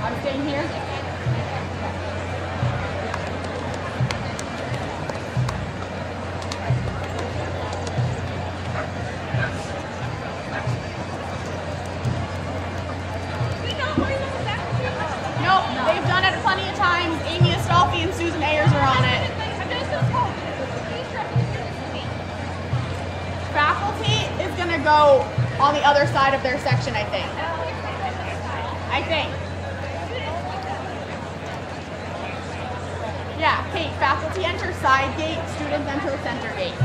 I'm staying here. Nope, they've done it plenty of times. Amy Astolfi and Susan Ayers are on it. Faculty is going to go on the other side of their section, I think. Yeah, Kate, faculty enter side gate, students enter center gate.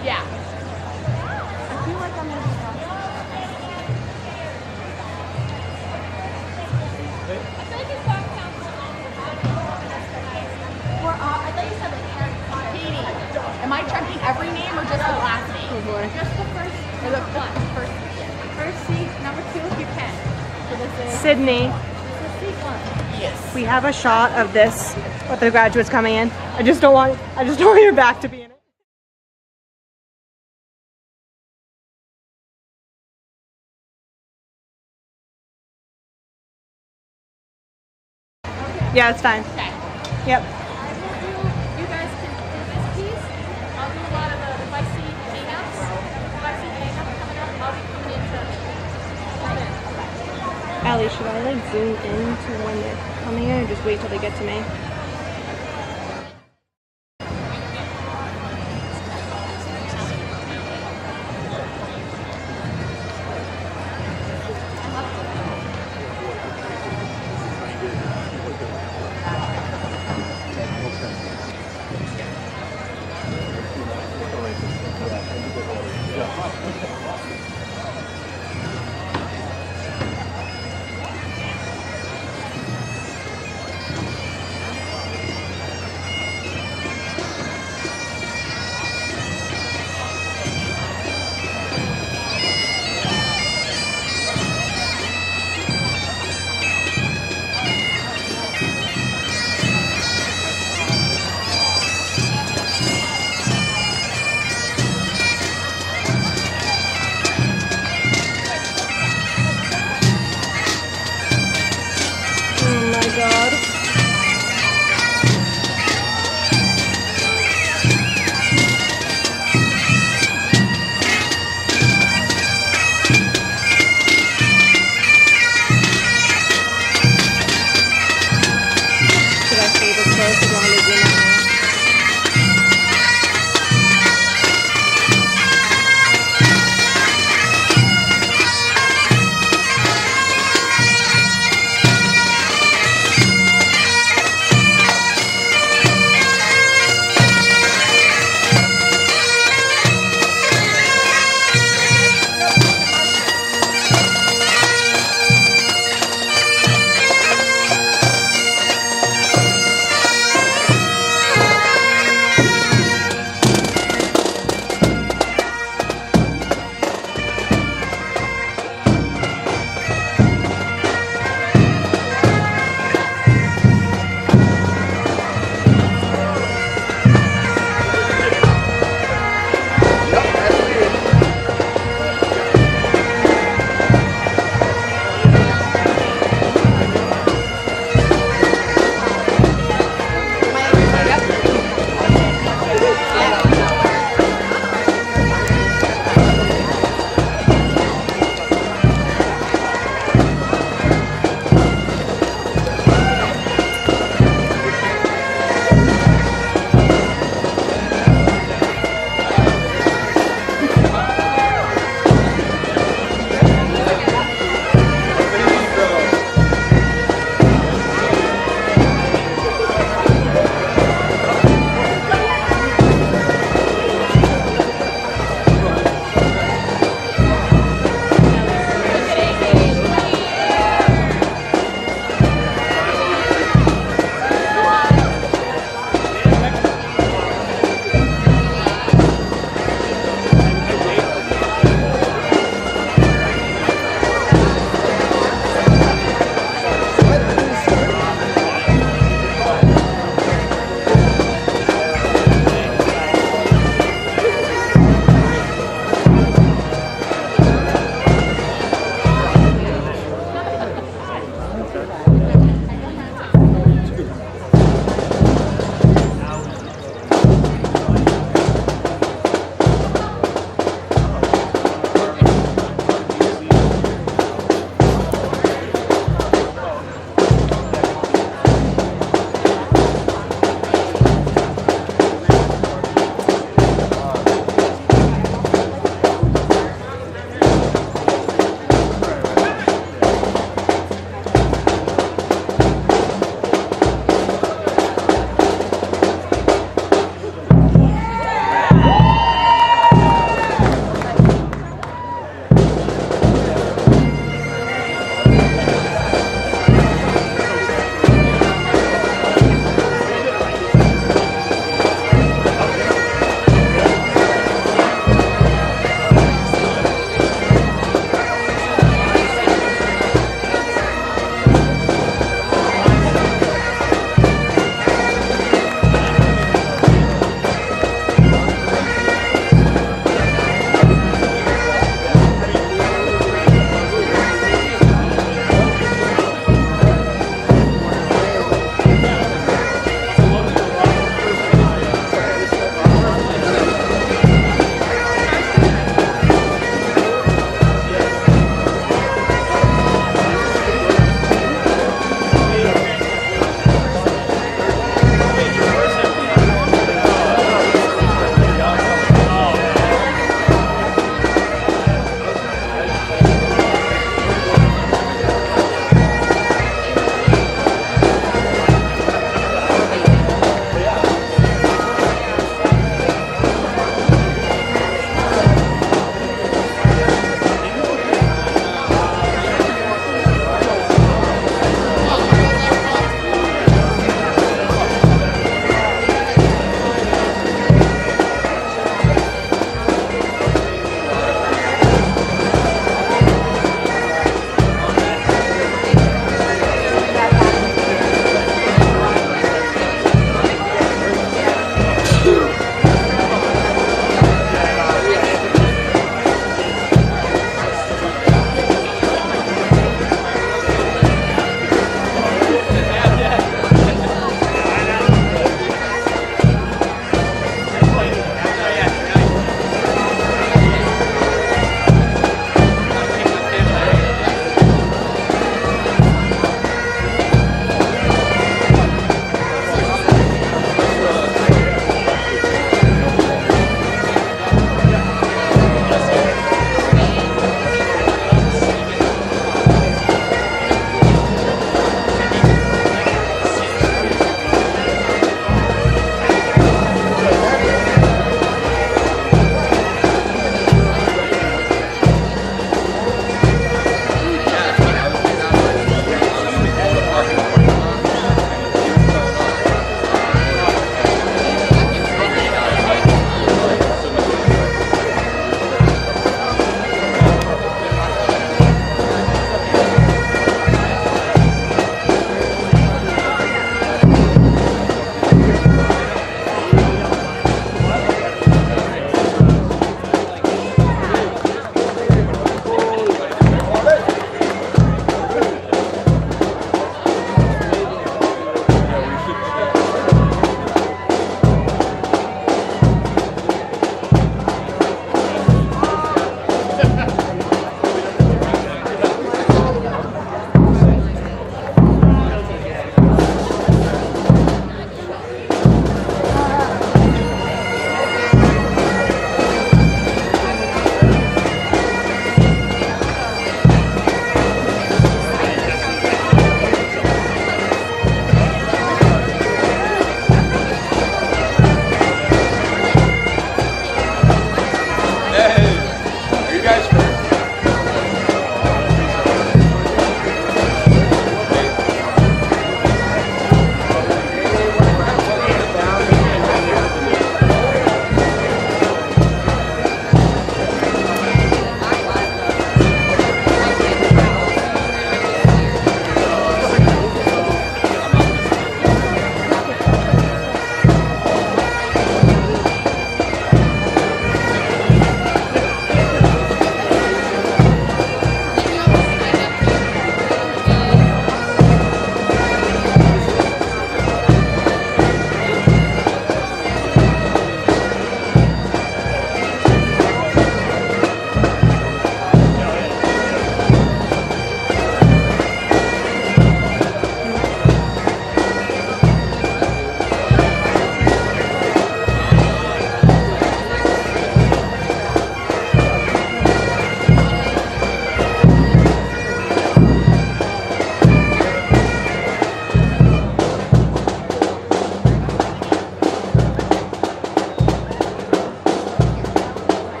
Yeah. I feel like I'm going to be I thought you said like Katie, am I checking every name or just the last name? Just the first, or the first. First seat, number 2 if you can. So this is Sydney. Yes. We have a shot of this with the graduates coming in. I just don't want your back to be in it. Yeah, it's fine. Okay. Yep. You guys can do this piece. I'll do a lot of if I see hang-ups. If I see hang-ups coming up, I'll be coming into Allie, should I like zoom in to when they're coming in or just wait till they get to me?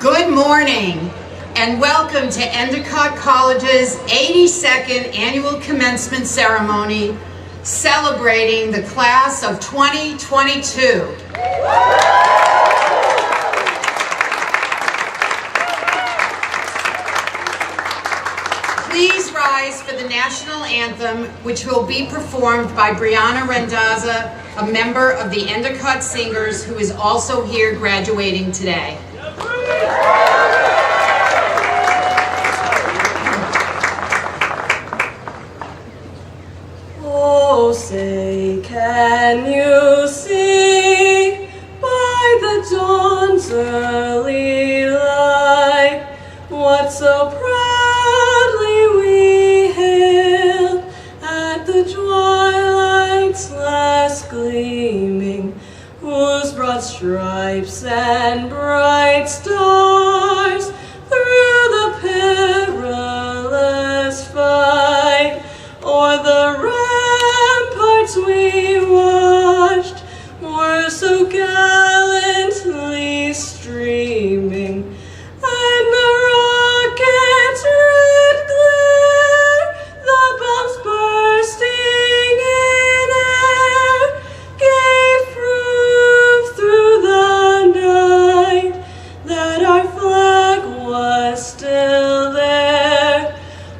Good morning and welcome to Endicott College's 82nd annual commencement ceremony celebrating the class of 2022. Please rise for the national anthem, which will be performed by Brianna Randazza, a member of the Endicott Singers who is also here graduating today. Oh, say, can you see by the dawn's early light what so proudly we hailed at the twilight's last gleaming, whose broad stripes and bright stars through the perilous fight o'er the ramparts we watched were so gallantly streaming, and the rocket's red glare, the bombs bursting in air, gave proof through the night that our flag was still there.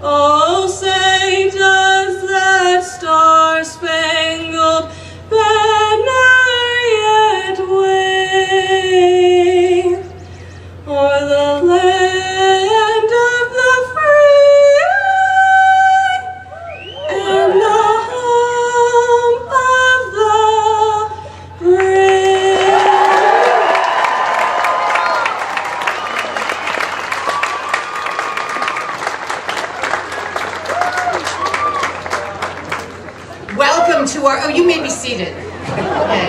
Oh, say does that star-spangled banner yet wave o'er the land of the free and the home of the brave? Welcome to our, oh, you may be seated. Okay.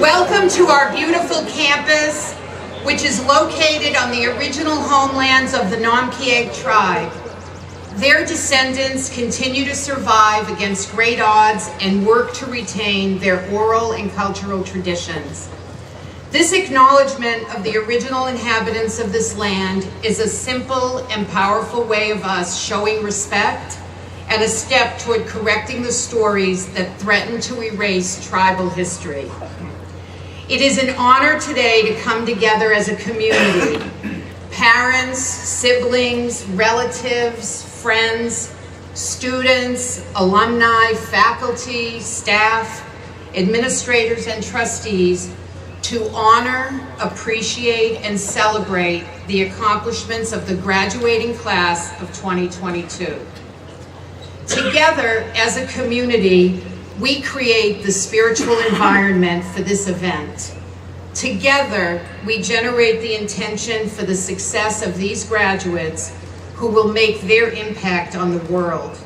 Welcome to our beautiful campus, which is located on the original homelands of the Namkieg tribe. Their descendants continue to survive against great odds and work to retain their oral and cultural traditions. This acknowledgement of the original inhabitants of this land is a simple and powerful way of us showing respect and a step toward correcting the stories that threaten to erase tribal history. It is an honor today to come together as a community, parents, siblings, relatives, friends, students, alumni, faculty, staff, administrators, and trustees to honor, appreciate, and celebrate the accomplishments of the graduating class of 2022. Together, as a community, we create the spiritual environment for this event. Together, we generate the intention for the success of these graduates who will make their impact on the world.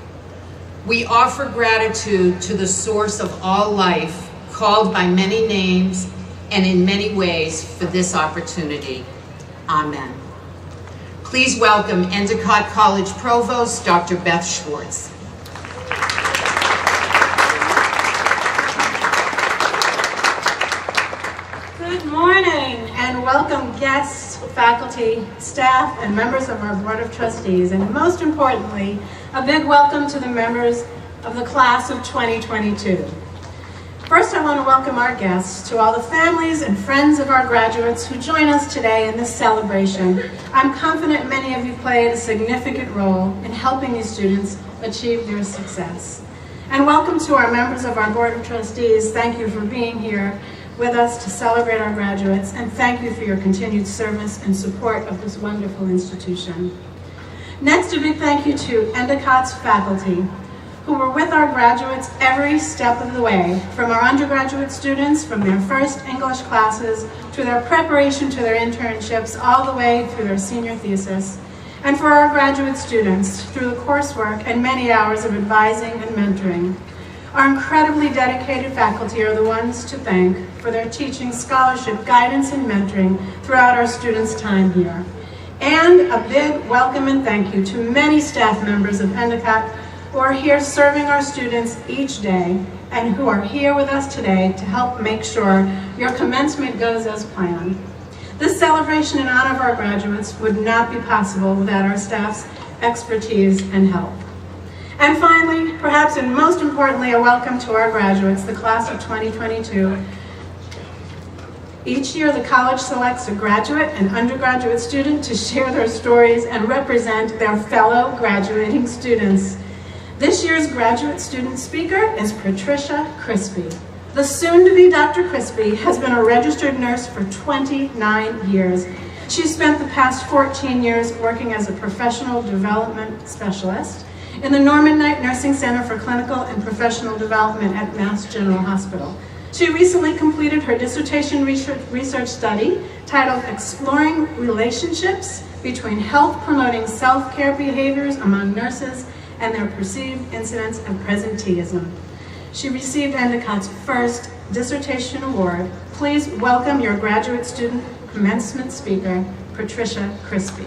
We offer gratitude to the source of all life, called by many names and in many ways for this opportunity. Amen. Please welcome Endicott College Provost, Dr. Beth Schwartz. Good morning and welcome guests, faculty, staff, and members of our Board of Trustees, and most importantly, a big welcome to the members of the class of 2022. First, I want to welcome our guests, to all the families and friends of our graduates who join us today in this celebration. I'm confident many of you played a significant role in helping these students achieve their success. And welcome to our members of our Board of Trustees. Thank you for being here with us to celebrate our graduates, and thank you for your continued service and support of this wonderful institution. Next, a big thank you to Endicott's faculty, who were with our graduates every step of the way, from our undergraduate students, from their first English classes, to their preparation to their internships, all the way through their senior thesis, and for our graduate students, through the coursework and many hours of advising and mentoring. Our incredibly dedicated faculty are the ones to thank for their teaching, scholarship, guidance, and mentoring throughout our students' time here. And a big welcome and thank you to many staff members of Endicott who are here serving our students each day and who are here with us today to help make sure your commencement goes as planned. This celebration in honor of our graduates would not be possible without our staff's expertise and help. And finally, perhaps and most importantly, a welcome to our graduates, the class of 2022. Each year, the college selects a graduate and undergraduate student to share their stories and represent their fellow graduating students. This year's graduate student speaker is Patricia Crispy. The soon-to-be Dr. Crispy has been a registered nurse for 29 years. She spent the past 14 years working as a professional development specialist in the Norman Knight Nursing Center for Clinical and Professional Development at Mass General Hospital. She recently completed her dissertation research study titled Exploring Relationships Between Health-Promoting Self-Care Behaviors Among Nurses and Their Perceived Incidence of Presenteeism. She received Endicott's first dissertation award. Please welcome your graduate student commencement speaker, Patricia Crispy.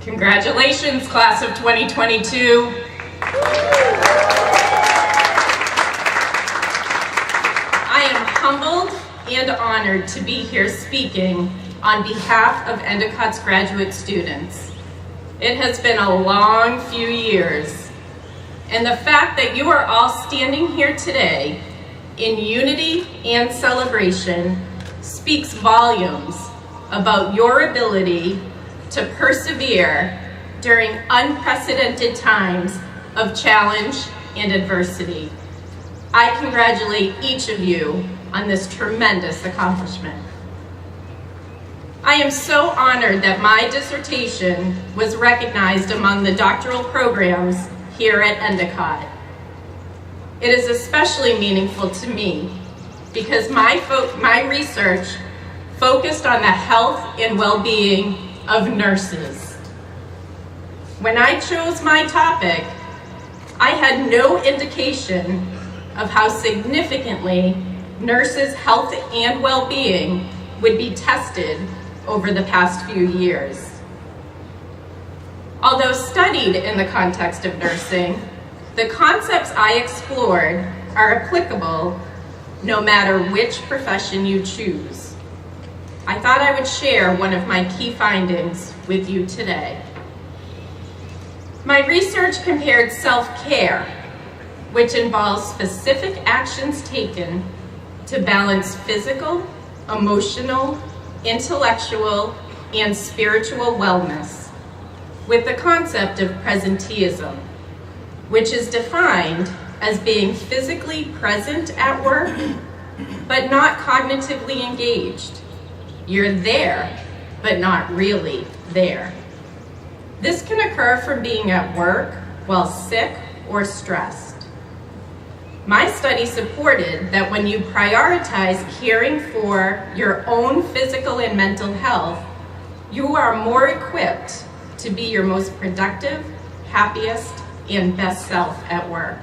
Congratulations, class of 2022. I am humbled and honored to be here speaking on behalf of Endicott's graduate students. It has been a long few years, and the fact that you are all standing here today in unity and celebration speaks volumes about your ability to persevere during unprecedented times of challenge and adversity. I congratulate each of you on this tremendous accomplishment. I am so honored that my dissertation was recognized among the doctoral programs here at Endicott. It is especially meaningful to me because my research focused on the health and well-being of nurses. When I chose my topic, I had no indication of how significantly nurses' health and well-being would be tested over the past few years. Although studied in the context of nursing, the concepts I explored are applicable no matter which profession you choose. I thought I would share one of my key findings with you today. My research compared self-care, which involves specific actions taken to balance physical, emotional, intellectual, and spiritual wellness, with the concept of presenteeism, which is defined as being physically present at work, but not cognitively engaged. You're there, but not really there. This can occur from being at work while sick or stressed. My study supported that when you prioritize caring for your own physical and mental health, you are more equipped to be your most productive, happiest, and best self at work.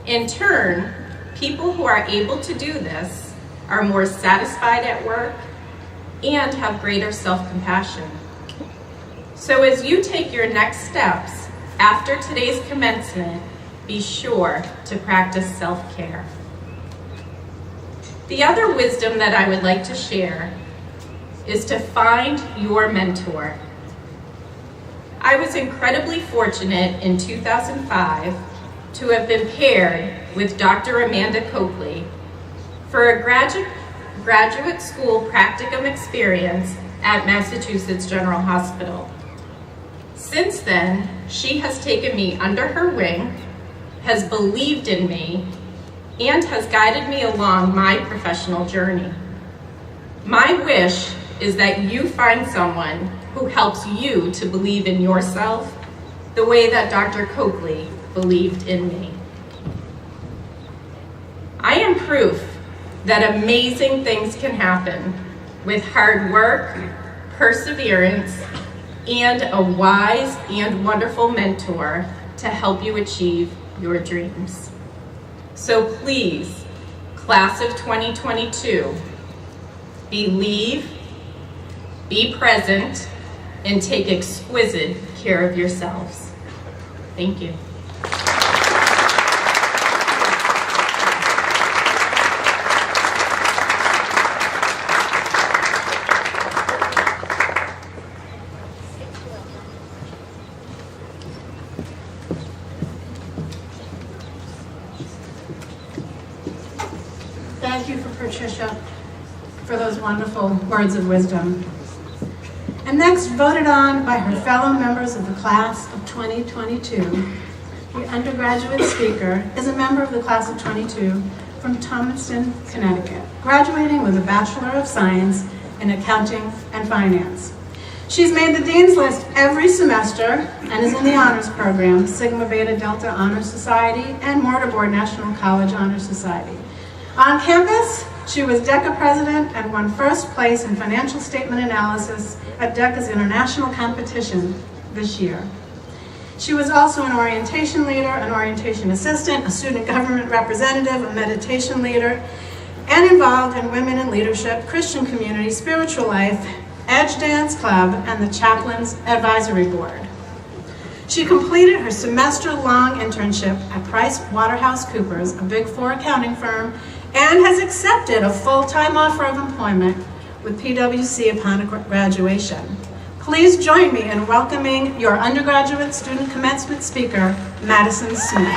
In turn, people who are able to do this are more satisfied at work and have greater self-compassion. So as you take your next steps after today's commencement, be sure to practice self-care. The other wisdom that I would like to share is to find your mentor. I was incredibly fortunate in 2005 to have been paired with Dr. Amanda Coakley for a graduate school practicum experience at Massachusetts General Hospital. Since then, she has taken me under her wing, has believed in me, and has guided me along my professional journey. My wish is that you find someone who helps you to believe in yourself the way that Dr. Coakley believed in me. I am proof that amazing things can happen with hard work, perseverance, and a wise and wonderful mentor to help you achieve your dreams. So please, class of 2022, believe, be present, and take exquisite care of yourselves. Thank you. Thank you for Patricia for those wonderful words of wisdom. And next, voted on by her fellow members of the class of 2022, the undergraduate speaker is a member of the class of 22 from Commencement, Connecticut, graduating with a Bachelor of Science in Accounting and Finance. She's made the Dean's List every semester and is in the honors program, Sigma Beta Delta Honor Society and Mortarboard National College Honor Society. On campus, she was DECA president and won first place in financial statement analysis at DECA's international competition this year. She was also an orientation leader, an orientation assistant, a student government representative, a meditation leader, and involved in Women in Leadership, Christian Community, Spiritual Life, Edge Dance Club, and the Chaplain's Advisory Board. She completed her semester-long internship at PricewaterhouseCoopers, a Big Four accounting firm, and has accepted a full-time offer of employment with PwC upon graduation. Please join me in welcoming your undergraduate student commencement speaker, Madison Smith.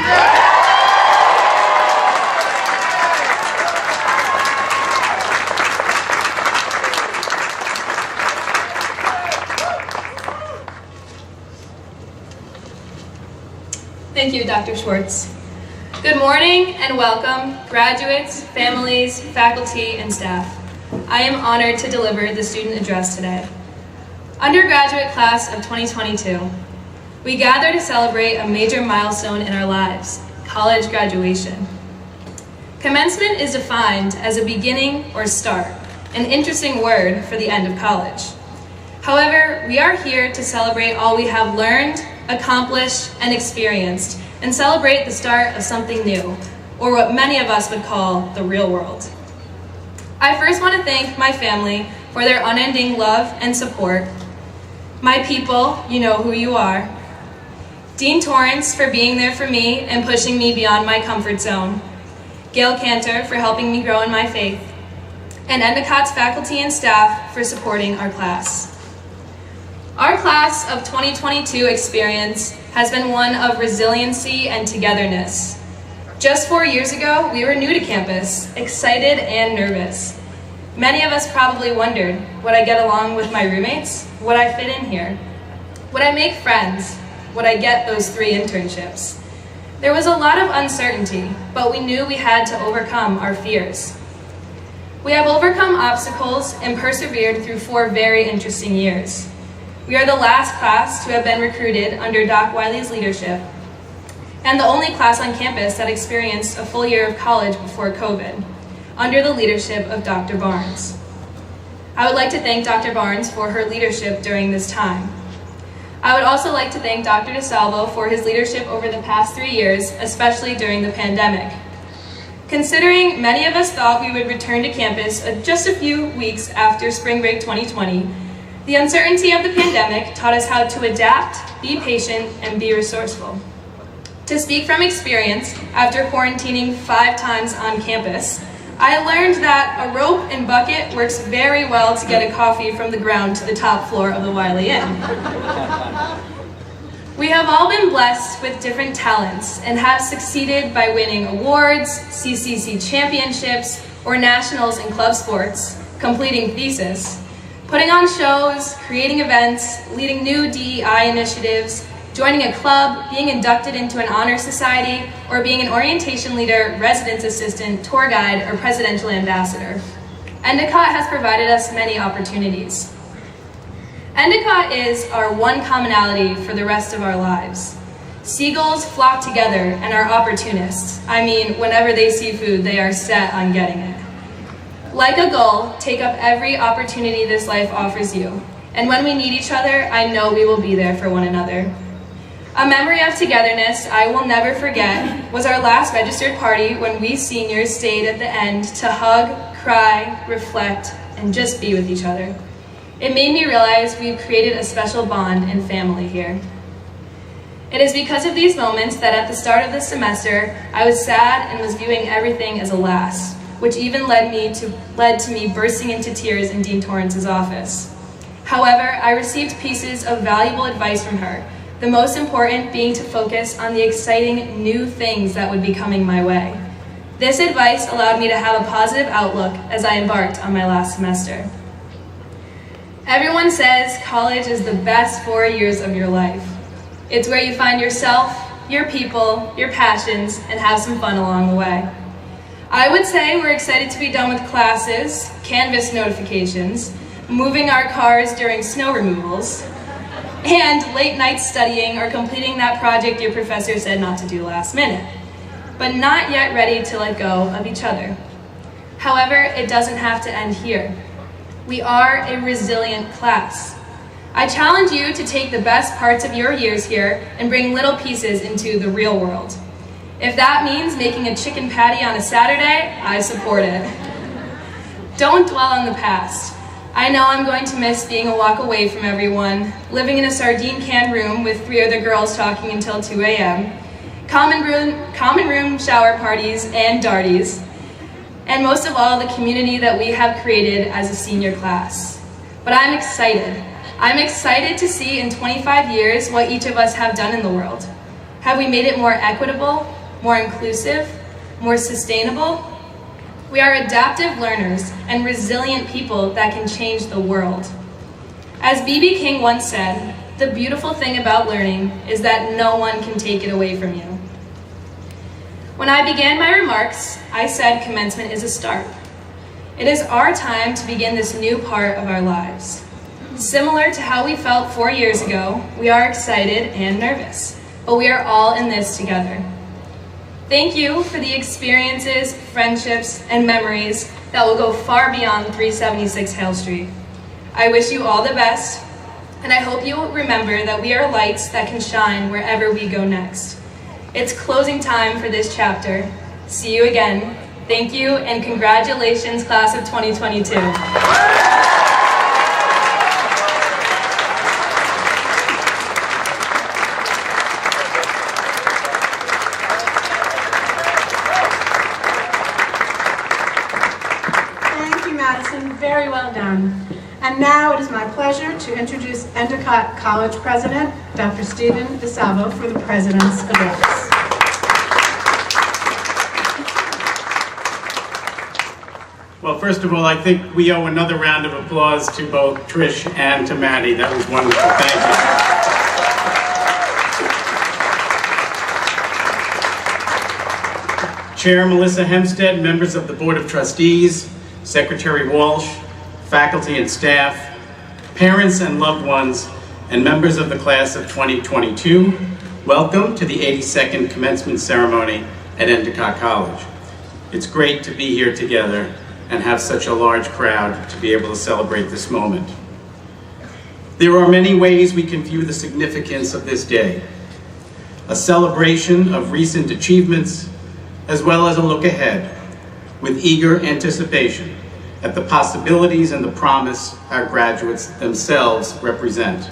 Thank you, Dr. Schwartz. Good morning and welcome, graduates, families, faculty, and staff. I am honored to deliver the student address today. Undergraduate class of 2022. We gather to celebrate a major milestone in our lives, college graduation. Commencement is defined as a beginning or start, an interesting word for the end of college. However, we are here to celebrate all we have learned, accomplished, and experienced, and celebrate the start of something new, or what many of us would call the real world. I first want to thank my family for their unending love and support. My people, you know who you are. Dean Torrance for being there for me and pushing me beyond my comfort zone. Gail Cantor for helping me grow in my faith. And Endicott's faculty and staff for supporting our class. Our class of 2022 experience has been one of resiliency and togetherness. Just 4 years ago, we were new to campus, excited and nervous. Many of us probably wondered, would I get along with my roommates? Would I fit in here? Would I make friends? Would I get those 3 internships? There was a lot of uncertainty, but we knew we had to overcome our fears. We have overcome obstacles and persevered through 4 very interesting years. We are the last class to have been recruited under Doc Wiley's leadership, and the only class on campus that experienced a full year of college before COVID, under the leadership of Dr. Barnes. I would like to thank Dr. Barnes for her leadership during this time. I would also like to thank Dr. DeSalvo for his leadership over the past 3 years, especially during the pandemic. Considering many of us thought we would return to campus just a few weeks after spring break 2020, the uncertainty of the pandemic taught us how to adapt, be patient, and be resourceful. To speak from experience, after quarantining 5 times on campus, I learned that a rope and bucket works very well to get a coffee from the ground to the top floor of the Wiley Inn. We have all been blessed with different talents and have succeeded by winning awards, CCC championships, or nationals in club sports, completing thesis, putting on shows, creating events, leading new DEI initiatives, joining a club, being inducted into an honor society, or being an orientation leader, residence assistant, tour guide, or presidential ambassador. Endicott has provided us many opportunities. Endicott is our one commonality for the rest of our lives. Seagulls flock together and are opportunists. I mean, whenever they see food, they are set on getting it. Like a gull, take up every opportunity this life offers you. And when we need each other, I know we will be there for one another. A memory of togetherness I will never forget was our last registered party when we seniors stayed at the end to hug, cry, reflect, and just be with each other. It made me realize we've created a special bond and family here. It is because of these moments that at the start of the semester, I was sad and was viewing everything as a last, which even led to me bursting into tears in Dean Torrance's office. However, I received pieces of valuable advice from her, the most important being to focus on the exciting new things that would be coming my way. This advice allowed me to have a positive outlook as I embarked on my last semester. Everyone says college is the best 4 years of your life. It's where you find yourself, your people, your passions, and have some fun along the way. I would say we're excited to be done with classes, Canvas notifications, moving our cars during snow removals, and late nights studying or completing that project your professor said not to do last minute, but not yet ready to let go of each other. However, it doesn't have to end here. We are a resilient class. I challenge you to take the best parts of your years here and bring little pieces into the real world. If that means making a chicken patty on a Saturday, I support it. Don't dwell on the past. I know I'm going to miss being a walk away from everyone, living in a sardine can room with 3 other girls talking until 2 a.m., common room shower parties and darties, and most of all, the community that we have created as a senior class. But I'm excited. I'm excited to see in 25 years what each of us have done in the world. Have we made it more equitable, more inclusive, more sustainable? We are adaptive learners and resilient people that can change the world. As B.B. King once said, the beautiful thing about learning is that no one can take it away from you. When I began my remarks, I said commencement is a start. It is our time to begin this new part of our lives. Similar to how we felt 4 years ago, we are excited and nervous, but we are all in this together. Thank you for the experiences, friendships, and memories that will go far beyond 376 Hale Street. I wish you all the best, and I hope you will remember that we are lights that can shine wherever we go next. It's closing time for this chapter. See you again. Thank you, and congratulations, class of 2022. well done. And now it is my pleasure to introduce Endicott College President, Dr. Stephen DeSalvo, for the President's Address. Well, first of all, I think we owe another round of applause to both Trish and to Marty. That was wonderful. Thank you. Chair Melissa Hempstead, members of the Board of Trustees, Secretary Walsh, faculty and staff, parents and loved ones, and members of the class of 2022, welcome to the 82nd commencement ceremony at Endicott College. It's great to be here together and have such a large crowd to be able to celebrate this moment. There are many ways we can view the significance of this day. A celebration of recent achievements, as well as a look ahead with eager anticipation at the possibilities and the promise our graduates themselves represent.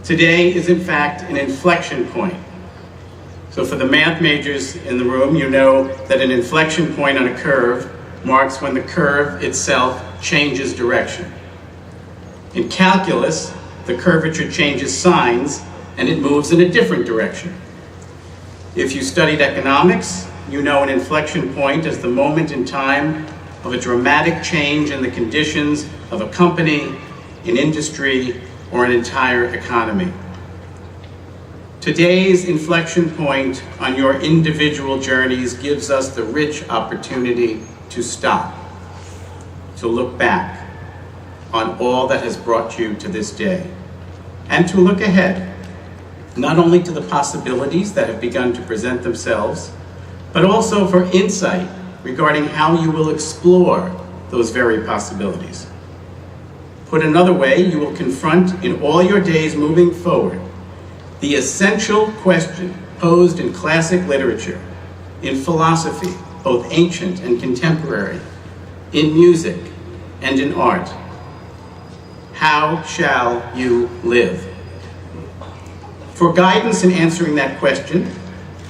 Today is in fact an inflection point. So for the math majors in the room, you know that an inflection point on a curve marks when the curve itself changes direction. In calculus, the curvature changes signs and it moves in a different direction. If you studied economics, you know an inflection point is the moment in time of a dramatic change in the conditions of a company, an industry, or an entire economy. Today's inflection point on your individual journeys gives us the rich opportunity to stop, to look back on all that has brought you to this day, and to look ahead, not only to the possibilities that have begun to present themselves, but also for insight regarding how you will explore those very possibilities. Put another way, you will confront in all your days moving forward the essential question posed in classic literature, in philosophy, both ancient and contemporary, in music and in art. How shall you live? For guidance in answering that question,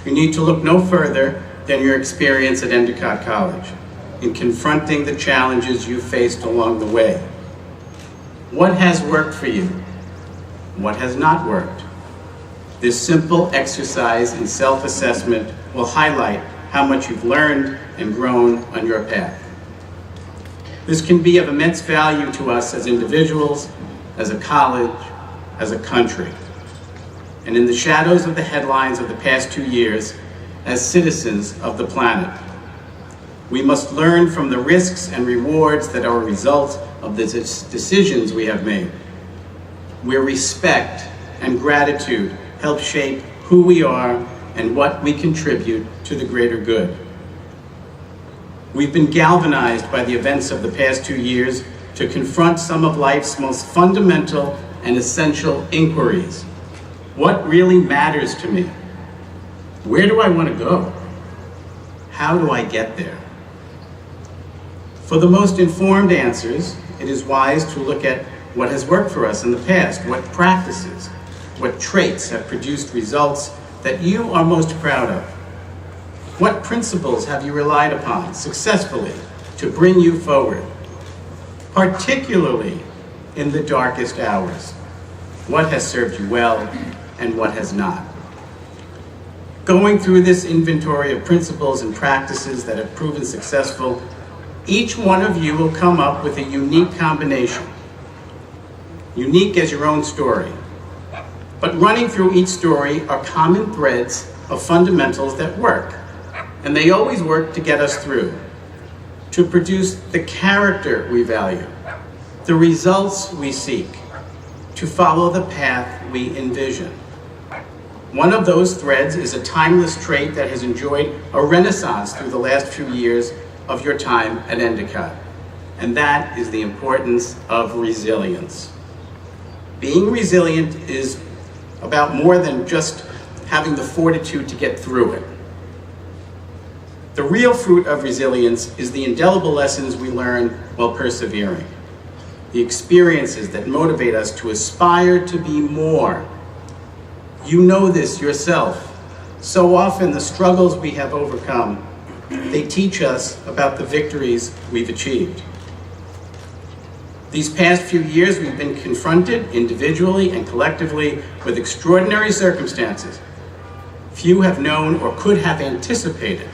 you need to look no further than your experience at Endicott College in confronting the challenges you faced along the way. What has worked for you? What has not worked? This simple exercise in self-assessment will highlight how much you've learned and grown on your path. This can be of immense value to us as individuals, as a college, as a country, and in the shadows of the headlines of the past 2 years, as citizens of the planet. We must learn from the risks and rewards that are a result of the decisions we have made, where respect and gratitude help shape who we are and what we contribute to the greater good. We've been galvanized by the events of the past 2 years to confront some of life's most fundamental and essential inquiries. What really matters to me? Where do I want to go? How do I get there? For the most informed answers, it is wise to look at what has worked for us in the past, what practices, what traits have produced results that you are most proud of. What principles have you relied upon successfully to bring you forward, particularly in the darkest hours? What has served you well and what has not? Going through this inventory of principles and practices that have proven successful, each one of you will come up with a unique combination, unique as your own story. But running through each story are common threads of fundamentals that work, and they always work to get us through, to produce the character we value, the results we seek, to follow the path we envision. One of those threads is a timeless trait that has enjoyed a renaissance through the last few years of your time at Endicott, and that is the importance of resilience. Being resilient is about more than just having the fortitude to get through it. The real fruit of resilience is the indelible lessons we learn while persevering, the experiences that motivate us to aspire to be more. You know this yourself. So often the struggles we have overcome, they teach us about the victories we've achieved. These past few years, we've been confronted individually and collectively with extraordinary circumstances few have known or could have anticipated.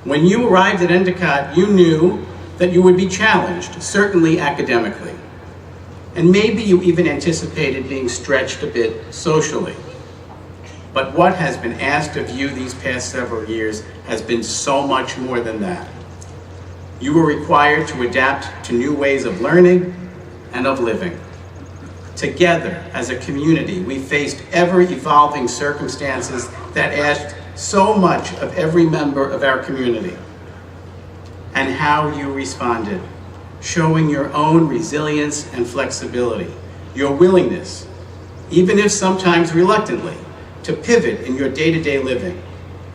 When you arrived at Endicott, you knew that you would be challenged, certainly academically. And maybe you even anticipated being stretched a bit socially. But what has been asked of you these past several years has been so much more than that. You were required to adapt to new ways of learning and of living. Together, as a community, we faced ever-evolving circumstances that asked so much of every member of our community. And how you responded, showing your own resilience and flexibility, your willingness, even if sometimes reluctantly, to pivot in your day-to-day living,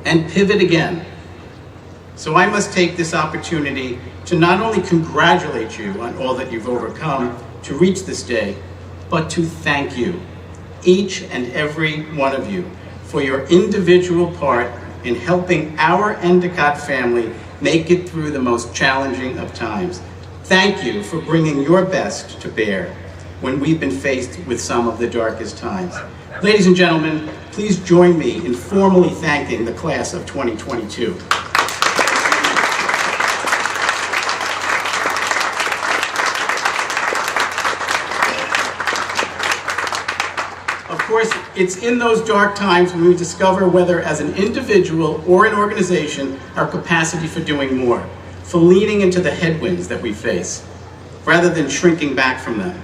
and pivot again. So I must take this opportunity to not only congratulate you on all that you've overcome to reach this day, but to thank you, each and every one of you, for your individual part in helping our Endicott family make it through the most challenging of times. Thank you for bringing your best to bear when we've been faced with some of the darkest times. Ladies and gentlemen, please join me in formally thanking the class of 2022. Of course, it's in those dark times when we discover whether as an individual or an organization, our capacity for doing more, for leaning into the headwinds that we face, rather than shrinking back from them.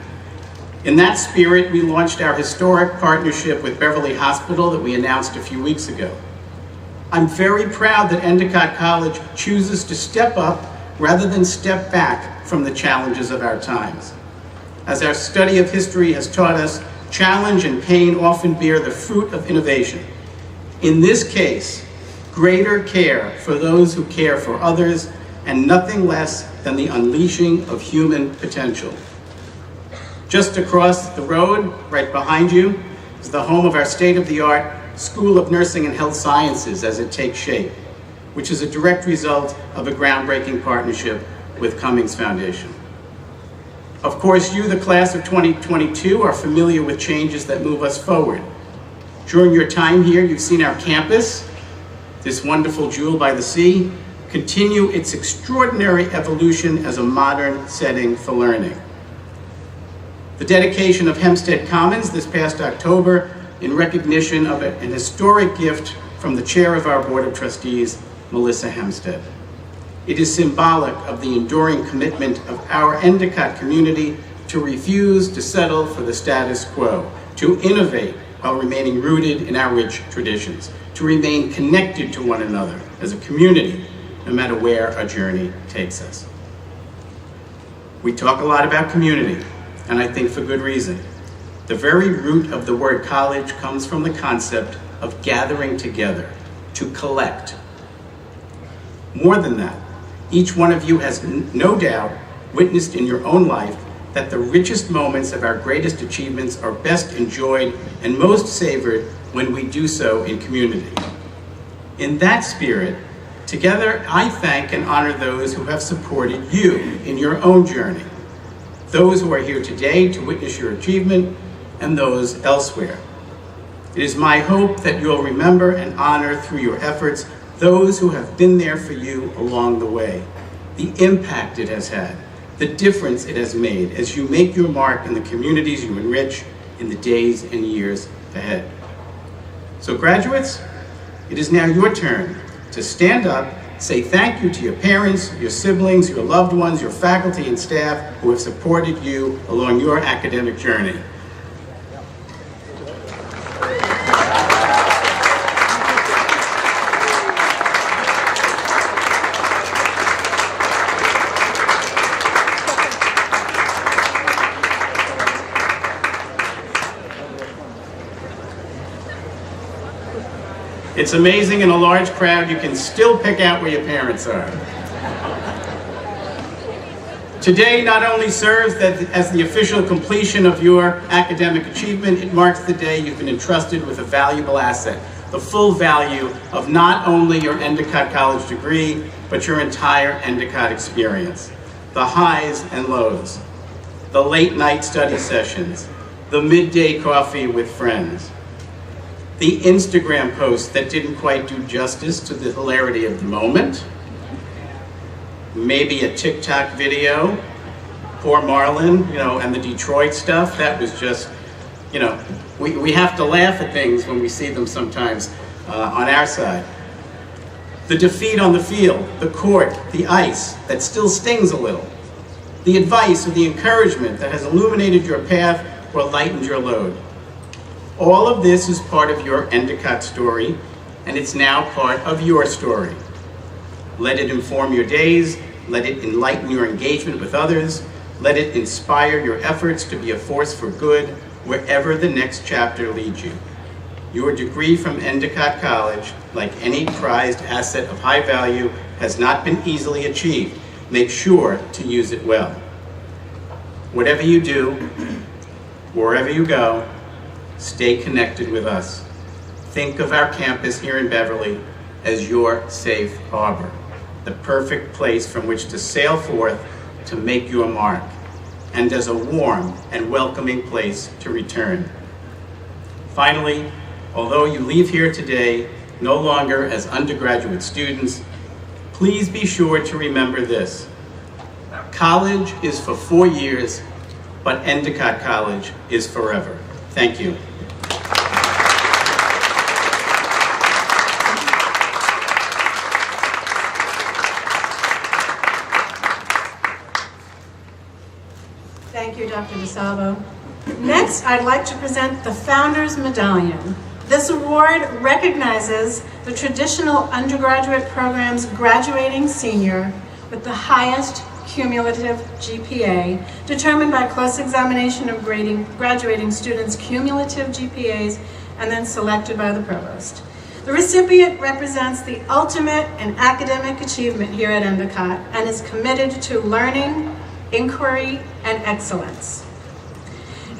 In that spirit, we launched our historic partnership with Beverly Hospital that we announced a few weeks ago. I'm very proud that Endicott College chooses to step up rather than step back from the challenges of our times. As our study of history has taught us, challenge and pain often bear the fruit of innovation. In this case, greater care for those who care for others, and nothing less than the unleashing of human potential. Just across the road, right behind you, is the home of our state-of-the-art School of Nursing and Health Sciences as it takes shape, which is a direct result of a groundbreaking partnership with Cummings Foundation. Of course, you, the class of 2022, are familiar with changes that move us forward. During your time here, you've seen our campus, this wonderful jewel by the sea, continue its extraordinary evolution as a modern setting for learning. The dedication of Hempstead Commons this past October in recognition of an historic gift from the chair of our Board of Trustees, Melissa Hempstead. It is symbolic of the enduring commitment of our Endicott community to refuse to settle for the status quo, to innovate while remaining rooted in our rich traditions, to remain connected to one another as a community, no matter where our journey takes us. We talk a lot about community, and I think for good reason. The very root of the word college comes from the concept of gathering together, to collect. More than that, each one of you has no doubt witnessed in your own life that the richest moments of our greatest achievements are best enjoyed and most savored when we do so in community. In that spirit, together I thank and honor those who have supported you in your own journey, those who are here today to witness your achievement, and those elsewhere. It is my hope that you'll remember and honor through your efforts those who have been there for you along the way, the impact it has had, the difference it has made as you make your mark in the communities you enrich in the days and years ahead. So graduates, it is now your turn to stand up, say thank you to your parents, your siblings, your loved ones, your faculty and staff who have supported you along your academic journey. It's amazing in a large crowd you can still pick out where your parents are. Today not only serves as the official completion of your academic achievement, it marks the day you've been entrusted with a valuable asset, the full value of not only your Endicott College degree, but your entire Endicott experience, the highs and lows, the late night study sessions, the midday coffee with friends, the Instagram post that didn't quite do justice to the hilarity of the moment, maybe a TikTok video, poor Marlon, and the Detroit stuff, that was just, we have to laugh at things when we see them sometimes on our side. The defeat on the field, the court, the ice, that still stings a little. The advice or the encouragement that has illuminated your path or lightened your load. All of this is part of your Endicott story, and it's now part of your story. Let it inform your days, let it enlighten your engagement with others, let it inspire your efforts to be a force for good wherever the next chapter leads you. Your degree from Endicott College, like any prized asset of high value, has not been easily achieved. Make sure to use it well. Whatever you do, wherever you go, stay connected with us. Think of our campus here in Beverly as your safe harbor, the perfect place from which to sail forth to make your mark, and as a warm and welcoming place to return. Finally, although you leave here today no longer as undergraduate students, please be sure to remember this. College is for 4 years, but Endicott College is forever. Thank you. Thank you, Dr. DeSalvo. Next, I'd like to present the Founders Medallion. This award recognizes the traditional undergraduate program's graduating senior with the highest cumulative GPA, determined by close examination of graduating students' cumulative GPAs and then selected by the provost. The recipient represents the ultimate in academic achievement here at Endicott and is committed to learning, inquiry, and excellence.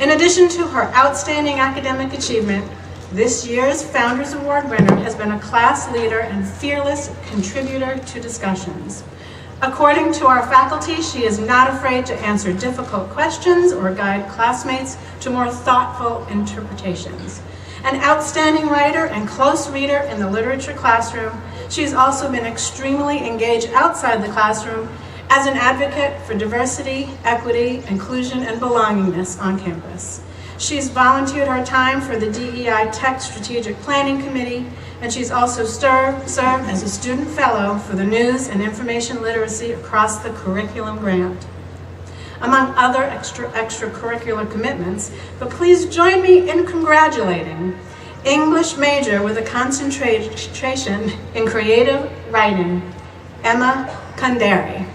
In addition to her outstanding academic achievement, this year's Founders Award winner has been a class leader and fearless contributor to discussions. According to our faculty, she is not afraid to answer difficult questions or guide classmates to more thoughtful interpretations. An outstanding writer and close reader in the literature classroom, she has also been extremely engaged outside the classroom as an advocate for diversity, equity, inclusion, and belongingness on campus. She's volunteered her time for the DEI Tech Strategic Planning Committee, and she's also served as a student fellow for the News and Information Literacy across the curriculum grant, among other extracurricular commitments. But please join me in congratulating English major with a concentration in creative writing, Emma Kandari.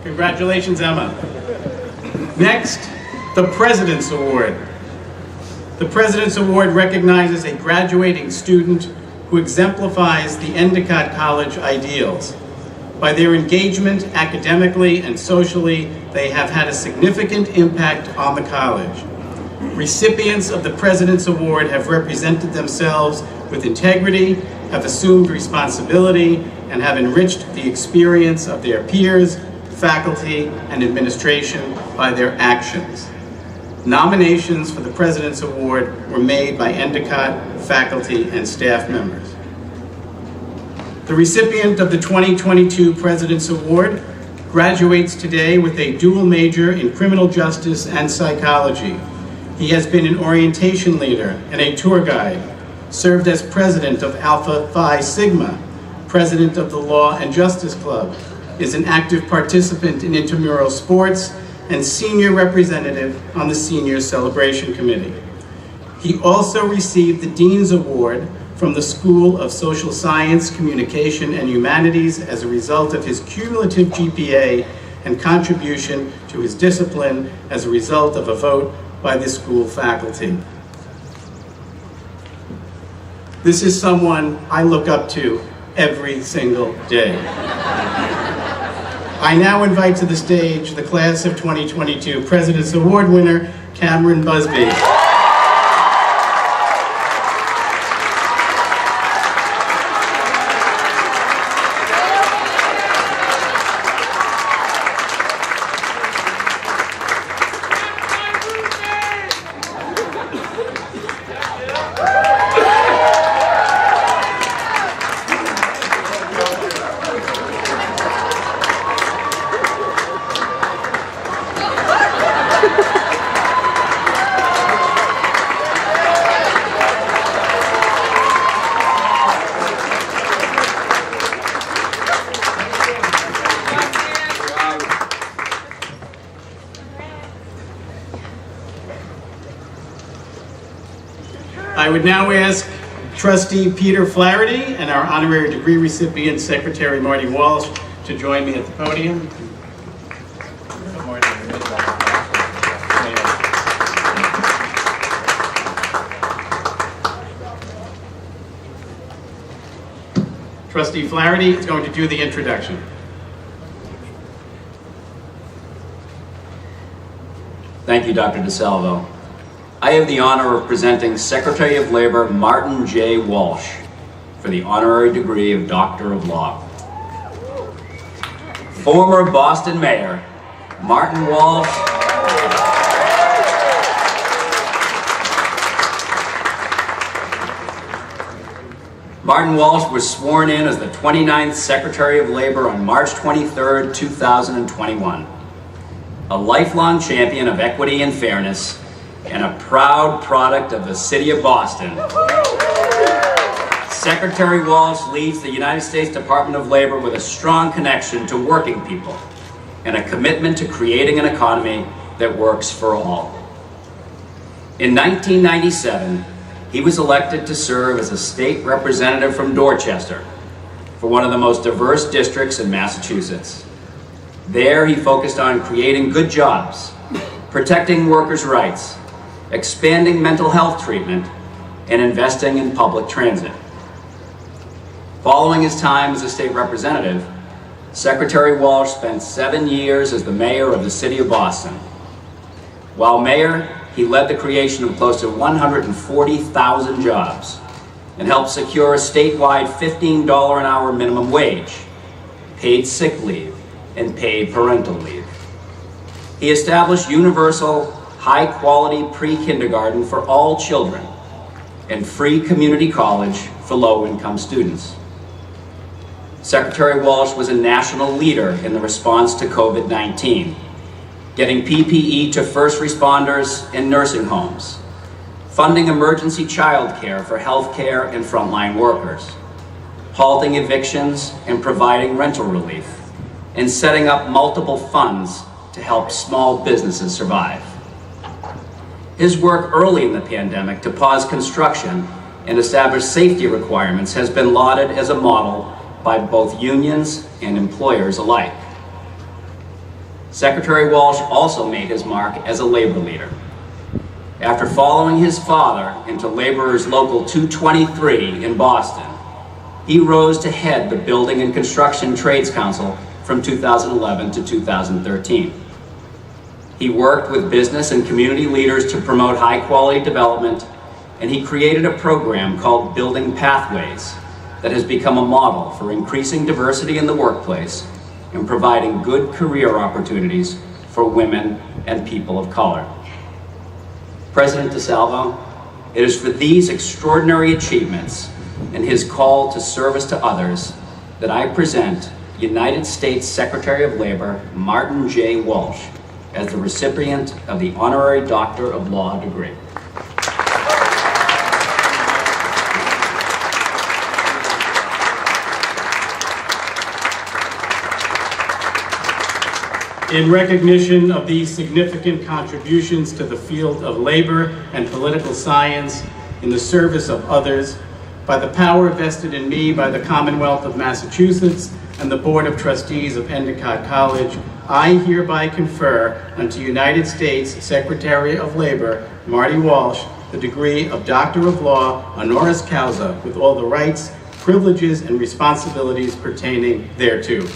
Congratulations, Emma. Next, the President's Award. The President's Award recognizes a graduating student who exemplifies the Endicott College ideals. By their engagement academically and socially, they have had a significant impact on the college. Recipients of the President's Award have represented themselves with integrity, have assumed responsibility, and have enriched the experience of their peers, faculty, and administration by their actions. Nominations for the President's Award were made by Endicott faculty and staff members. The recipient of the 2022 President's Award graduates today with a dual major in criminal justice and psychology. He has been an orientation leader and a tour guide, served as president of Alpha Phi Sigma, president of the Law and Justice Club, is an active participant in intramural sports and senior representative on the Senior Celebration Committee. He also received the Dean's Award from the School of Social Science, Communication, and Humanities as a result of his cumulative GPA and contribution to his discipline as a result of a vote by the school faculty. This is someone I look up to every single day. I now invite to the stage the class of 2022 President's Award winner, Cameron Busby. I would now ask Trustee Peter Flaherty and our honorary degree recipient, Secretary Marty Walsh, to join me at the podium. Good morning. Trustee Flaherty is going to do the introduction. Thank you, Dr. DeSalvo. I have the honor of presenting Secretary of Labor Martin J. Walsh for the honorary degree of Doctor of Law. Former Boston Mayor Martin Walsh was sworn in as the 29th Secretary of Labor on March 23, 2021. A lifelong champion of equity and fairness, and a proud product of the city of Boston. Secretary Walsh leads the United States Department of Labor with a strong connection to working people and a commitment to creating an economy that works for all. In 1997, he was elected to serve as a state representative from Dorchester for one of the most diverse districts in Massachusetts. There, he focused on creating good jobs, protecting workers' rights, expanding mental health treatment, and investing in public transit. Following his time as a state representative, Secretary Walsh spent 7 years as the mayor of the city of Boston. While mayor, he led the creation of close to 140,000 jobs and helped secure a statewide $15 an hour minimum wage, paid sick leave, and paid parental leave. He established universal, high-quality pre-kindergarten for all children and free community college for low-income students. Secretary Walsh was a national leader in the response to COVID-19, getting PPE to first responders and nursing homes, funding emergency child care for healthcare and frontline workers, halting evictions and providing rental relief, and setting up multiple funds to help small businesses survive. His work early in the pandemic to pause construction and establish safety requirements has been lauded as a model by both unions and employers alike. Secretary Walsh also made his mark as a labor leader. After following his father into Laborers Local 223 in Boston, he rose to head the Building and Construction Trades Council from 2011 to 2013. He worked with business and community leaders to promote high-quality development, and he created a program called Building Pathways that has become a model for increasing diversity in the workplace and providing good career opportunities for women and people of color. President DeSalvo, it is for these extraordinary achievements and his call to service to others that I present United States Secretary of Labor Martin J. Walsh as the recipient of the Honorary Doctor of Law degree. In recognition of these significant contributions to the field of labor and political science in the service of others, by the power vested in me by the Commonwealth of Massachusetts and the Board of Trustees of Endicott College, I hereby confer unto United States Secretary of Labor, Marty Walsh, the degree of Doctor of Law, honoris causa, with all the rights, privileges, and responsibilities pertaining thereto.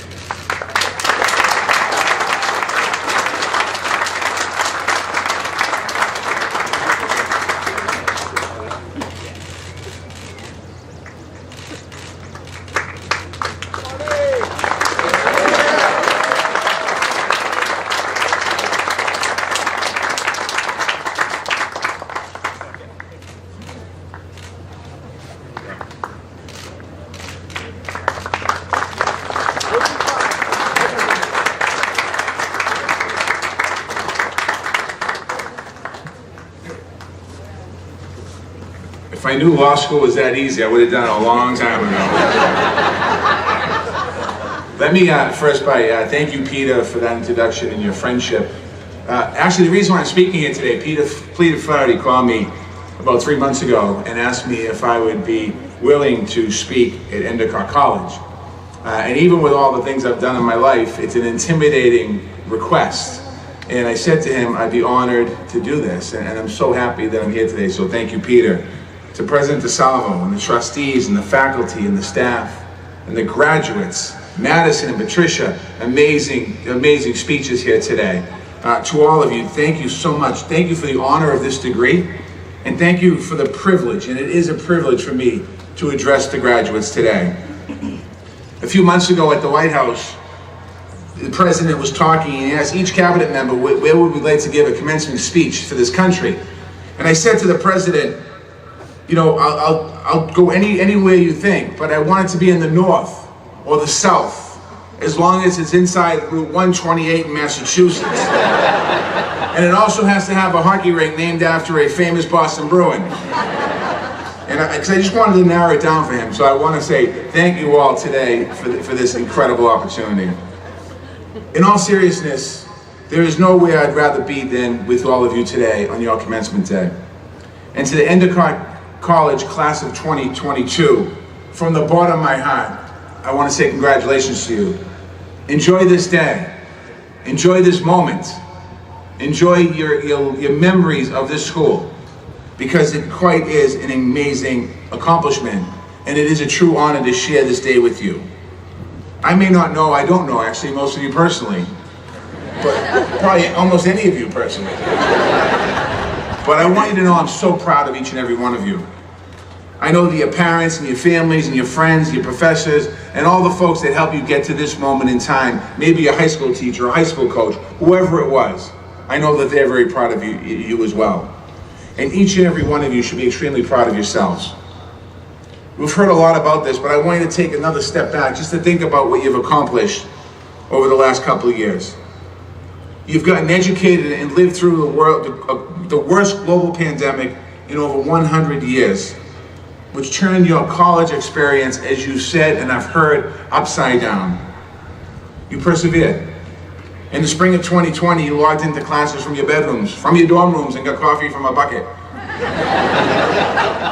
If I knew law school was that easy, I would have done it a long time ago. Let me first thank you, Peter, for that introduction and your friendship. Actually, the reason why I'm speaking here today, Peter Flaherty called me about 3 months ago and asked me if I would be willing to speak at Endicott College. And even with all the things I've done in my life, it's an intimidating request. And I said to him, I'd be honored to do this. And I'm so happy that I'm here today, so thank you, Peter. To President DeSalvo and the trustees and the faculty and the staff and the graduates, Madison and Patricia, amazing speeches here today. To all of you, thank you so much. Thank you for the honor of this degree, and thank you for the privilege, and it is a privilege for me to address the graduates today. A few months ago at the White House, the president was talking and he asked each cabinet member, where would we like to give a commencement speech for this country? And I said to the president, you know, I'll go anywhere you think, but I want it to be in the north or the south, as long as it's inside Route 128 in Massachusetts. And it also has to have a hockey rink named after a famous Boston Bruin. And I just wanted to narrow it down for him, so I want to say thank you all today for this incredible opportunity. In all seriousness, there is nowhere I'd rather be than with all of you today on your commencement day. And to the Endicott College class of 2022, from the bottom of my heart, I want to say congratulations to you. Enjoy this day. Enjoy this moment. Enjoy your memories of this school, because it quite is an amazing accomplishment, and it is a true honor to share this day with you. I may not know, I don't know actually most of you personally, but probably almost any of you personally. But I want you to know I'm so proud of each and every one of you. I know that your parents and your families and your friends, your professors, and all the folks that help you get to this moment in time, maybe a high school teacher, a high school coach, whoever it was, I know that they're very proud of you as well. And each and every one of you should be extremely proud of yourselves. We've heard a lot about this, but I want you to take another step back just to think about what you've accomplished over the last couple of years. You've gotten educated and lived through the worst global pandemic in over 100 years, which turned your college experience, as you said and I've heard, upside down. You persevered. In the spring of 2020, you logged into classes from your bedrooms, from your dorm rooms, and got coffee from a bucket.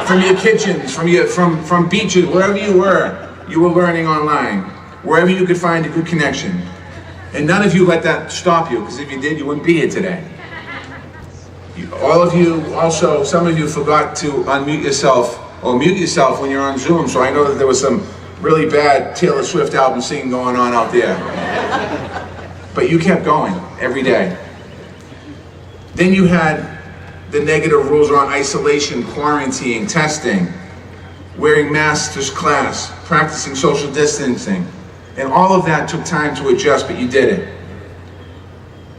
From your kitchens, from beaches, wherever you were learning online, wherever you could find a good connection. And none of you let that stop you, because if you did, you wouldn't be here today. All of you also, some of you forgot to unmute yourself or mute yourself when you're on Zoom, so I know that there was some really bad Taylor Swift album singing going on out there. But you kept going every day. Then you had the negative rules around isolation, quarantine, testing, wearing masks to class, practicing social distancing. And all of that took time to adjust, but you did it.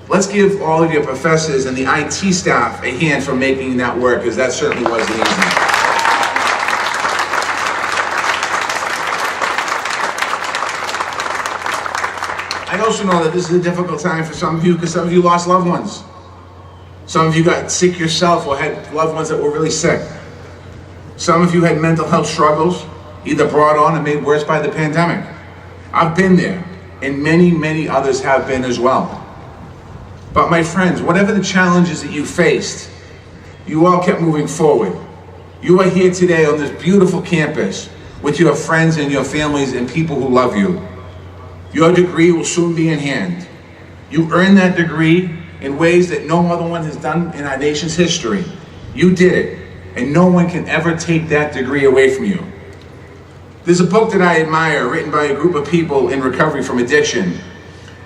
Let's give all of your professors and the IT staff a hand for making that work, because that certainly wasn't easy. I also know that this is a difficult time for some of you, because some of you lost loved ones. Some of you got sick yourself or had loved ones that were really sick. Some of you had mental health struggles, either brought on or made worse by the pandemic. I've been there, and many, many others have been as well. But my friends, whatever the challenges that you faced, you all kept moving forward. You are here today on this beautiful campus with your friends and your families and people who love you. Your degree will soon be in hand. You earned that degree in ways that no other one has done in our nation's history. You did it, and no one can ever take that degree away from you. There's a book that I admire, written by a group of people in recovery from addiction.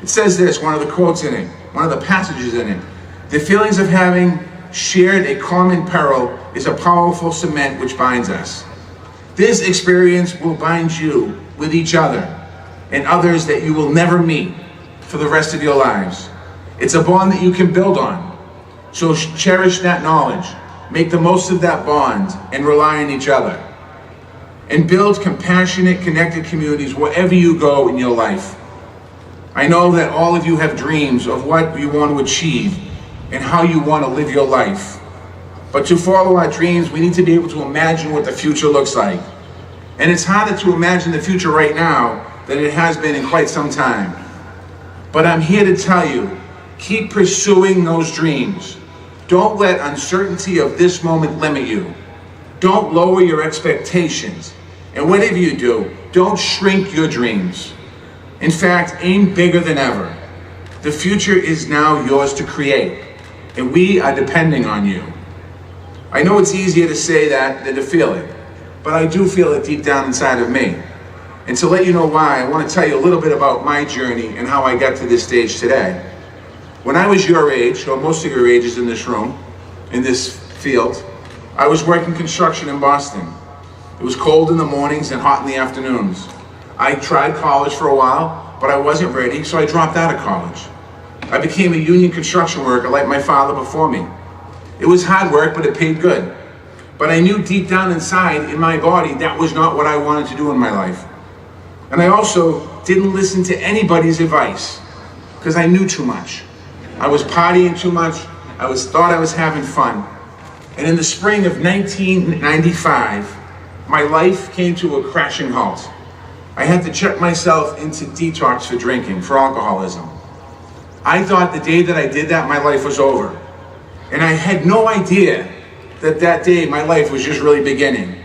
It says this, one of the quotes in it, one of the passages in it: "The feelings of having shared a common peril is a powerful cement which binds us." This experience will bind you with each other and others that you will never meet for the rest of your lives. It's a bond that you can build on. So cherish that knowledge, make the most of that bond, and rely on each other. And build compassionate, connected communities wherever you go in your life. I know that all of you have dreams of what you want to achieve and how you want to live your life. But to follow our dreams, we need to be able to imagine what the future looks like. And it's harder to imagine the future right now than it has been in quite some time. But I'm here to tell you, keep pursuing those dreams. Don't let uncertainty of this moment limit you. Don't lower your expectations. And whatever you do, don't shrink your dreams. In fact, aim bigger than ever. The future is now yours to create, and we are depending on you. I know it's easier to say that than to feel it, but I do feel it deep down inside of me. And to let you know why, I want to tell you a little bit about my journey and how I got to this stage today. When I was your age, or most of your ages in this room, in this field, I was working construction in Boston. It was cold in the mornings and hot in the afternoons. I tried college for a while, but I wasn't ready, so I dropped out of college. I became a union construction worker like my father before me. It was hard work, but it paid good. But I knew deep down inside in my body that was not what I wanted to do in my life. And I also didn't listen to anybody's advice because I knew too much. I was partying too much. Thought I was having fun. And in the spring of 1995, my life came to a crashing halt. I had to check myself into detox for drinking, for alcoholism. I thought the day that I did that, my life was over. And I had no idea that that day my life was just really beginning.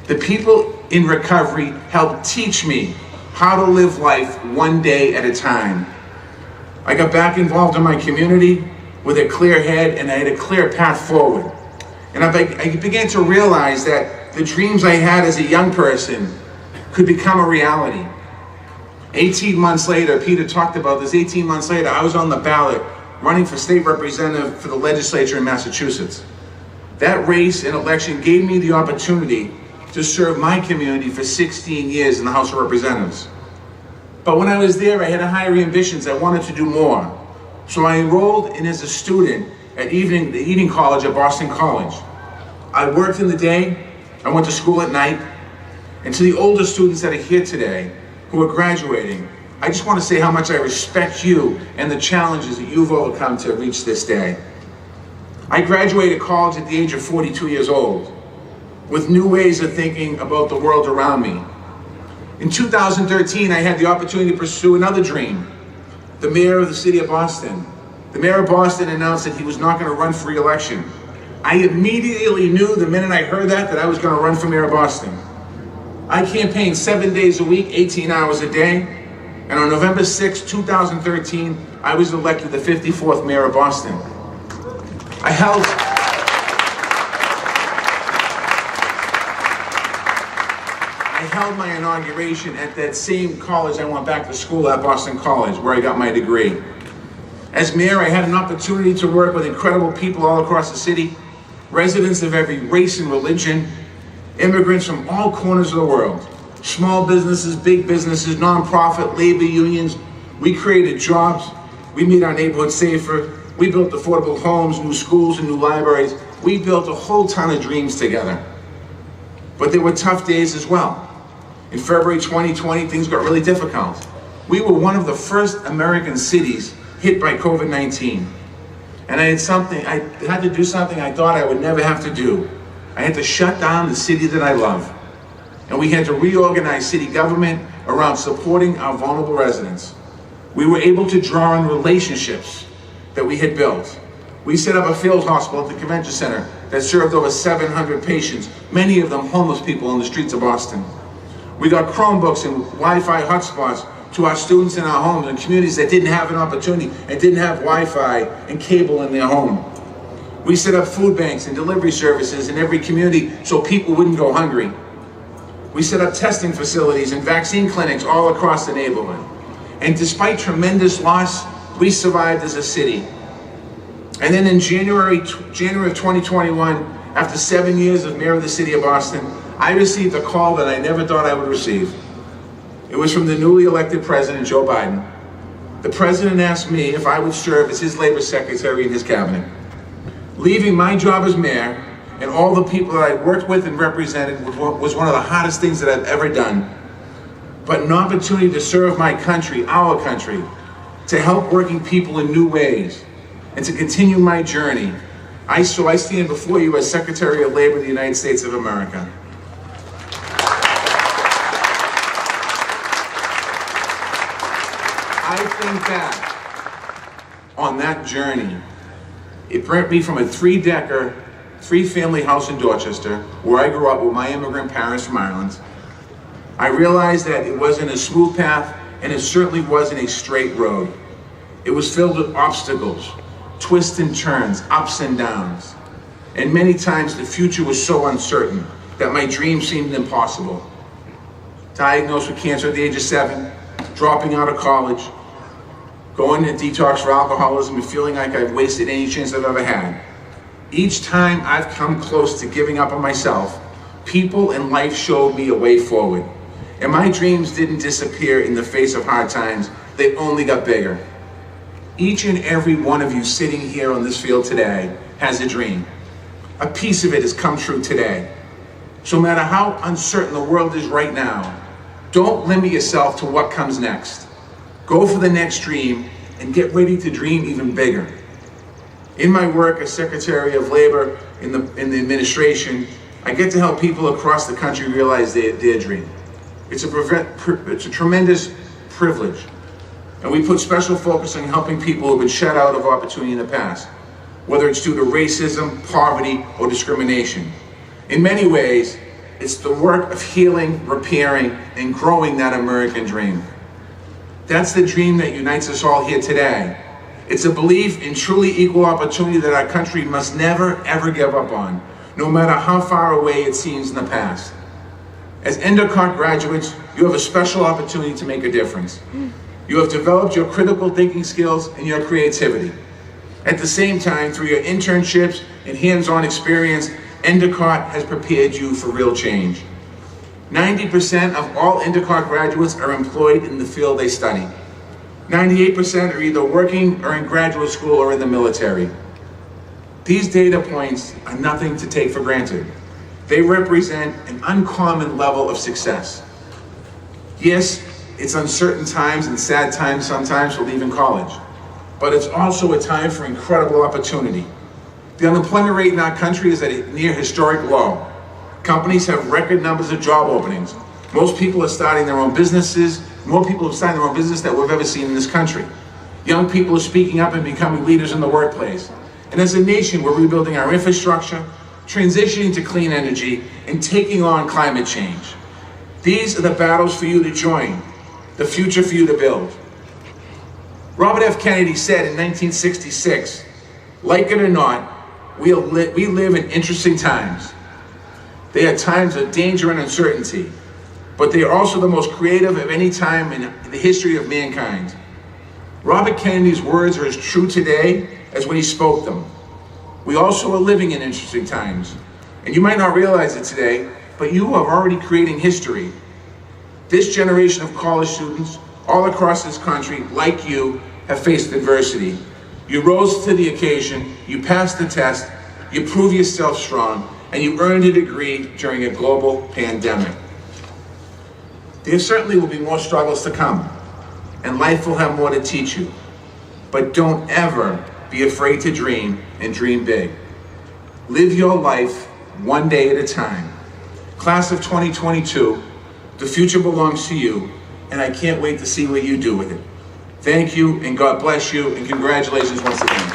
The people in recovery helped teach me how to live life one day at a time. I got back involved in my community with a clear head, and I had a clear path forward. And I began to realize that the dreams I had as a young person could become a reality. 18 months later, Peter talked about this, 18 months later, I was on the ballot running for state representative for the legislature in Massachusetts. That race and election gave me the opportunity to serve my community for 16 years in the House of Representatives. But when I was there, I had higher ambitions. I wanted to do more. So I enrolled in as a student at the evening college at Boston College. I worked in the day, I went to school at night, and to the older students that are here today who are graduating, I just want to say how much I respect you and the challenges that you've overcome to reach this day. I graduated college at the age of 42 years old with new ways of thinking about the world around me. In 2013, I had the opportunity to pursue another dream, the mayor of the city of Boston. The mayor of Boston announced that he was not going to run for re-election. I immediately knew the minute I heard that I was going to run for mayor of Boston. I campaigned 7 days a week, 18 hours a day, and on November 6, 2013, I was elected the 54th mayor of Boston. I held my inauguration at that same college I went back to school at, Boston College, where I got my degree. As mayor, I had an opportunity to work with incredible people all across the city, residents of every race and religion, immigrants from all corners of the world, small businesses, big businesses, nonprofit, labor unions. We created jobs. We made our neighborhoods safer. We built affordable homes, new schools, and new libraries. We built a whole ton of dreams together. But there were tough days as well. In February 2020, things got really difficult. We were one of the first American cities hit by COVID-19. And I had to do something I thought I would never have to do. I had to shut down the city that I love. And we had to reorganize city government around supporting our vulnerable residents. We were able to draw on relationships that we had built. We set up a field hospital at the convention center that served over 700 patients, many of them homeless people on the streets of Boston. We got Chromebooks and Wi-Fi hotspots to our students in our homes and communities that didn't have an opportunity and didn't have Wi-Fi and cable in their home. We set up food banks and delivery services in every community so people wouldn't go hungry. We set up testing facilities and vaccine clinics all across the neighborhood. And despite tremendous loss, we survived as a city. And then in January of 2021, after 7 years as mayor of the city of Boston, I received a call that I never thought I would receive. It was from the newly elected president, Joe Biden. The president asked me if I would serve as his labor secretary in his cabinet. Leaving my job as mayor and all the people that I worked with and represented was one of the hardest things that I've ever done. But an opportunity to serve my country, our country, to help working people in new ways, and to continue my journey. I stand before you as Secretary of Labor of the United States of America. I think back on that journey. It brought me from a three-family house in Dorchester, where I grew up with my immigrant parents from Ireland. I realized that it wasn't a smooth path, and it certainly wasn't a straight road. It was filled with obstacles, twists and turns, ups and downs. And many times the future was so uncertain that my dreams seemed impossible. Diagnosed with cancer at the age of 7, dropping out of college, going to detox for alcoholism and feeling like I've wasted any chance I've ever had. Each time I've come close to giving up on myself, people and life showed me a way forward. And my dreams didn't disappear in the face of hard times, they only got bigger. Each and every one of you sitting here on this field today has a dream. A piece of it has come true today. So no matter how uncertain the world is right now, don't limit yourself to what comes next. Go for the next dream and get ready to dream even bigger. In my work as Secretary of Labor in the administration, I get to help people across the country realize their dream. It's a tremendous privilege. And we put special focus on helping people who've been shut out of opportunity in the past, whether it's due to racism, poverty, or discrimination. In many ways, it's the work of healing, repairing, and growing that American dream. That's the dream that unites us all here today. It's a belief in truly equal opportunity that our country must never, ever give up on, no matter how far away it seems in the past. As Endicott graduates, you have a special opportunity to make a difference. You have developed your critical thinking skills and your creativity. At the same time, through your internships and hands-on experience, Endicott has prepared you for real change. 90% of all Endicott graduates are employed in the field they study. 98% are either working or in graduate school or in the military. These data points are nothing to take for granted. They represent an uncommon level of success. Yes, it's uncertain times and sad times sometimes for leaving college, but it's also a time for incredible opportunity. The unemployment rate in our country is at a near historic low. Companies have record numbers of job openings. Most people are starting their own businesses. More people are starting their own business than we've ever seen in this country. Young people are speaking up and becoming leaders in the workplace. And as a nation, we're rebuilding our infrastructure, transitioning to clean energy, and taking on climate change. These are the battles for you to join, the future for you to build. Robert F. Kennedy said in 1966, like it or not, we live in interesting times. They are times of danger and uncertainty, but they are also the most creative of any time in the history of mankind. Robert Kennedy's words are as true today as when he spoke them. We also are living in interesting times, and you might not realize it today, but you are already creating history. This generation of college students all across this country, like you, have faced adversity. You rose to the occasion, you passed the test, you proved yourself strong, and you earned a degree during a global pandemic. There certainly will be more struggles to come, and life will have more to teach you. But don't ever be afraid to dream, and dream big. Live your life one day at a time. Class of 2022, the future belongs to you, and I can't wait to see what you do with it. Thank you, and God bless you, and congratulations once again.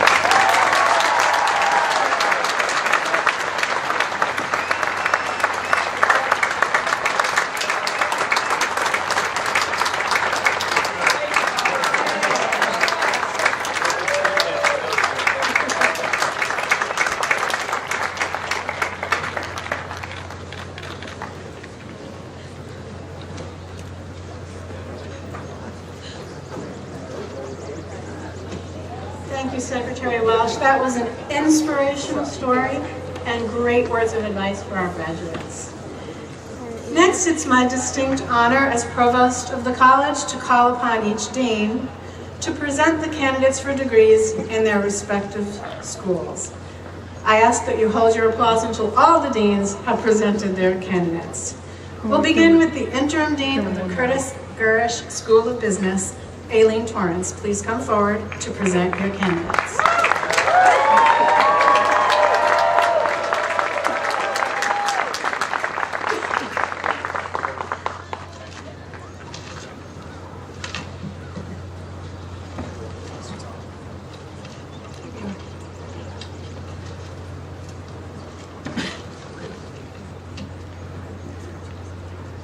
Thank you, Secretary Walsh. That was an inspirational story and great words of advice for our graduates. Next, it's my distinct honor as Provost of the College to call upon each Dean to present the candidates for degrees in their respective schools. I ask that you hold your applause until all the Deans have presented their candidates. We'll begin with the Interim Dean of the Curtis Gurish School of Business, Aileen Torrance. Please come forward to present your candidates.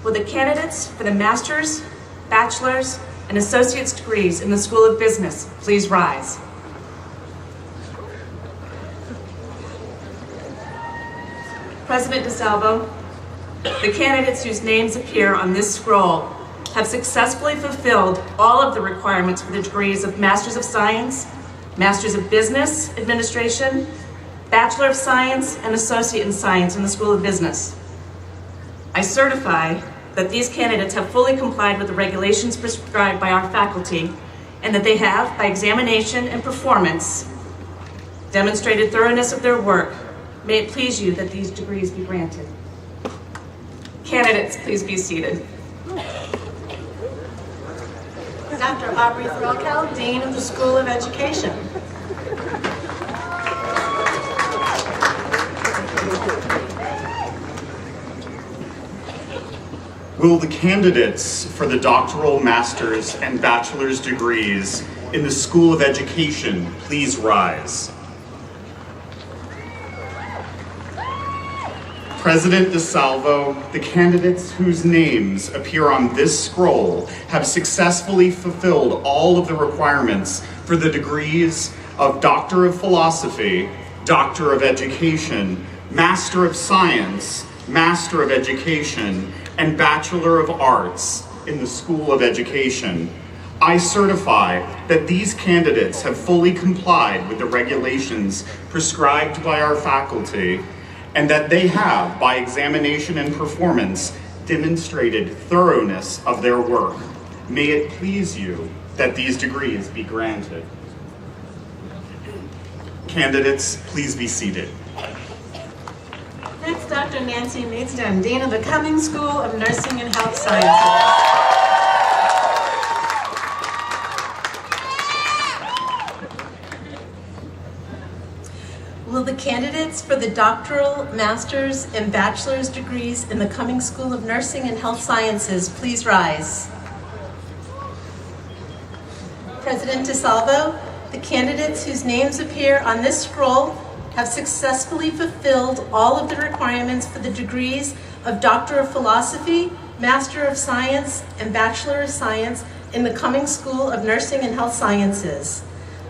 Will the candidates for the master's, bachelor's, and associate's degrees in the School of Business please rise? President DeSalvo, the candidates whose names appear on this scroll have successfully fulfilled all of the requirements for the degrees of Master's of Science, Master's of Business Administration, Bachelor of Science, and Associate in Science in the School of Business. I certify that these candidates have fully complied with the regulations prescribed by our faculty and that they have, by examination and performance, demonstrated thoroughness of their work. May it please you that these degrees be granted. Candidates, please be seated. Dr. Aubrey Threlkel, Dean of the School of Education. Will the candidates for the doctoral, master's, and bachelor's degrees in the School of Education please rise? President DeSalvo, the candidates whose names appear on this scroll have successfully fulfilled all of the requirements for the degrees of Doctor of Philosophy, Doctor of Education, Master of Science, Master of Education, and Bachelor of Arts in the School of Education. I certify that these candidates have fully complied with the regulations prescribed by our faculty and that they have, by examination and performance, demonstrated thoroughness of their work. May it please you that these degrees be granted. Candidates, please be seated. Next, Dr. Nancy Maidstone, Dean of the Cummings School of Nursing and Health Sciences. Will the candidates for the doctoral, master's, and bachelor's degrees in the Cummings School of Nursing and Health Sciences please rise? President DeSalvo, the candidates whose names appear on this scroll have successfully fulfilled all of the requirements for the degrees of Doctor of Philosophy, Master of Science, and Bachelor of Science in the Cummings School of Nursing and Health Sciences.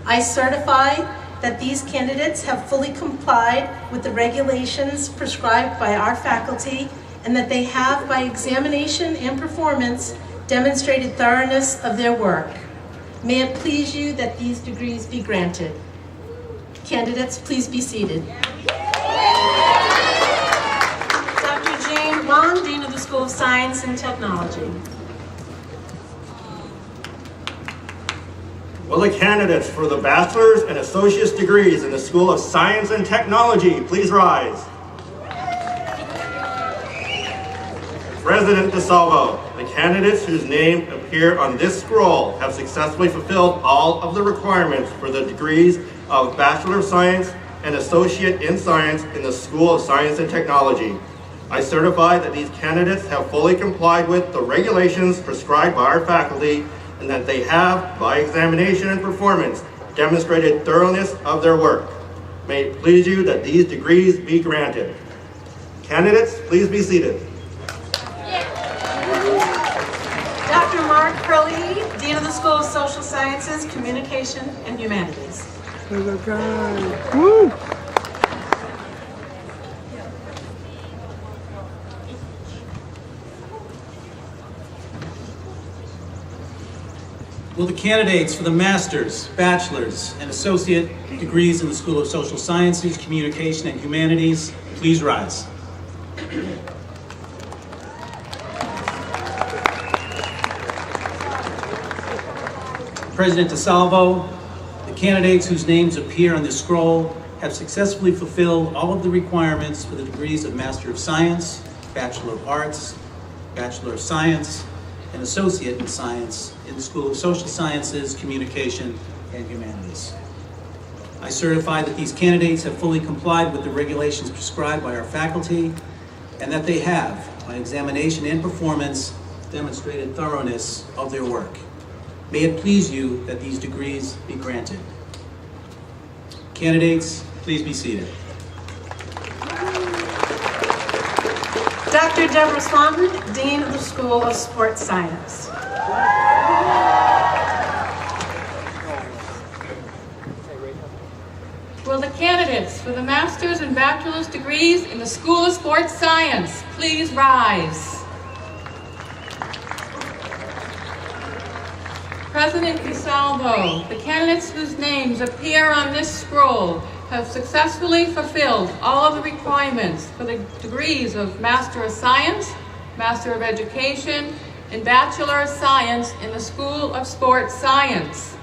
I certify that these candidates have fully complied with the regulations prescribed by our faculty and that they have, by examination and performance, demonstrated thoroughness of their work. May it please you that these degrees be granted. Candidates, please be seated. Dr. Jane Wong, Dean of the School of Science and Technology. Will the candidates for the bachelor's and associate's degrees in the School of Science and Technology please rise? President DeSalvo, the candidates whose name appear on this scroll have successfully fulfilled all of the requirements for the degrees of Bachelor of Science and Associate in Science in the School of Science and Technology. I certify that these candidates have fully complied with the regulations prescribed by our faculty and that they have, by examination and performance, demonstrated thoroughness of their work. May it please you that these degrees be granted. Candidates, please be seated. Dr. Mark Curley, Dean of the School of Social Sciences, Communication, and Humanities. Woo! Will the candidates for the master's, bachelor's, and associate degrees in the School of Social Sciences, Communication, and Humanities please rise? President DeSalvo, the candidates whose names appear on this scroll have successfully fulfilled all of the requirements for the degrees of Master of Science, Bachelor of Arts, Bachelor of Science, and Associate in Science in the School of Social Sciences, Communication, and Humanities. I certify that these candidates have fully complied with the regulations prescribed by our faculty and that they have, by examination and performance, demonstrated thoroughness of their work. May it please you that these degrees be granted. Candidates, please be seated. Dr. Deborah Swanton, Dean of the School of Sports Science. Will the candidates for the master's and bachelor's degrees in the School of Sports Science please rise? President DeSalvo, the candidates whose names appear on this scroll have successfully fulfilled all of the requirements for the degrees of Master of Science, Master of Education, and Bachelor of Science in the School of Sports Science.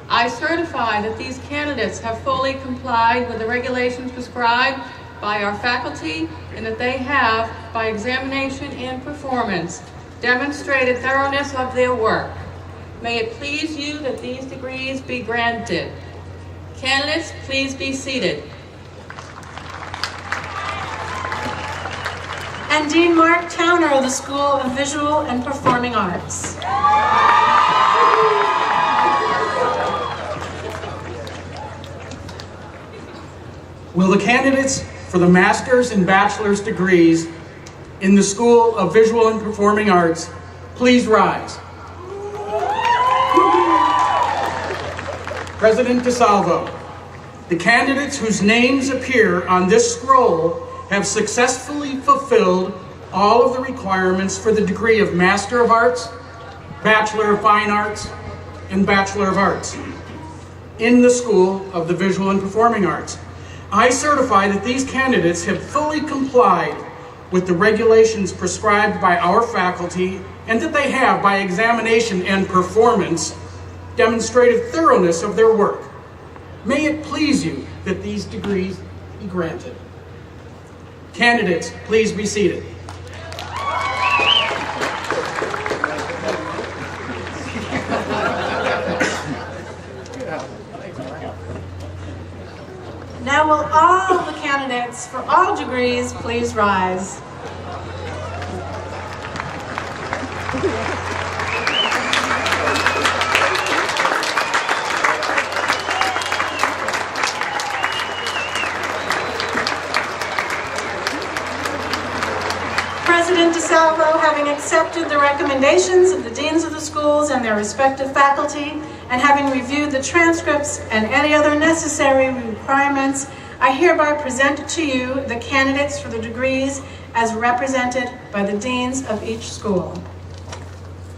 I certify that these candidates have fully complied with the regulations prescribed by our faculty and that they have, by examination and performance, demonstrated thoroughness of their work. May it please you that these degrees be granted. Candidates, please be seated. And Dean Mark Towner of the School of Visual and Performing Arts. Will the candidates for the master's and bachelor's degrees in the School of Visual and Performing Arts please rise? President DeSalvo, the candidates whose names appear on this scroll have successfully fulfilled all of the requirements for the degree of Master of Arts, Bachelor of Fine Arts, and Bachelor of Arts in the School of the Visual and Performing Arts. I certify that these candidates have fully complied with the regulations prescribed by our faculty and that they have, by examination and performance, demonstrated thoroughness of their work. May it please you that these degrees be granted. Candidates, please be seated. Now will all the candidates for all degrees please rise? President DeSalvo, having accepted the recommendations of the deans of the schools and their respective faculty, and having reviewed the transcripts and any other necessary requirements, I hereby present to you the candidates for the degrees as represented by the deans of each school.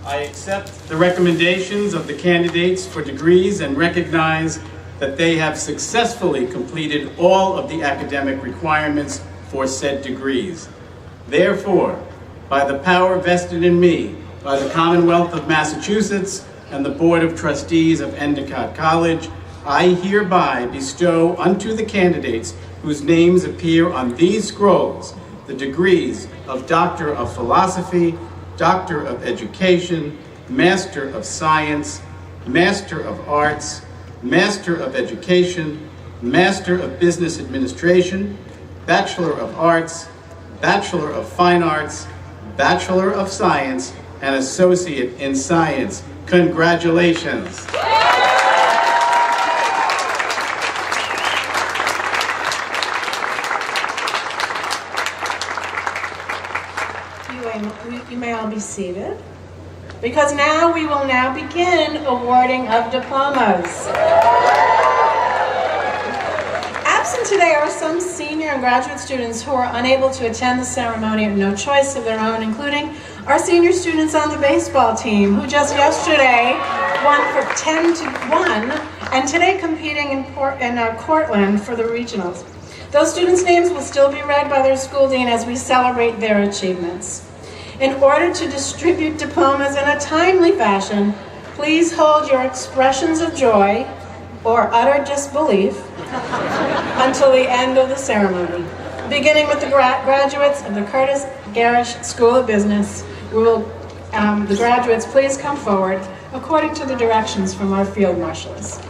I accept the recommendations of the candidates for degrees and recognize that they have successfully completed all of the academic requirements for said degrees. Therefore, by the power vested in me by the Commonwealth of Massachusetts and the Board of Trustees of Endicott College, I hereby bestow unto the candidates whose names appear on these scrolls the degrees of Doctor of Philosophy, Doctor of Education, Master of Science, Master of Arts, Master of Education, Master of Business Administration, Bachelor of Arts, Bachelor of Fine Arts, Bachelor of Science, and Associate in Science, Congratulations. You may all be seated, because now we will begin awarding of diplomas. Absent today are some senior and graduate students who are unable to attend the ceremony of no choice of their own, including our senior students on the baseball team, who just yesterday won for 10-1, and today competing in Cortland for the regionals. Those students' names will still be read by their school dean as we celebrate their achievements. In order to distribute diplomas in a timely fashion, please hold your expressions of joy or utter disbelief until the end of the ceremony. Beginning with the graduates of the Curtis Garish School of Business, the graduates please come forward according to the directions from our field marshals.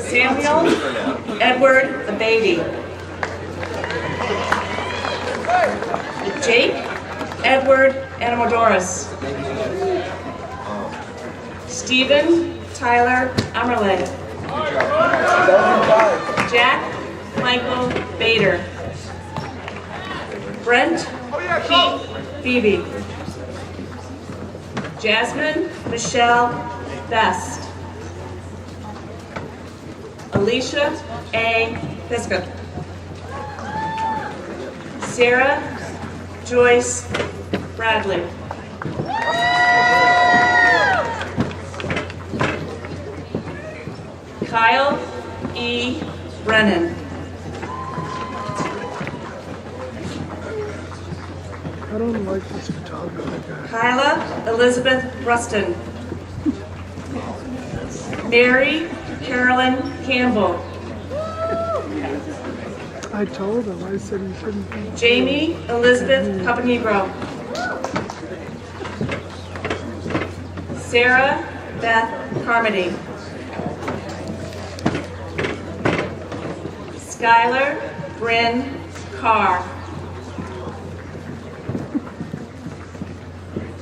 Samuel Edward Abady. Jake Edward Anamodoris. Stephen Tyler Amerlin. Jack Michael Bader. Brent Pete Phoebe. Jasmine Michelle Best. Alicia A. Piscott. Sarah Joyce Bradley. Kyle E. Brennan. I don't like this photography guy. Kyla Elizabeth Rustin. Mary Carolyn Campbell. I told him, I said he shouldn't be. Jamie Elizabeth Caponegro. Sarah Beth Carmody. Skylar Bryn Carr.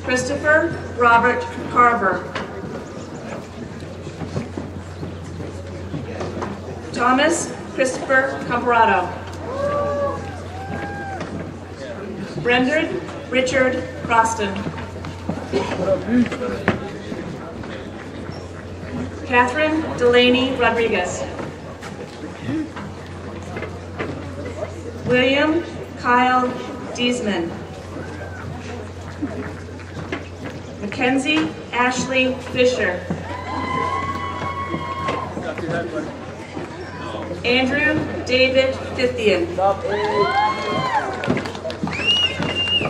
Christopher Robert Carver. Thomas Christopher Comparato. Brendan Richard Croston. Catherine Delaney Rodriguez. William Kyle Diesman. Mackenzie Ashley Fisher. Andrew David Fithian.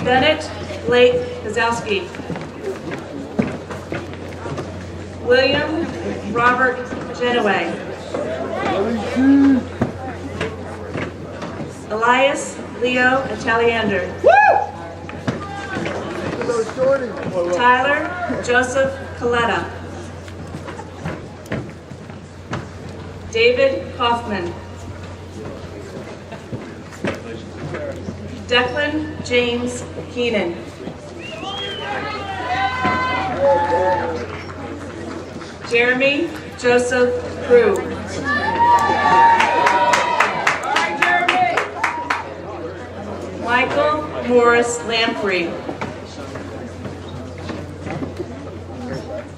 Bennett Blake Kozowski. William Robert Genoway. Elias Leo Italiander. Tyler Joseph Coletta. David Kaufman. Declan James Keenan. Jeremy Joseph Crew. Michael Morris Lamprey.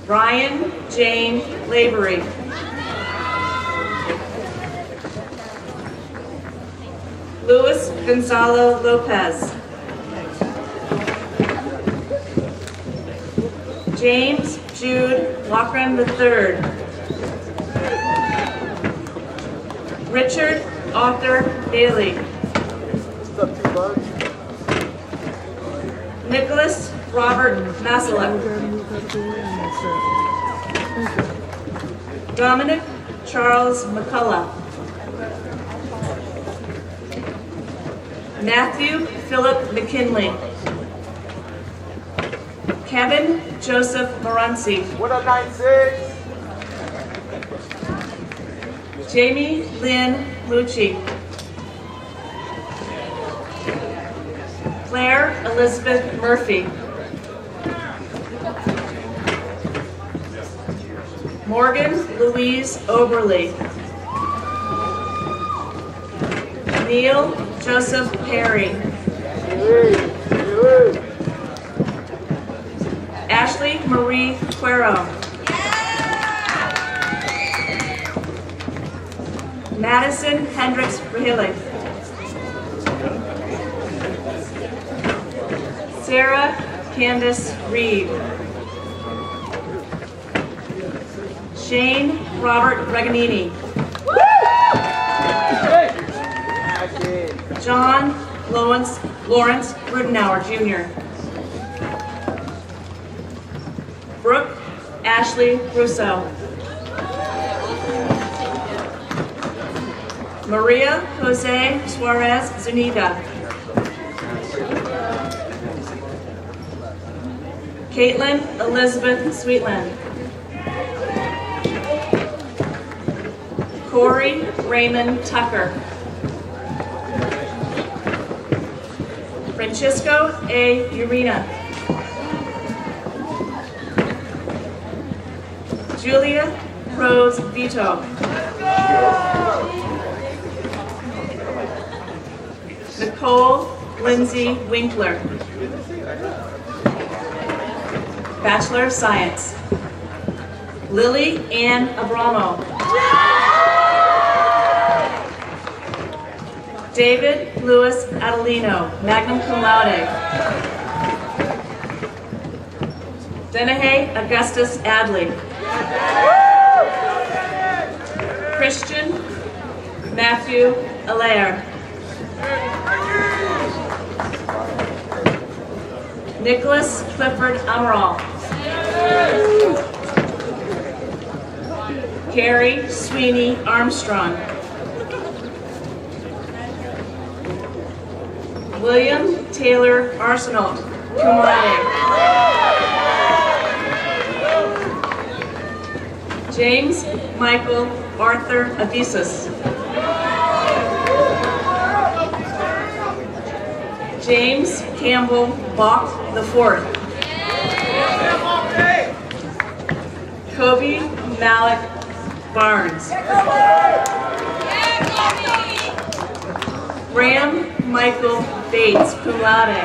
Ryan Jane Lavery. Luis Gonzalo Lopez. James Jude Lochran III. Richard Arthur Bailey. Nicholas Robert Masalek. Dominic Charles McCullough. Matthew Philip McKinley. Kevin Joseph Morency. What up, 96? Jamie Lynn Lucci. Claire Elizabeth Murphy. Morgan Louise Oberly. Neil Joseph Perry. Ashley Marie Cuero. Madison Hendricks Rahilly. Sarah Candace Reed. Shane Robert Reganini. John Lawrence Rudenauer Jr. Brooke Ashley Russo. Maria Jose Suarez Zuniga. Caitlin Elizabeth Sweetland. Corey Raymond Tucker. Francisco A. Urena. Julia Rose Vito. Nicole Lindsay Winkler. Bachelor of Science. Lily Ann Abramo. David Louis Adelino, magna cum laude. Denahe Augustus Adley. Christian Matthew Allaire. Nicholas Clifford Amaral. Carrie Sweeney Armstrong. William Taylor Arsenault, cum laude. James Michael Arthur Avisus. James Campbell Bach IV. Kobe Malik Barnes. Graham Michael Bates, cum laude.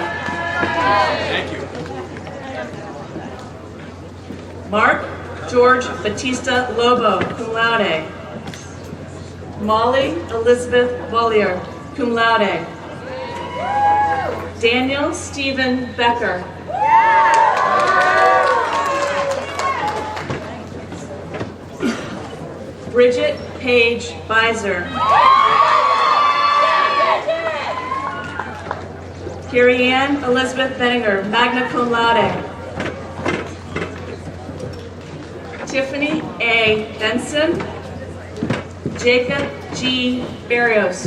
Thank you. Mark George Batista Lobo, cum laude. Molly Elizabeth Bollier, cum laude. Daniel Stephen Becker. Bridget Paige Beiser. Carrie Ann Elizabeth Benninger, magna cum laude. Tiffany A. Benson. Jacob G. Barrios.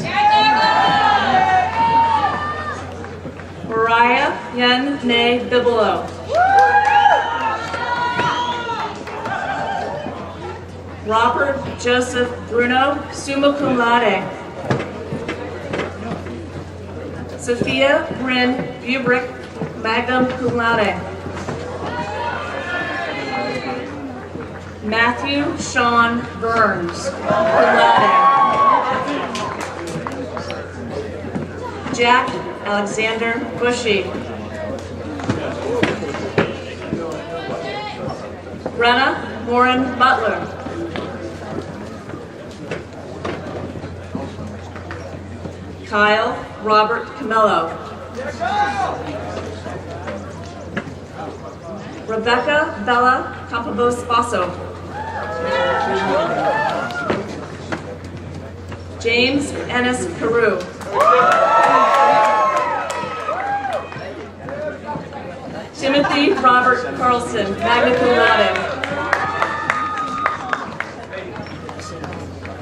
Mariah Yen Ne Bibelow. Robert Joseph Bruno, summa cum laude. Sophia Bryn Bubrick, magna cum laude. Matthew Sean Burns, cum laude. Jack Alexander Bushy. Brenna Warren Butler. Kyle Robert Camillo. Rebecca Bella Campobos Basso. James Ennis Carew. Timothy Robert Carlson, magna cum laude.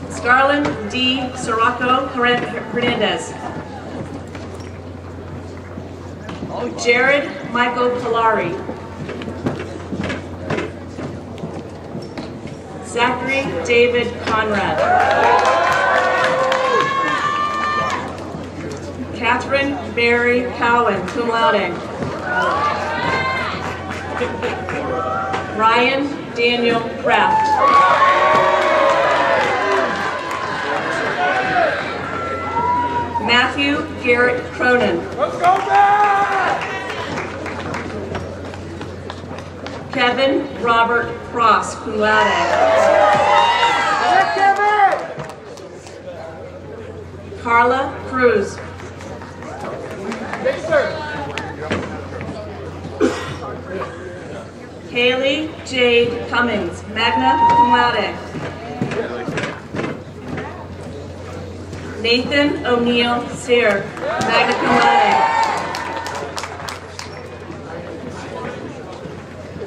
Scarlett D. Sirocco Hernandez. Jared Michael Polari. Zachary David Conrad. Catherine Mary Cowan, cum laude. Ryan Daniel Kraft. Matthew Garrett Cronin. Let's go back! Kevin Robert Cross, cum laude. Carla Cruz. Haley Jade Cummings, magna cum laude. Nathan O'Neill Sear, magna cum laude.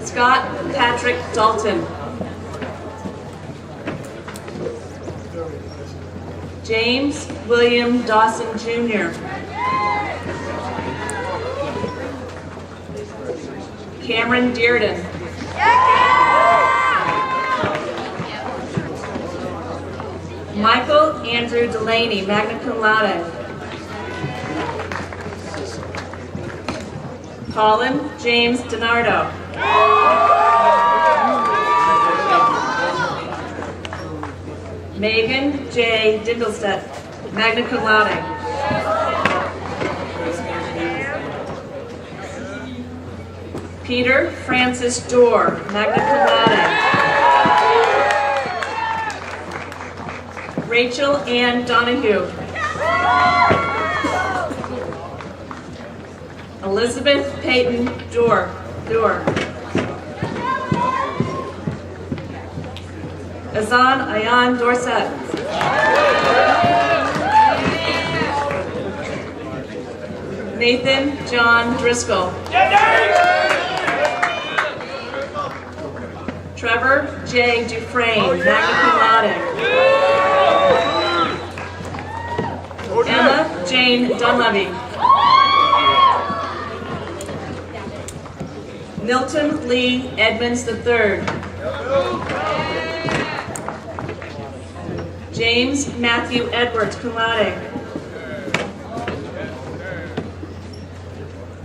Scott Patrick Dalton. James William Dawson Jr. Cameron Dearden. Michael Andrew Delaney, magna cum laude. Colin James DiNardo. Megan J. Dindelstedt, magna cum laude. Peter Francis Dorr, magna cum laude. Rachel Ann Donahue. Elizabeth Peyton Dorr. Azan Ayan Dorset. Nathan John Driscoll. Trevor J. Dufresne, magna cum laude. Emma Jane Dunleavy. Milton Lee Edmonds III. James Matthew Edwards, cum laude.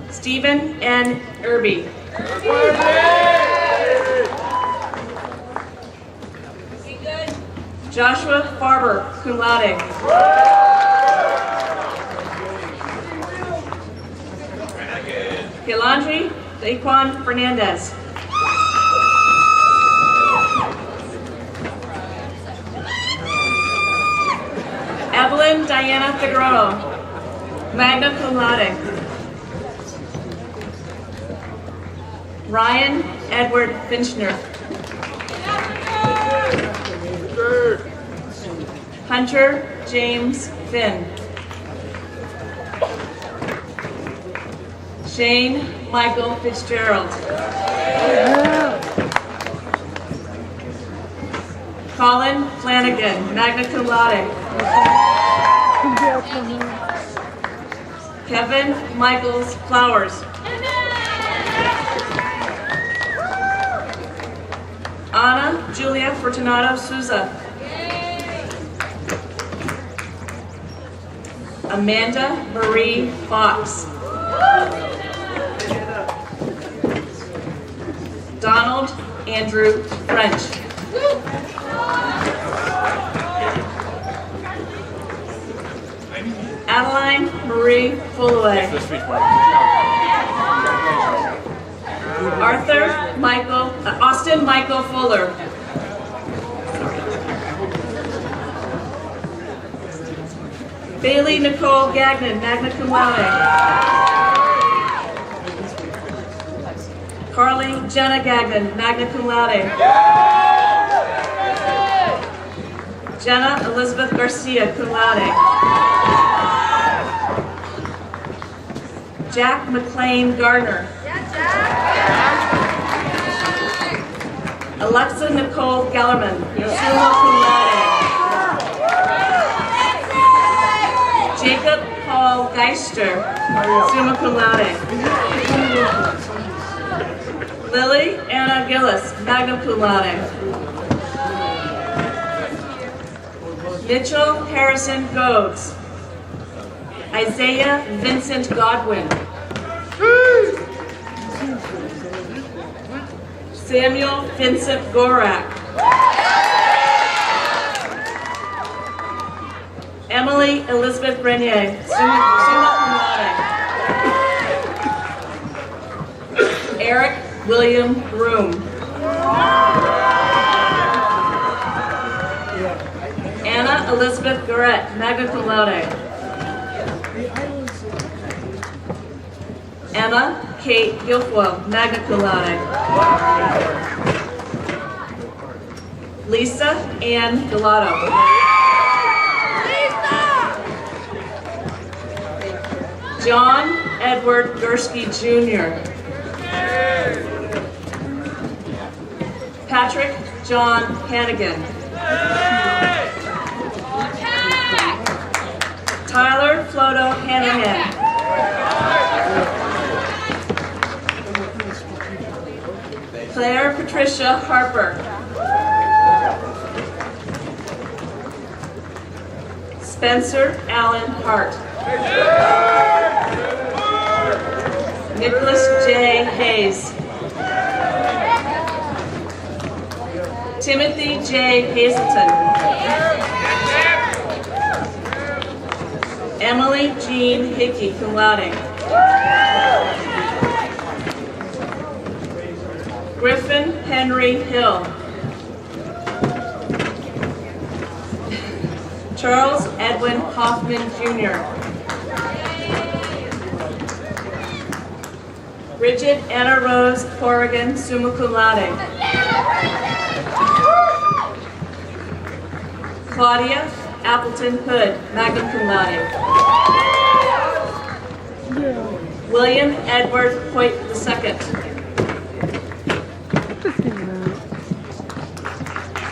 Stephen N. Irby. Joshua Farber, cum laude. Kelandri Daquan Fernandez. Evelyn Diana Figueroa, magna cum laude. Ryan Edward Finchner. Hunter James Finn. Shane Michael Fitzgerald. Colin Flanagan, magna cum laude. Kevin Michaels Flowers. Ana Julia Fortunato Souza. Amanda Marie Fox. Donald Andrew French. Adeline Marie Fullaway. Austin Michael Fuller. Bailey Nicole Gagnon, magna cum laude. Carly Jenna Gagnon, magna cum laude. Jenna Elizabeth Garcia, cum laude. Jack McLean Gardner. Alexa Nicole Gellerman, summa cum laude. Jacob Paul Geisler. Meister, summa cum laude. Lily Anna Gillis, magna cum laude. Mitchell Harrison Goads. Isaiah Vincent Godwin. Samuel Vincent Gorak. Emily Elizabeth Brenier, summa cum laude. Eric William Broom. Anna Elizabeth Garrett, magna cum laude. Emma Kate Guilfoyle, magna cum laude. Lisa Ann Gelato. John Edward Gursky Jr. Patrick John Hannigan. Tyler Floto Hanahan. Claire Patricia Harper. Spencer Allen Hart. Nicholas J. Hayes. Timothy J. Hazelton. Emily Jean Hickey, cum laude. Griffin Henry Hill. Charles Edwin Hoffman Jr. Bridget Anna Rose Corrigan, summa cum laude. Claudia Appleton Hood, magna cum laude. William Edward Hoyt II.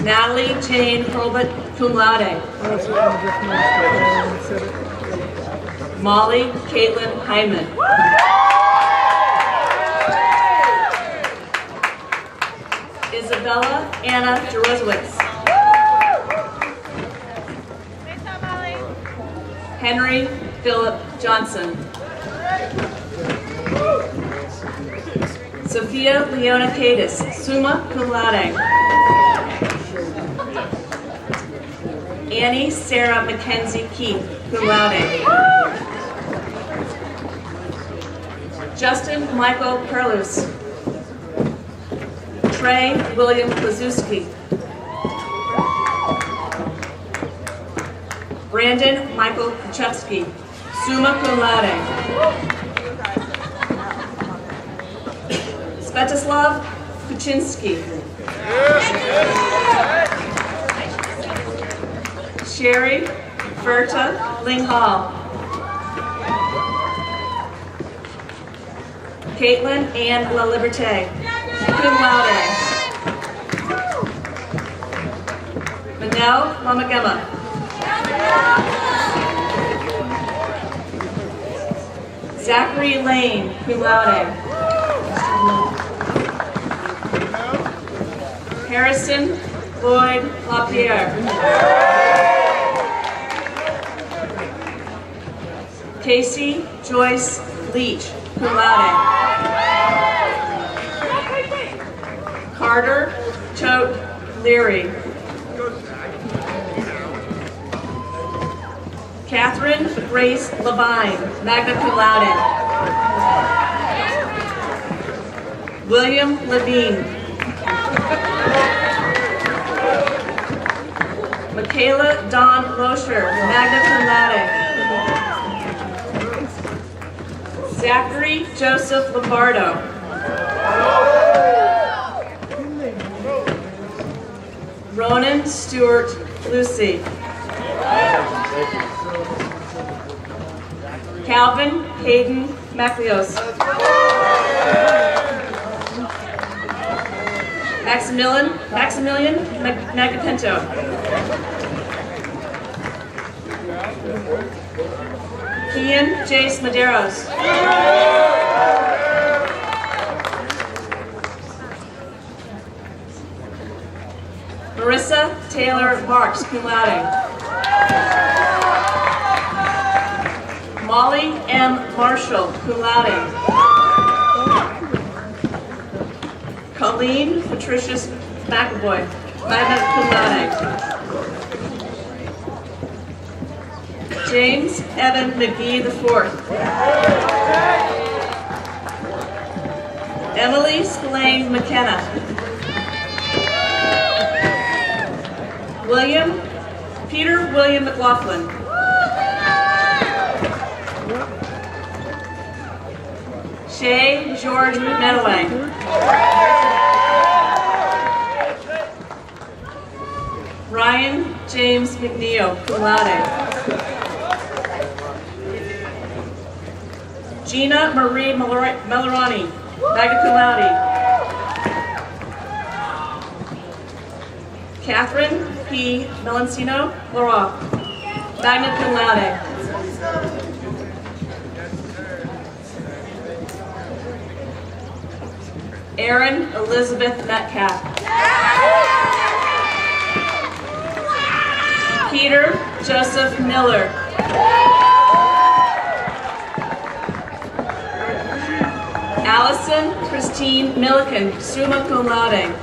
Natalie Jane Hurlbut, cum laude. Molly Caitlin Hyman. Isabella Anna Jerozowitz. Henry Philip Johnson. Sophia Leona Cadis, summa cum laude. Annie Sarah Mackenzie Keith, cum laude. Justin Michael Perlus. Trey William Klazuski. Brandon Michael Kuchevsky, summa cum laude. Svetoslav Kuczynski. Sherry Berta Linghall. Caitlin Ann La Liberté, cum laude. Manel Mamagema. Zachary Lane, cum laude. Harrison Lloyd LaPierre. Casey Joyce Leach, cum laude. Carter Choate Leary. Catherine Grace Levine, magna cum laude. William Levine. Michaela Dawn Loescher, magna cum laude. Zachary Joseph Lombardo. Ronan Stewart Lucy. Calvin Hayden Macleos. Maximilian Magapento. Kian Jace Medeiros. Marissa Taylor Marks, cum laude. Molly M. Marshall, cum laude. Colleen Patricia McAvoy, magna cum laude. James Evan McGee IV. Emily Spillane McKenna. Peter William McLaughlin. Shay George Medaway. Ryan James McNeil, cum laude. Gina Marie Melorani, magna cum laude. Catherine P. Melancino Laura, magna cum laude. Erin Elizabeth Metcalf. Peter Joseph Miller. Allison Christine Milliken, summa cum laude.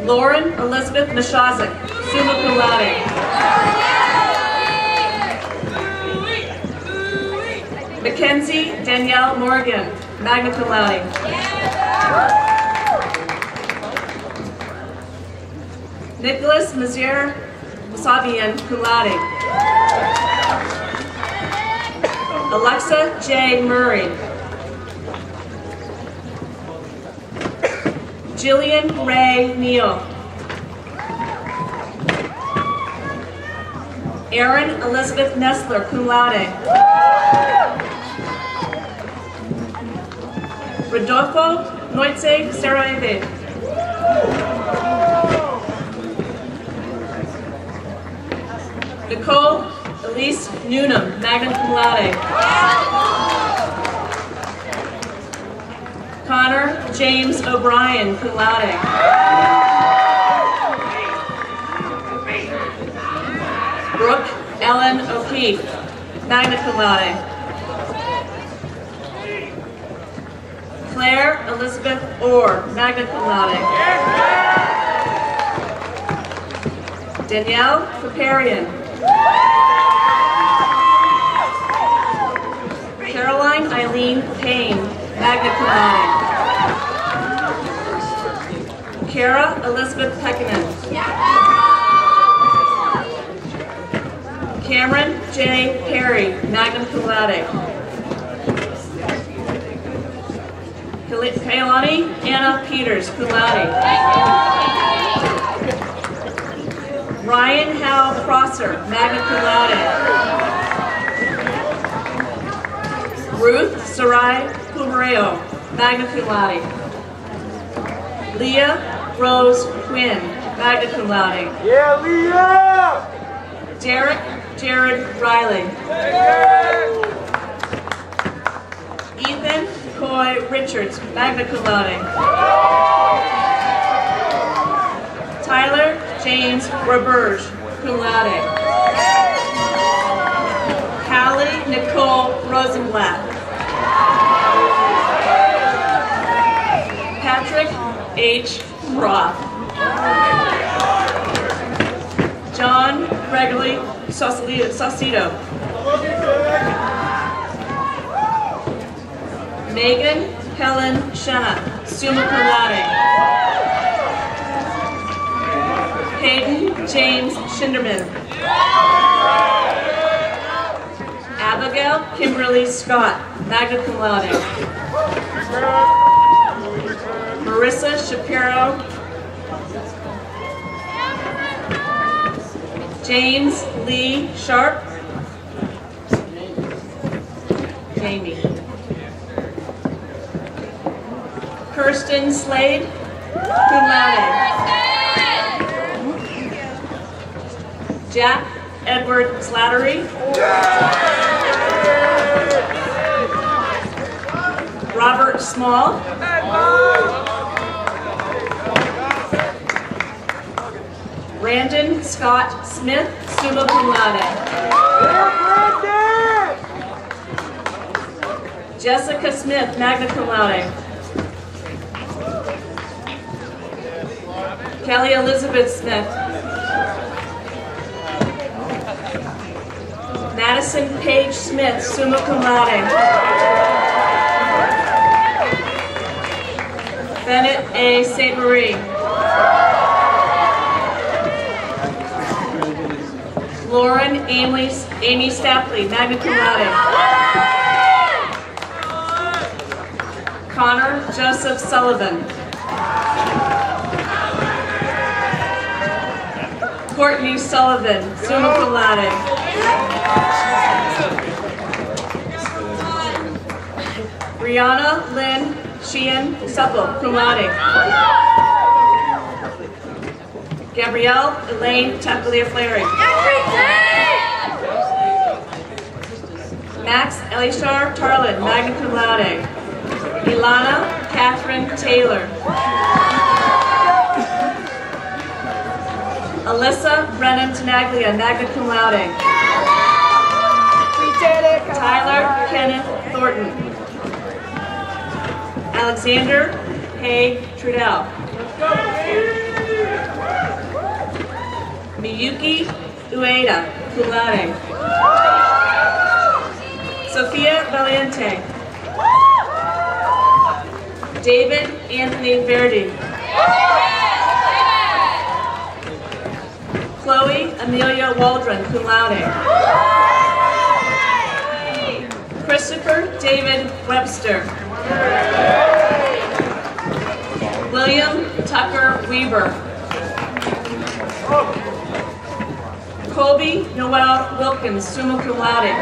Lauren Elizabeth Mishazik, summa cum laude. Mackenzie Danielle Morgan, magna cum laude. Nicholas Mazier Sabian, cum laude. Alexa J. Murray. Jillian Ray Neal. Erin Elizabeth Nestler, cum laude. Rodolfo Noitze Saraeve. Nicole Elise Newnham, magna cum laude. Connor James O'Brien, cum laude. Brooke Ellen O'Keefe, magna cum laude. Claire Elizabeth Orr, magna cum laude. Danielle Paparian. Caroline Eileen Payne, magna cum laude. Kara Elizabeth Pekkanen. Cameron J. Perry, magna cum laude. Kailani Anna Peters, cum laude. Ryan Hal Prosser, magna cum laude. Ruth Sarai Pumareo, magna cum laude. Leah Rose Quinn, magna cum laude. Yeah, Leah! Derek Jared Riley. Ethan Coy Richards, magna cum laude. Tyler James Roberge, cum laude. Hallie Nicole Rosenblatt. Patrick H. Roth. John Gregory Saucedo. Megan Helen Shanna, summa cum laude. Hayden James Schinderman. Abigail Kimberly Scott, magna cum laude. Marissa Shapiro. James Lee Sharp. Jamie. Kirsten Slade, cum laude. Jack Edward Slattery. Robert Small. Brandon Scott Smith, summa cum laude. Jessica Smith, magna cum laude. Kelly Elizabeth Smith. Madison Paige Smith, summa cum laude. Bennett A. St. Marie. Lauren Amy Stapley, magna cum laude. Connor Joseph Sullivan. Courtney Sullivan, summa cum laude. Brianna Lynn Sheehan Supple, cum laude. Gabrielle Elaine Tagliaferri. Max Elishar Tarlin, magna cum laude. Ilana Catherine Taylor. Alyssa Brennan Tenaglia, magna cum laude. Tyler Kenneth Thornton. Alexander Haig Trudell. Miyuki Ueda, cum laude. Sophia Valiente. David Anthony Verdi. Chloe Amelia Waldron, cum laude. Christopher David Webster. William Tucker Weaver. Colby Noel Wilkins, summa cum laude.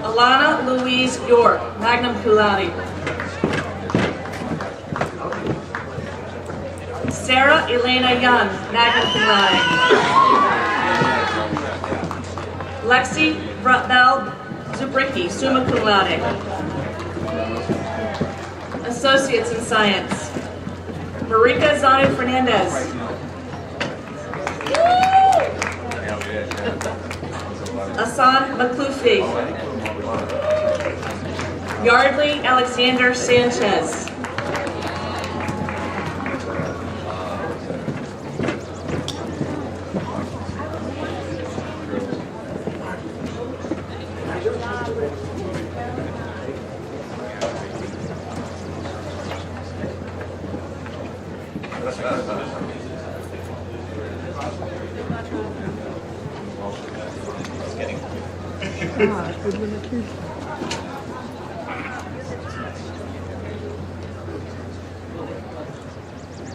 Alana Louise York, magna cum laude. Sarah Elena Young, magna cum laude. Lexi Bell Zubricki, summa cum laude. Associates in Science. Marika Zanu Fernandez. Asan Maklufi. Yardley Alexander Sanchez.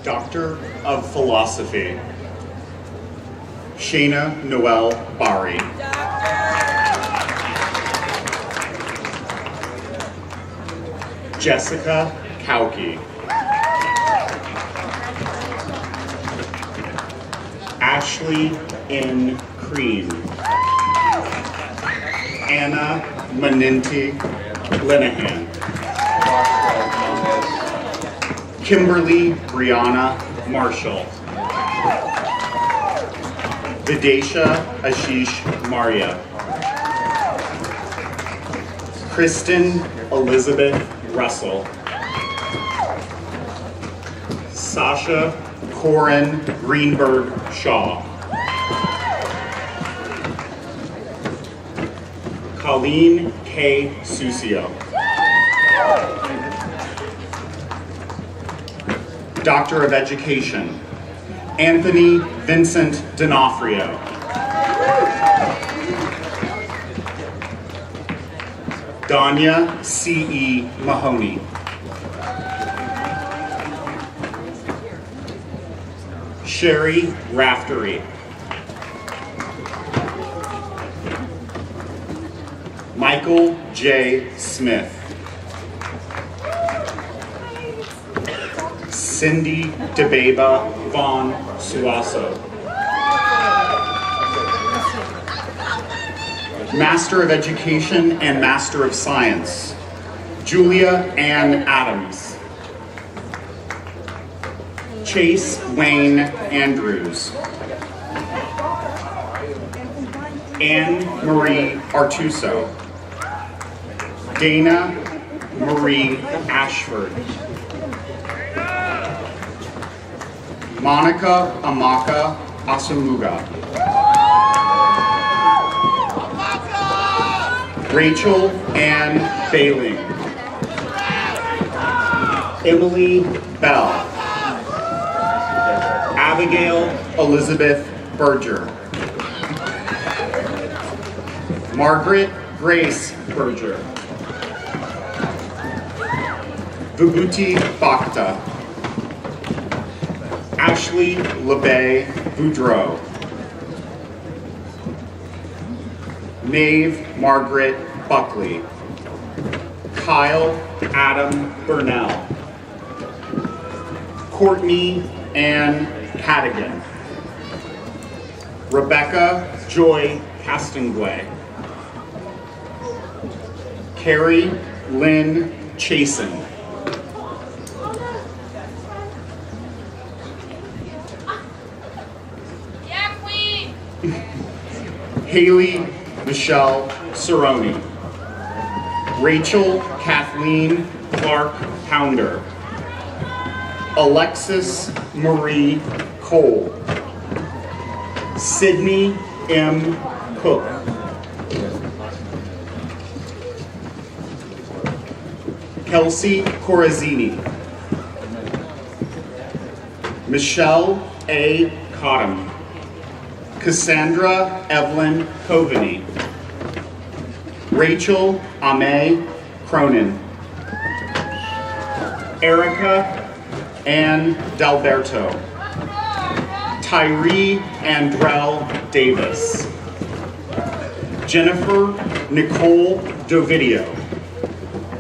Doctor of Philosophy, Shayna Noel Bari. Jessica Kauke. Ashley N. Crean. Anna Maninti Linehan. Kimberly Brianna Marshall. Videsha Ashish Maria. Kristen Elizabeth Russell. Sasha Corin Greenberg Shaw. Colleen K. Susio. Doctor of Education, Anthony Vincent D'Onofrio. Danya C.E. Mahoney. Sherry Raftery. Michael J. Smith. Cindy DeBeba Von Suaso. Master of Education and Master of Science, Julia Ann Adams. Chase Wayne Andrews. Anne Marie Artuso. Dana Marie Ashford. Monica Amaka Asumuga. Rachel Ann Bailey. Emily Bell. Abigail Elizabeth Berger. Margaret Grace Berger. Vibhuti Bhakta. Ashley LeBay Boudreau. Maeve Margaret Buckley. Kyle Adam Burnell. Courtney Ann Cadigan. Rebecca Joy Castonguay. Carrie Lynn Chasen. Haley Michelle Cerrone. Rachel Kathleen Clark Pounder. Alexis Marie Cole. Sydney M. Cook. Kelsey Corazzini. Michelle A. Cottom. Cassandra Evelyn Coveney. Rachel Ame Cronin. Erica Ann D'Alberto. Tyree Andrell Davis. Jennifer Nicole Dovidio.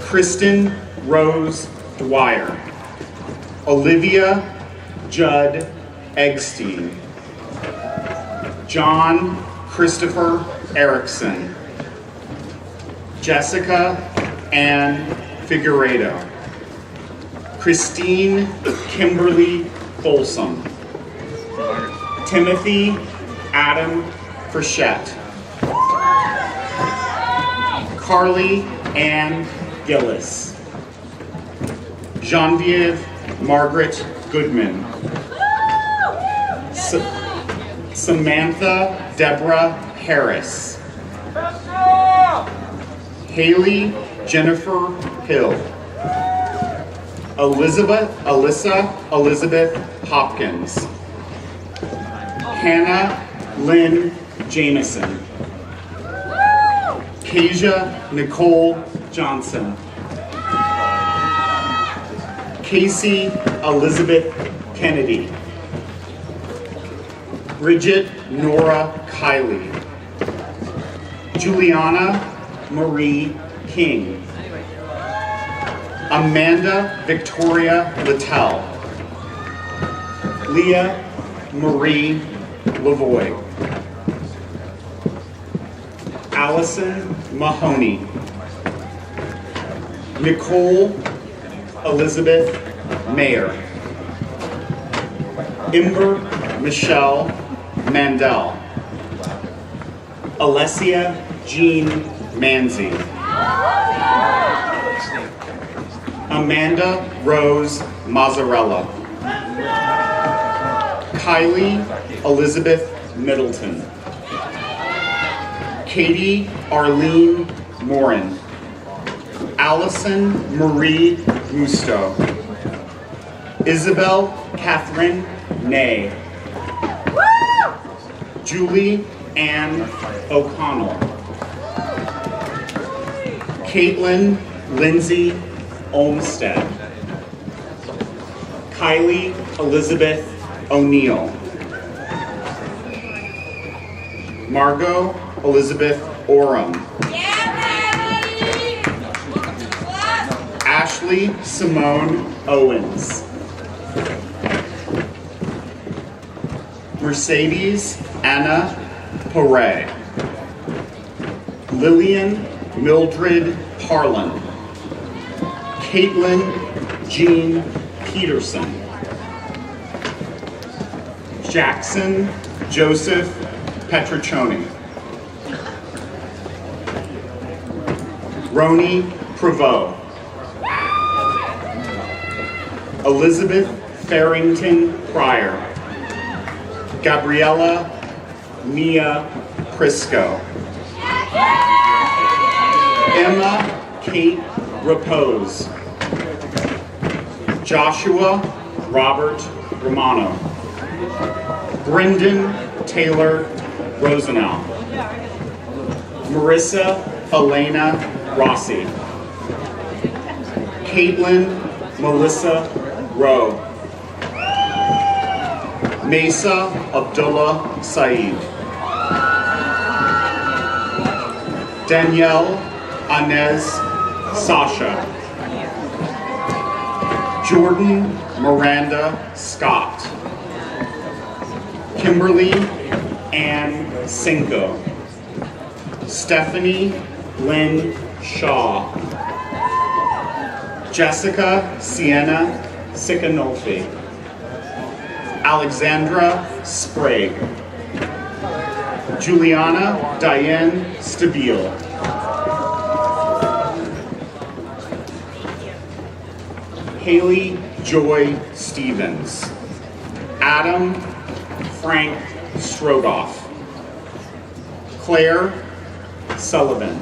Kristen Rose Dwyer. Olivia Judd Eggstein. John Christopher Erickson. Jessica Ann Figueredo. Christine Kimberly Folsom. Timothy Adam Frechette. Carly Ann Gillis. Genevieve Margaret Goodman. Samantha Deborah Harris. Haley Jennifer Hill. Alyssa Elizabeth Hopkins. Hannah Lynn Jameson. Kasia Nicole Johnson. Casey Elizabeth Kennedy. Bridget Nora Kiley. Juliana Marie King. Amanda Victoria Littell. Leah Marie Lavoie. Allison Mahoney. Nicole Elizabeth Mayer. Ember Michelle Mandel. Alessia Jean Manzi. Amanda Rose Mazzarella. Kylie Elizabeth Middleton. Katie Arlene Morin. Allison Marie Musto. Isabel Catherine Nay. Julie Ann O'Connell. Caitlin Lindsay Olmstead. Kylie Elizabeth O'Neill. Margot Elizabeth Oram. Ashley Simone Owens. Mercedes Anna Poray. Lillian Mildred Harlan. Caitlin Jean Peterson. Jackson Joseph Petriccioni. Roni Prevost. Elizabeth Farrington Pryor. Gabriella Mia Prisco. Emma Kate Repose. Joshua Robert Romano. Brendan Taylor Rosenau. Marissa Elena Rossi. Caitlin Melissa Rowe. Mesa Abdullah Saeed. Danielle Inez Sasha. Jordan Miranda Scott. Kimberly Ann Cinco. Stephanie Lynn Shaw. Jessica Sienna Sicanolfi. Alexandra Sprague. Juliana Diane Stabile. Haley Joy Stevens. Adam Frank Strogoff. Claire Sullivan.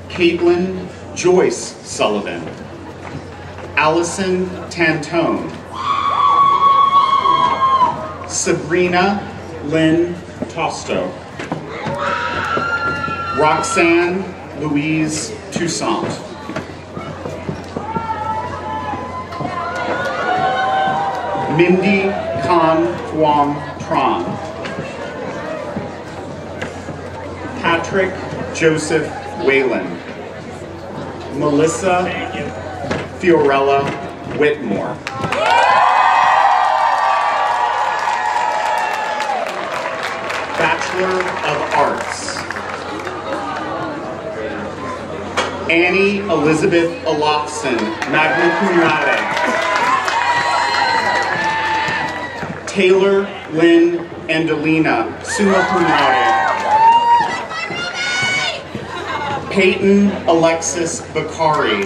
Caitlin Joyce Sullivan. Allison Tantone. Sabrina Lynn Tosto. Roxanne Louise Toussaint. Mindy Khan Huang Tran. Patrick Joseph Whalen. Melissa Fiorella Whitmore. Bachelor of Arts. Annie Elizabeth Olofsson, magna cum laude. Taylor Lynn Andelina, summa cum laude. Peyton Alexis Bakari,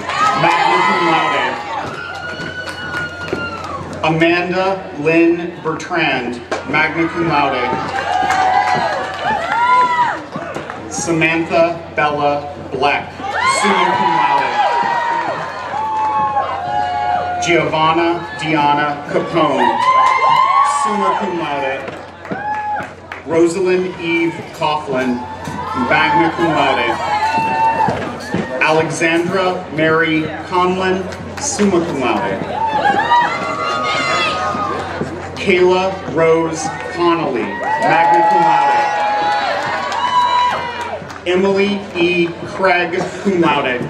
magna cum laude. Amanda Lynn Bertrand, magna cum laude. Samantha Bella Bleck, summa cum laude. Giovanna Diana Capone, summa cum laude. Rosalind Eve Coughlin, magna cum laude. Alexandra Mary Conlon, summa cum laude. Kayla Rose Connolly, magna cum laude. Emily E. Craig, cum laude.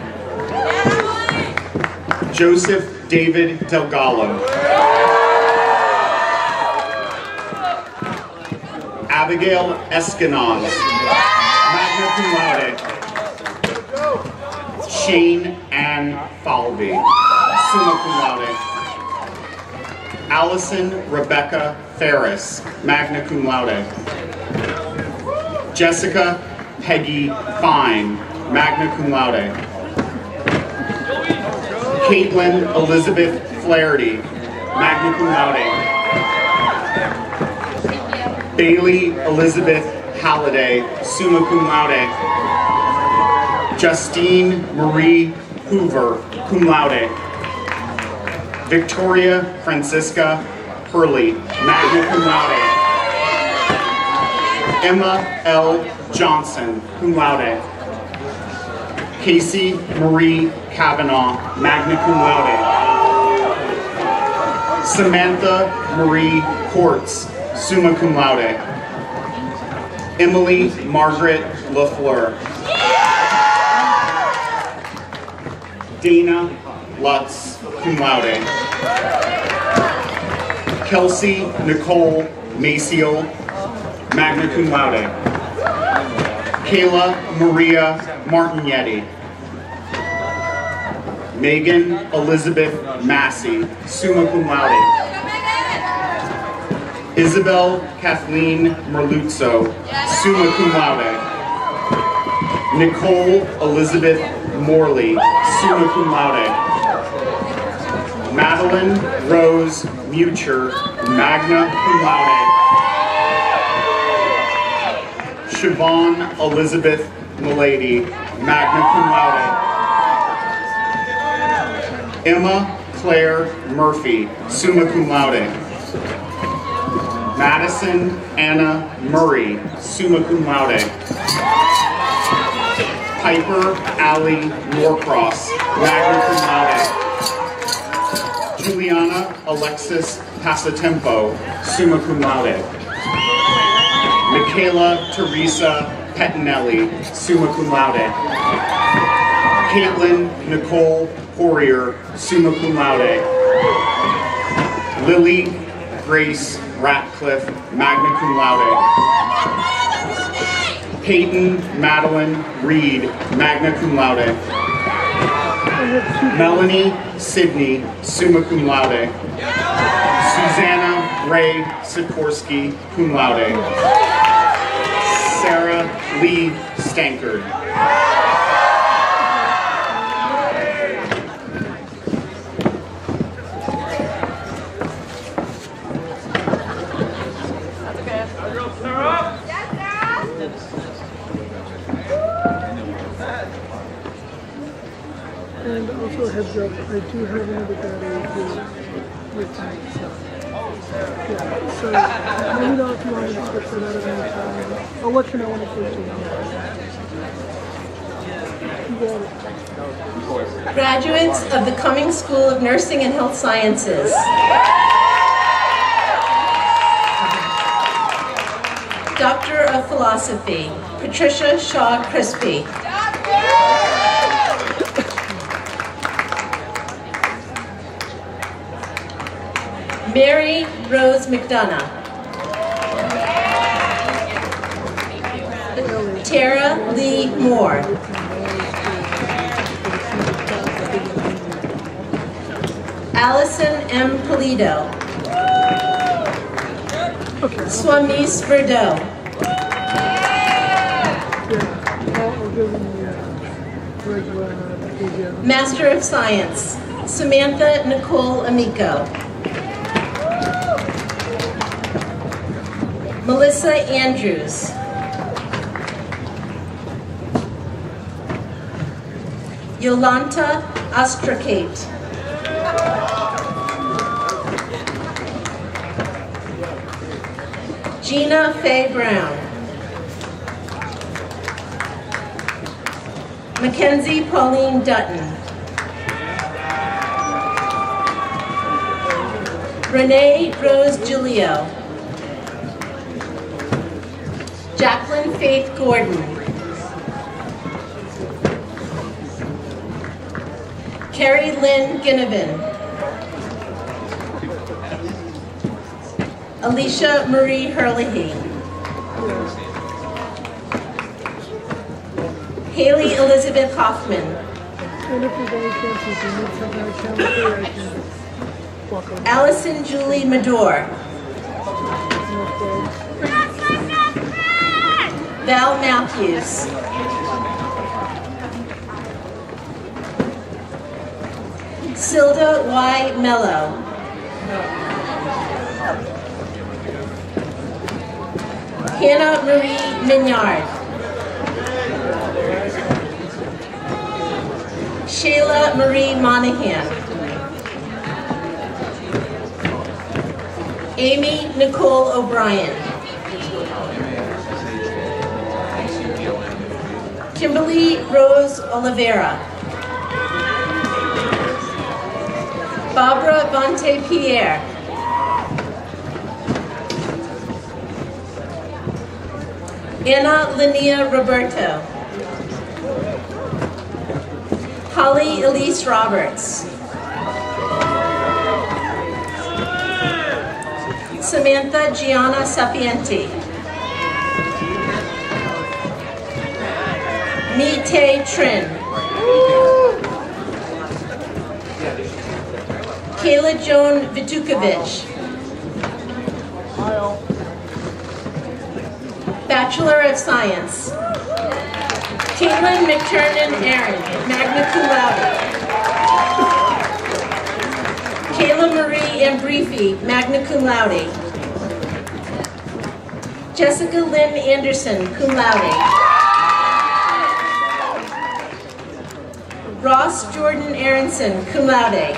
Joseph David Delgado. Abigail Escanaz, magna cum laude. Shane Ann Falvey, summa cum laude. Allison Rebecca Ferris, magna cum laude. Jessica Peggy Fine, magna cum laude. Caitlin Elizabeth Flaherty, magna cum laude. Bailey Elizabeth Halliday, summa cum laude. Justine Marie Hoover, cum laude. Victoria Francisca Hurley, magna cum laude. Emma L. Johnson, cum laude. Casey Marie Kavanaugh, magna cum laude. Samantha Marie Quartz, summa cum laude. Emily Margaret LaFleur. Dana Lutz, cum laude. Kelsey Nicole Maciel, magna cum laude. Kayla Maria Martignetti. Megan Elizabeth Massey, summa cum laude. Isabel Kathleen Merluzzo, summa cum laude. Nicole Elizabeth Morley, summa cum laude. Madeline Rose Mucher, magna cum laude. Siobhan Elizabeth Milady, magna cum laude. Emma Claire Murphy, summa cum laude. Madison Anna Murray, summa cum laude. Piper Allie Norcross, magna cum laude. Juliana Alexis Passatempo, summa cum laude. Michaela Teresa Pettinelli, summa cum laude. Caitlin Nicole Poirier, summa cum laude. Lily Grace Ratcliffe, magna cum laude. Peyton Madeline Reed, magna cum laude. Melanie Sidney, summa cum laude. Susanna Ray Sikorsky, cum laude. Sarah Lee Stankard. And also a heads up, I do have another battery who with me. Yeah, so let me know if you want me to switch for that at any time. I'll let you know when it's switching. Graduates of the Cummings School of Nursing and Health Sciences. Doctor of Philosophy, Patricia Shaw Crispy. Mary Rose McDonough. Tara Lee Moore. Allison M. Polito. Swamis Verdot. Master of Science, Samantha Nicole Amico. Melissa Andrews. Yolanta Ostrakate. Gina Faye Brown. Mackenzie Pauline Dutton. Renee Rose Giulio. Jacqueline Faith Gordon. Carrie Lynn Ginnivan. Alicia Marie Herlihy. Haley Elizabeth Hoffman. And if there's any chances you need something I can walk over. Allison Julie Madore. Val Matthews. Silda Y. Mello. Hannah Marie Mignard. Shayla Marie Monahan. Amy Nicole O'Brien. Kimberly Rose Oliveira. Barbara Bonte Pierre. Anna Linnea Roberto. Holly Elise Roberts. Samantha Gianna Sapienti. Mi-Tae Trin. Kayla Joan Vidukovich. Bachelor of Science. Caitlin McTurnan Aaron, magna cum laude. Kayla Marie Ambrifi, magna cum laude. Jessica Lynn Anderson, cum laude. Ross Jordan Aronson, cum laude.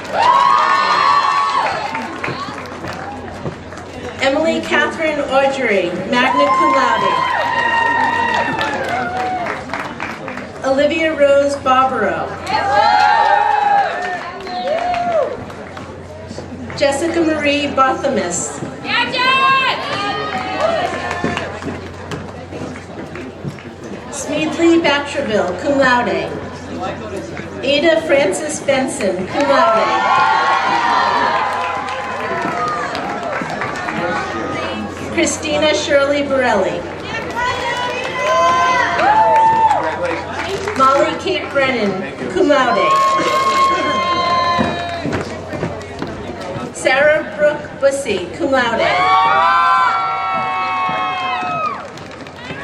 Emily Catherine Audrey, magna cum laude. Olivia Rose Barbaro. Jessica Marie Barthelmess. Smedley Batcherville, cum laude. Ada Frances Benson, cum laude. Christina Shirley Borelli. Molly Kate Brennan, cum laude. Sarah Brooke Bussey, cum laude.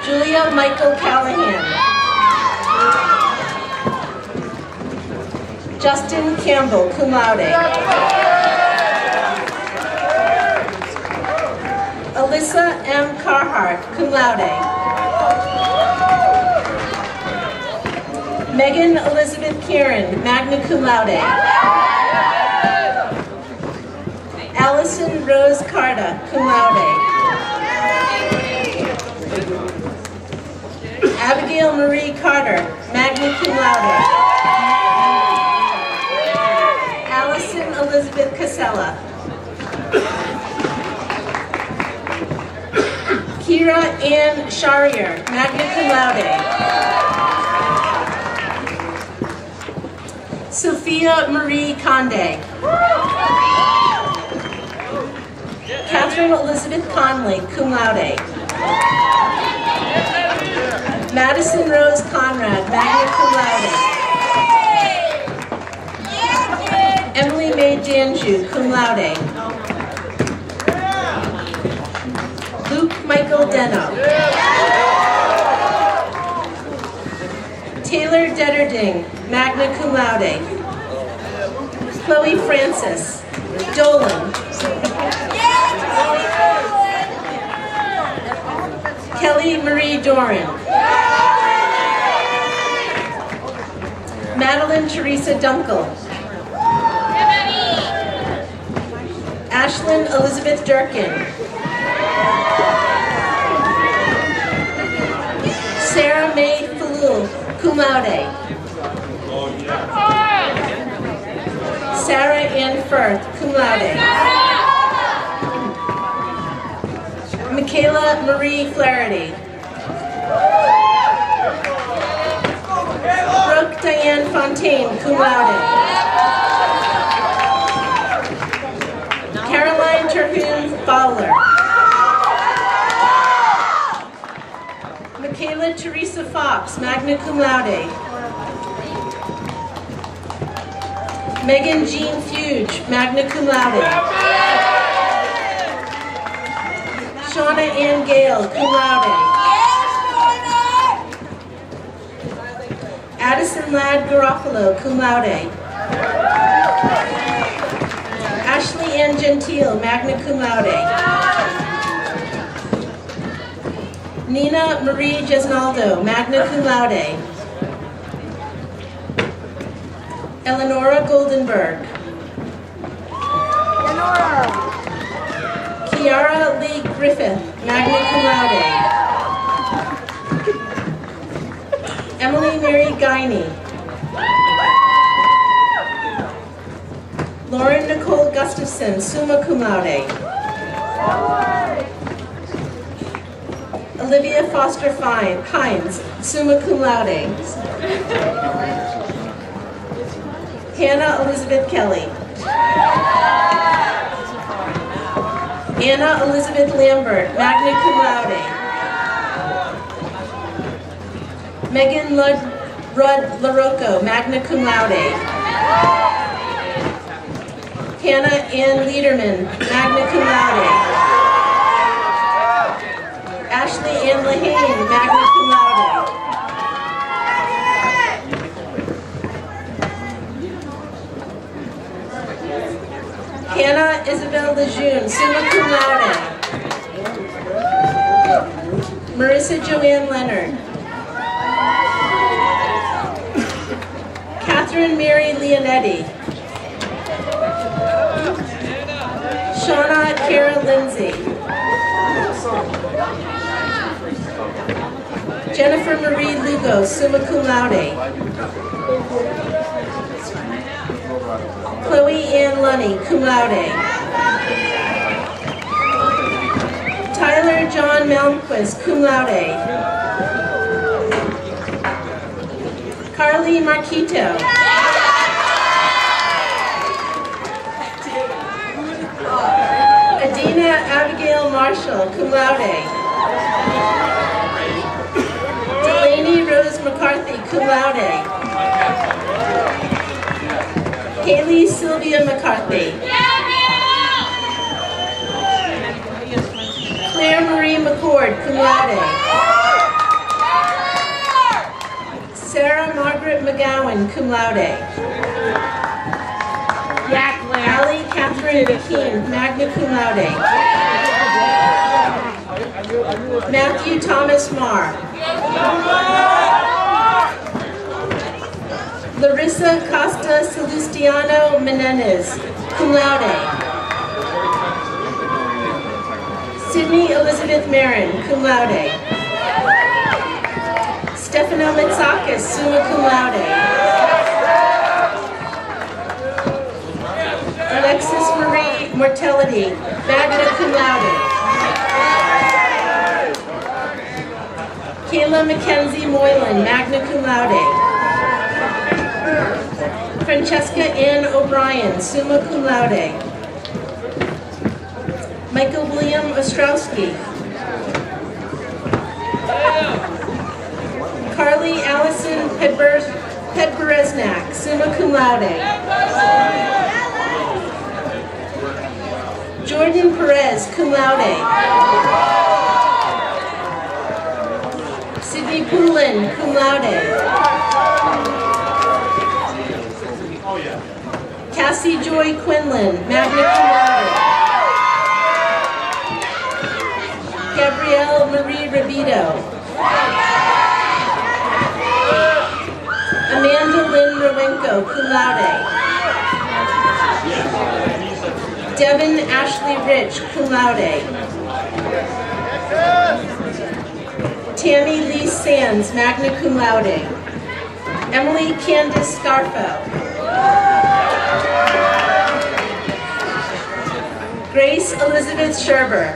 Julia Michael Callahan. Justin Campbell, cum laude. Alyssa M. Carhart, cum laude. Megan Elizabeth Kieran, magna cum laude. Allison Rose Carta, cum laude. Abigail Marie Carter, magna cum laude. Allison Elizabeth Casella. Kira Ann Sharier, magna cum laude. Sophia Marie Conde. Catherine Elizabeth Conley, cum laude. Madison Rose Conrad, magna cum laude. Emily Mae Danju, cum laude. Luke Michael Deno. Taylor Detterding, magna cum laude. Chloe Francis, Dolan. Kelly Marie Doran. Madeline Teresa Dunkel. Ashlyn Elizabeth Durkin. Sarah Mae Falul, cum laude. Sarah Ann Firth, cum laude. Michaela Marie Flaherty. Brooke Diane Fontaine, cum laude. Caroline Terhune Fowler. Michaela Teresa Fox, magna cum laude. Megan Jean Fuge, magna cum laude. Shauna Ann Gale, cum laude. Addison Ladd Garofalo, cum laude. Ashley Ann Gentile, magna cum laude. Nina Marie Jesnaldo, magna cum laude. Eleonora Goldenberg. Kiara Lee Griffith, magna cum laude. Emily Mary Guiney. Lauren Nicole Gustafson, summa cum laude. Olivia Foster Hines, summa cum laude. Hannah Elizabeth Kelly. Anna Elizabeth Lambert, magna cum laude. Megan Rudd LaRocco, magna cum laude. Hannah Ann Liederman, magna cum laude. Ashley Ann Lahane, magna cum laude. Hannah Isabel Lejeune, summa cum laude. Marissa Joanne Leonard. Catherine Mary Leonetti. Shauna Kara Lindsay. Jennifer Marie Lugo, summa cum laude. Chloe Ann Lunny, cum laude. Tyler John Malmquist, cum laude. Carly Marquito. Adina Abigail Marshall, cum laude. Delaney Rose McCarthy, cum laude. Haley Sylvia McCarthy. Claire Marie McCord, cum laude. Sarah Margaret McGowan, cum laude. Allie Catherine McKean, magna cum laude. Matthew Thomas Marr. Larissa Costa Salustiano Menendez, cum laude. Sydney Elizabeth Marin, cum laude. Stefano Mitsakis, summa cum laude. Alexis Marie Mortellity, magna cum laude. Kayla Mackenzie Moylan, magna cum laude. Francesca Ann O'Brien, summa cum laude. Michael William Ostrowski. Carly Allison Pedberesnak, summa cum laude. Jordan Perez, cum laude. Sydney Poulin, cum laude. Cassie Joy Quinlan, magna cum laude. Gabrielle Marie Rabito. Amanda Lynn Rowenko, cum laude. Devin Ashley Rich, cum laude. Tammy Lee Sands, magna cum laude. Emily Candice Scarfo. Grace Elizabeth Sherber.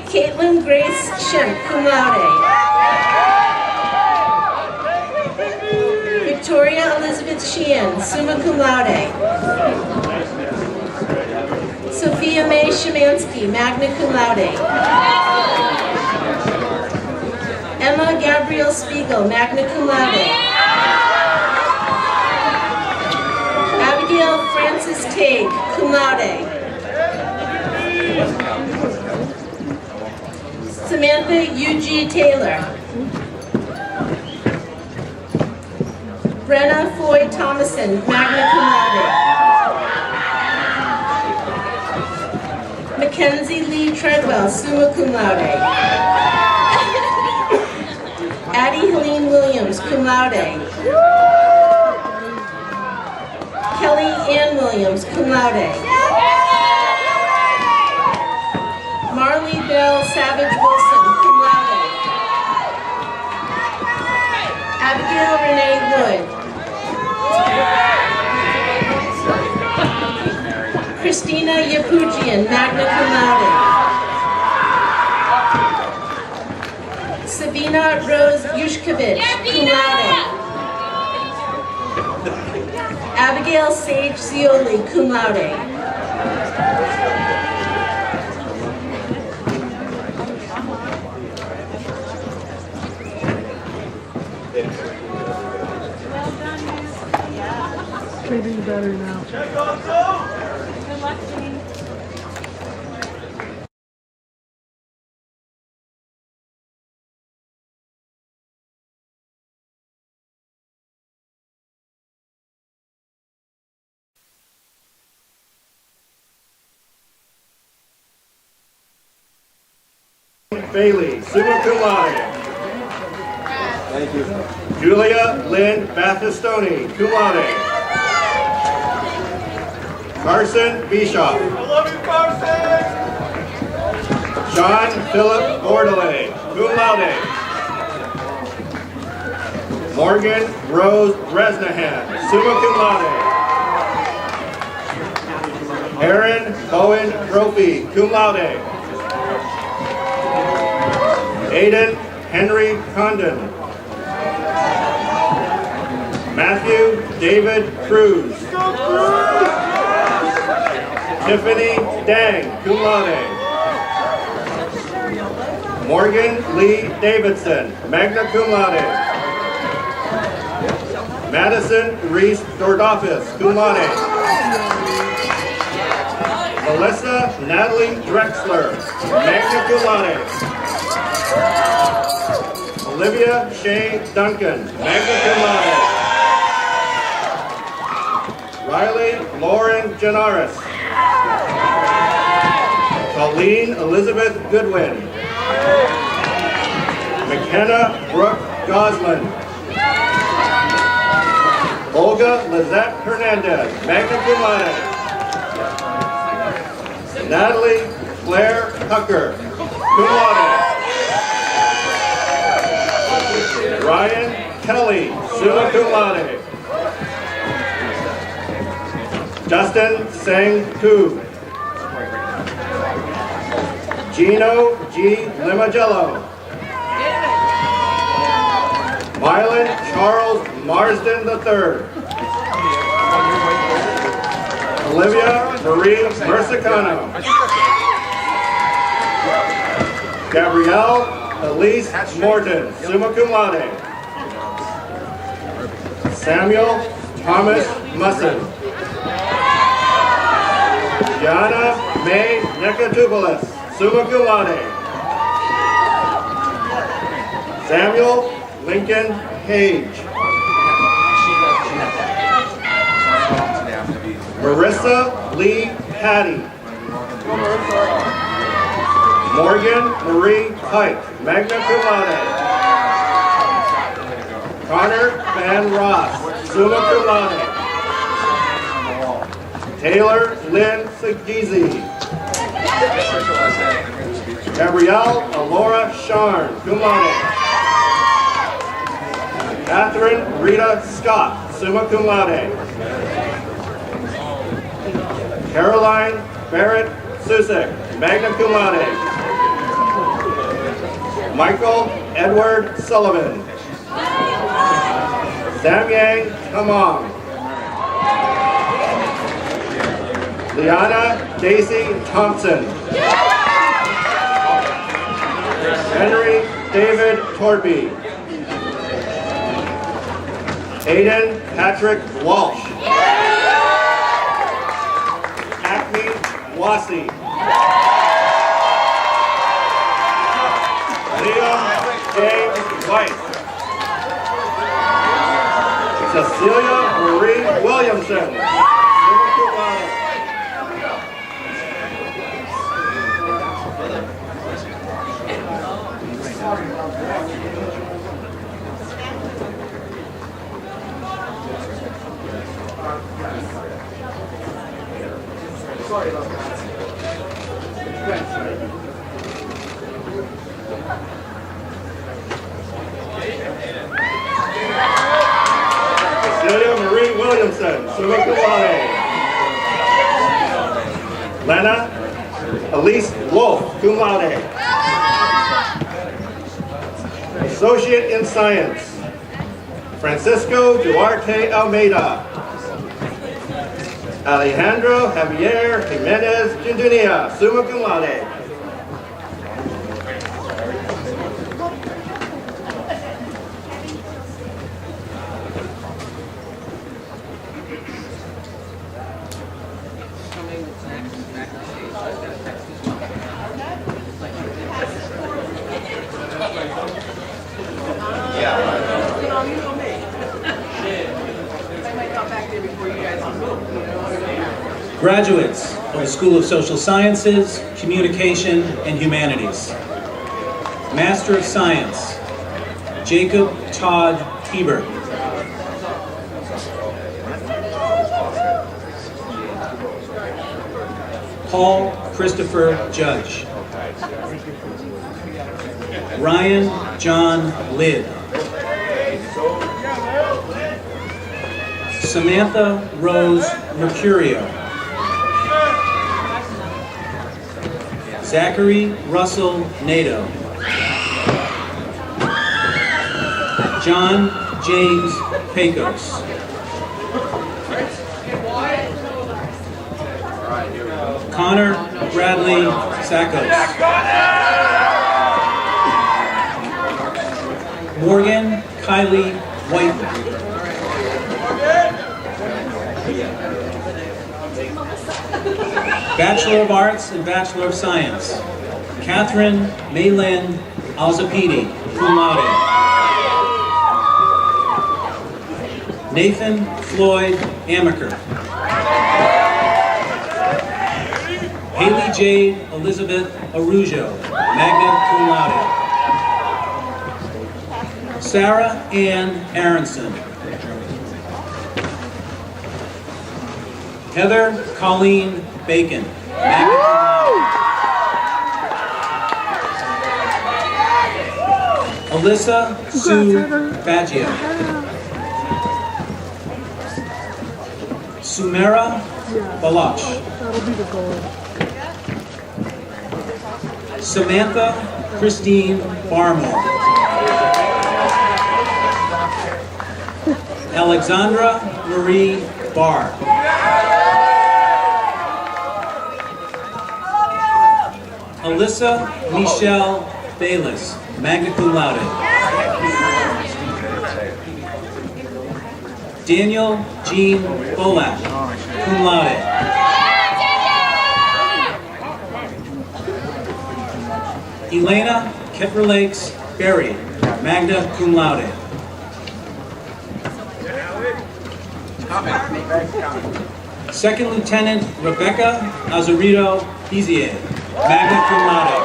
Caitlin Grace Shemp, cum laude. Victoria Elizabeth Sheehan, summa cum laude. Sophia May Szymanski, magna cum laude. Emma Gabrielle Spiegel, magna cum laude. Abigail Francis Tague, cum laude. Samantha U.G. Taylor. Brenna Foy Thomason, magna cum laude. Mackenzie Lee Treadwell, summa cum laude. Addie Helene Williams, cum laude. Kelly Ann Williams, cum laude. Marley Bell Savage Wilson, cum laude. Abigail Renee Wood. Christina Yapujian, magna cum laude. Sabina Gina Rose Yushkovich, cum laude. Abigail Sage Zioli, cum laude. Changing the battery now. Check on two. Good luck, Jean. Bailey, summa cum laude. Thank you. Julia Lynn Bathistoni, cum laude. Carson Bishop. I love you, Carson. Sean Philip Bordelais, cum laude. Morgan Rose Bresnahan, summa cum laude. Aaron Bowen Trophy, cum laude. Aiden Henry Condon. Matthew David Cruz. Tiffany Dang, cum laude. Morgan Lee Davidson, magna cum laude. Madison Reese Dordofis, cum laude. Melissa Natalie Drexler, magna cum laude. Olivia Shea Duncan, magna cum laude. Riley Lauren Janaris. Colleen Elizabeth Goodwin. McKenna Brooke Goslin. Olga Lizette Hernandez, magna cum laude. Natalie Claire Tucker, cum laude. Ryan Kelly, summa cum laude. Justin Sang Tu. Gino G. Limagello. Mylan Charles Marsden III. Olivia Marie Mersicano. Gabrielle Elise Morton, summa cum laude. Samuel Thomas Musson. Yana May Nekatoubalis, summa cum laude. Samuel Lincoln Page. Marissa Lee Patty. Morgan Marie Pike, magna cum laude. Connor Van Ross, summa cum laude. Taylor Lynn Sagizi. Gabrielle Alora Sharn, cum laude. Catherine Rita Scott, summa cum laude. Caroline Barrett Susek, magna cum laude. Michael Edward Sullivan. Samyang Tamong. Liana Daisy Thompson. Henry David Torby. Aiden Patrick Walsh. Acme Wasi. Liam James Weiss. Cecilia Marie Williamson. Sorry about that. Cecilia Marie Williamson, summa cum laude. Lena Elise Wolf, cum laude. Associate in Science. Francisco Duarte Almeida. Alejandro Javier Jimenez Jindunia, summa cum laude. Graduates of the School of Social Sciences, Communication, and Humanities. Master of Science, Jacob Todd Hebert. Paul Christopher Judge. Ryan John Lidd. Samantha Rose Mercurio. Zachary Russell Nato. John James Pecos. Connor Bradley Sackos. Morgan Kylie White. Bachelor of Arts and Bachelor of Science, Catherine Maylin Alzapidi, cum laude. Nathan Floyd Amaker. Haley Jade Elizabeth Arujo, magna cum laude. Sarah Ann Aronson. Heather Colleen Bacon, magna cum laude. Alyssa Sue Baggio. Sumera Baloch. That'll be the goal. Samantha Christine Barmore. Alexandra Marie Barr. Alyssa Michelle Bayless, magna cum laude. Daniel Jean Bolak, cum laude. Elena Ketler Lakes Berry, magna cum laude. Second Lieutenant Rebecca Azarito Bizier, magna cum laude.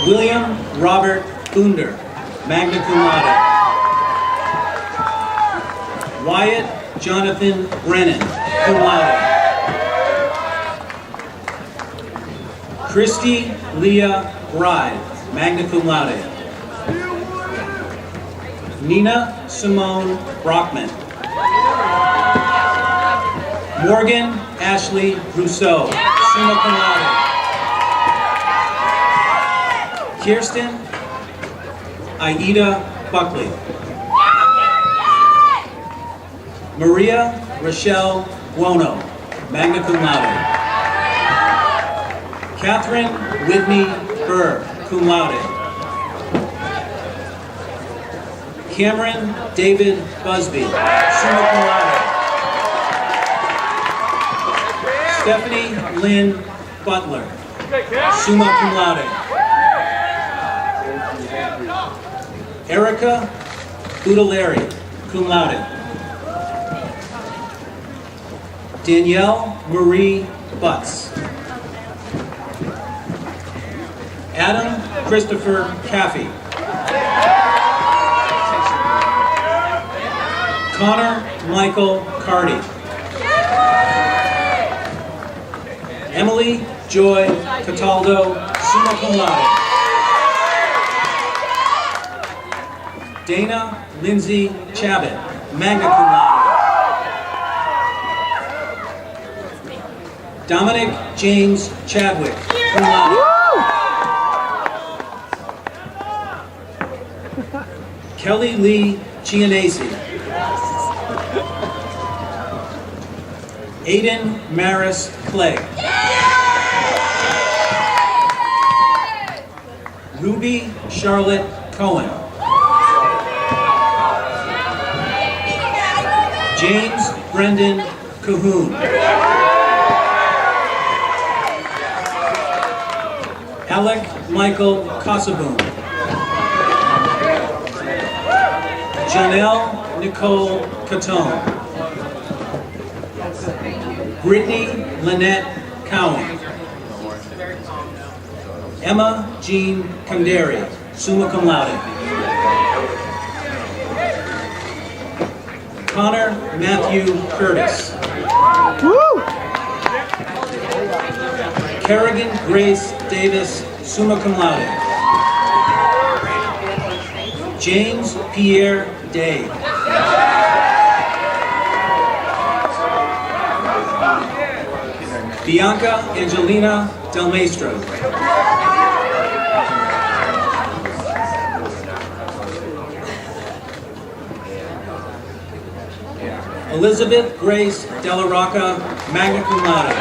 William Robert Thunder, magna cum laude. Wyatt Jonathan Brennan, cum laude. Christy Leah Bride, magna cum laude. Nina Simone Brockman. Morgan Ashley Rousseau, summa cum laude. Kirsten Aida Buckley. Maria Rochelle Buono, magna cum laude. Catherine Whitney Burr, cum laude. Cameron David Busby, summa cum laude. Stephanie Lynn Butler, summa cum laude. Erica Udalari, cum laude. Danielle Marie Butts. Adam Christopher Caffey. Connor Michael Cardy. Emily Joy Cataldo, summa cum laude. Dana Lindsay Chabot, magna cum laude. Dominic James Chadwick, cum laude. Kelly Lee Gianesi. Aiden Maris Clegg. Ruby Charlotte Cohen. James Brendan Cahoon. Alec Michael Casaboon. Janelle Nicole Catone. Brittany Lynette Cowan. Emma Jean Conderi, summa cum laude. Connor Matthew Curtis. Woo! Kerrigan Grace Davis, summa cum laude. James Pierre Day. Bianca Angelina Del Maestro. Elizabeth Grace Della Rocca, magna cum laude.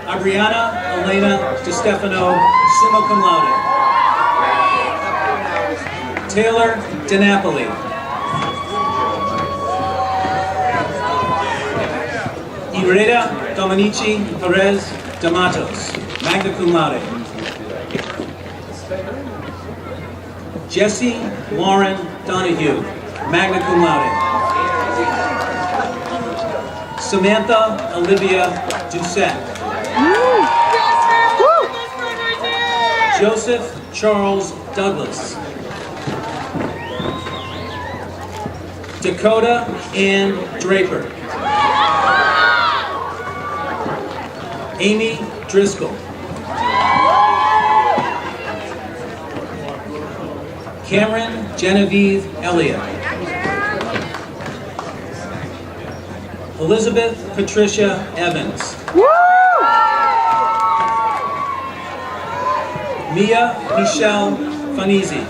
Adriana Elena DeStefano, summa cum laude. Taylor DiNapoli. Ireda Dominici Perez D'Amatos, magna cum laude. Jesse Lauren Donahue, magna cum laude. Samantha Olivia Doucette. Joseph Charles Douglas. Dakota Ann Draper. Amy Driscoll. Cameron Genevieve Elliott. Elizabeth Patricia Evans. Mia Michelle Fanisi.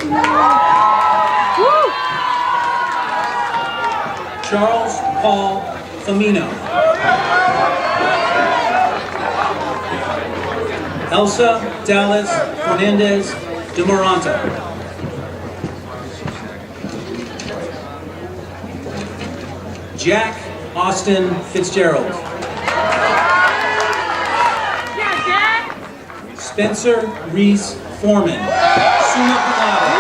Charles Paul Famino. Elsa Dallas Fernandez de Moranta. Jack Austin Fitzgerald. Spencer Reese Foreman, summa cum laude.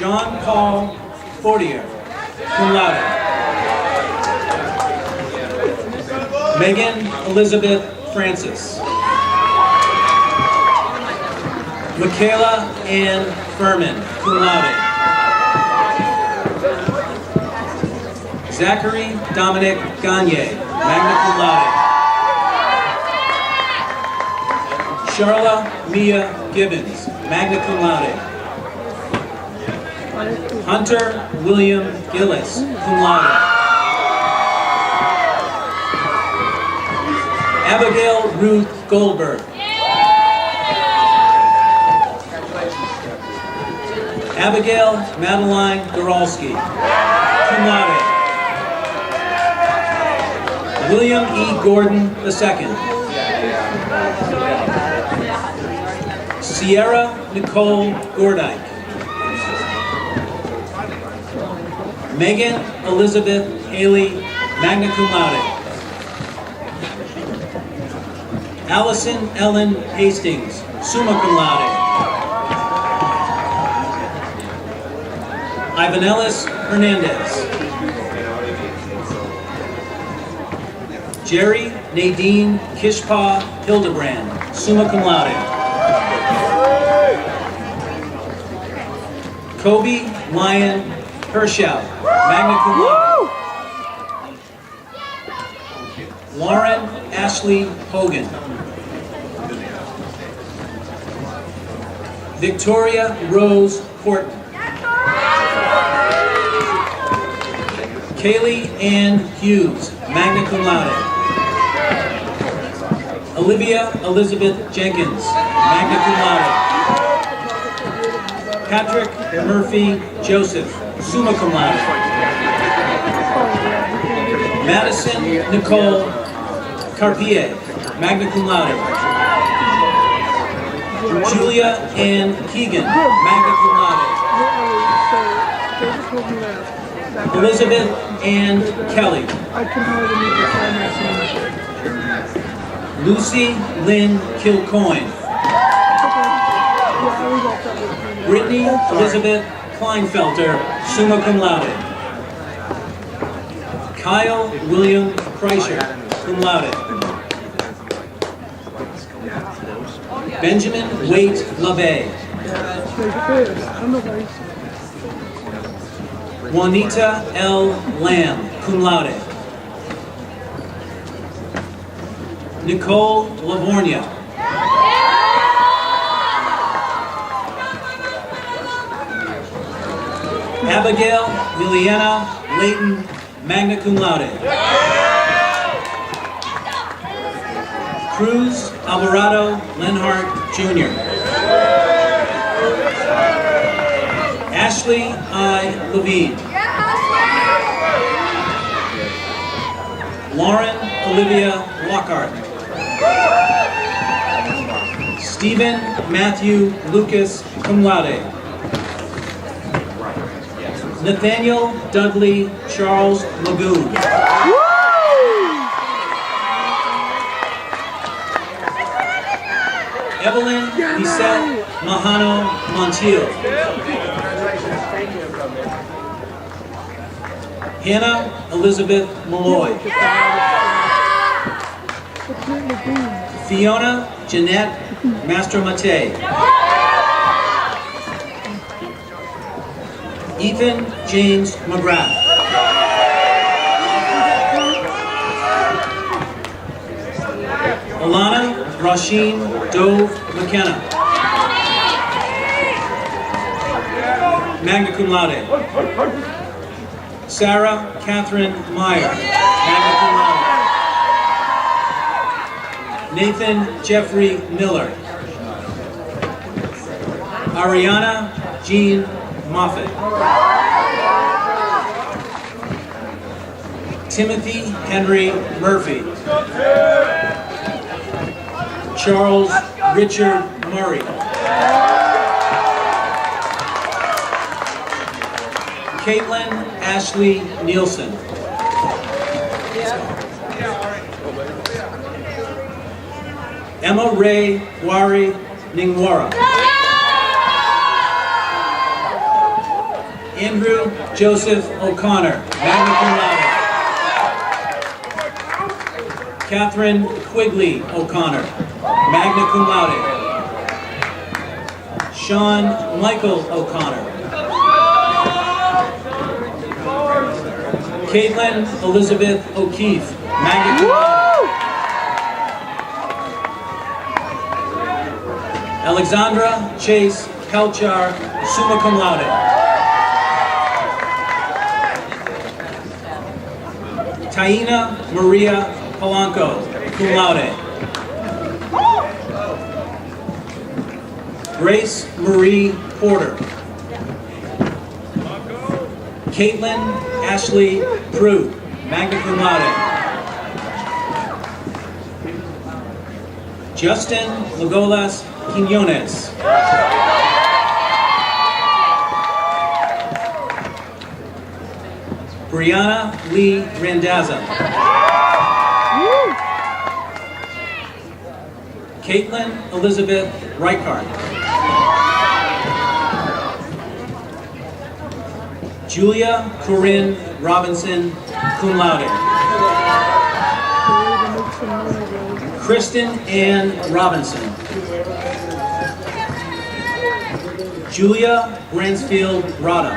John Paul Fortier, cum laude. Megan Elizabeth Francis. Michaela Ann Furman, cum laude. Zachary Dominic Gagne, magna cum laude. Charla Mia Gibbons, magna cum laude. Hunter William Gillis, cum laude. Abigail Ruth Goldberg. Abigail Madeline Goralski, cum laude. William E. Gordon II. Sierra Nicole Gordike. Megan Elizabeth Haley, magna cum laude. Allison Ellen Hastings, summa cum laude. Ivanelis Hernandez. Jerry Nadine Kishpa Hildebrand, summa cum laude. Kobe Lyon Herschel, magna cum laude. Lauren Ashley Hogan. Victoria Rose Horton. Kaylee Ann Hughes, magna cum laude. Olivia Elizabeth Jenkins, magna cum laude. Patrick Murphy Joseph, summa cum laude. Madison Nicole Carpier, magna cum laude. Julia Ann Keegan, magna cum laude. Elizabeth Ann Kelly. Lucy Lynn Kilcoyne. Brittany Elizabeth Kleinfelter, summa cum laude. Kyle William Kreischer, cum laude. Benjamin Waite LaVey. Juanita L. Lamb, cum laude. Nicole Lavornia. Abigail Liliana Layton, magna cum laude. Cruz Alvarado Lenhart Jr. Ashley I. Levine. Lauren Olivia Lockhart. Stephen Matthew Lucas, cum laude. Nathaniel Dudley Charles Lagoon. Evelyn Lisette Mahano Montiel. Hannah Elizabeth Malloy. Fiona Jeanette Mastromate. Ethan James McGrath. Alana Rasheen Dove McKenna. Magna cum laude. Sarah Catherine Meyer, magna cum laude. Nathan Jeffrey Miller. Ariana Jean Moffett. Timothy Henry Murphy. Charles Richard Murray. Caitlin Ashley Nielsen. Emma Ray Wari Ningwara. Andrew Joseph O'Connor, magna cum laude. Catherine Quigley O'Connor, magna cum laude. Sean Michael O'Connor. Caitlin Elizabeth O'Keefe, magna cum laude. Alexandra Chase Kelchar, summa cum laude. Taina Maria Polanco, cum laude. Grace Marie Porter. Caitlin Ashley Prue, magna cum laude. Justin Lagolas Quinones. Brianna Lee Randazza. Caitlin Elizabeth Reichart. Julia Corinne Robinson, cum laude. Kristen Ann Robinson. Julia Bransfield Rada.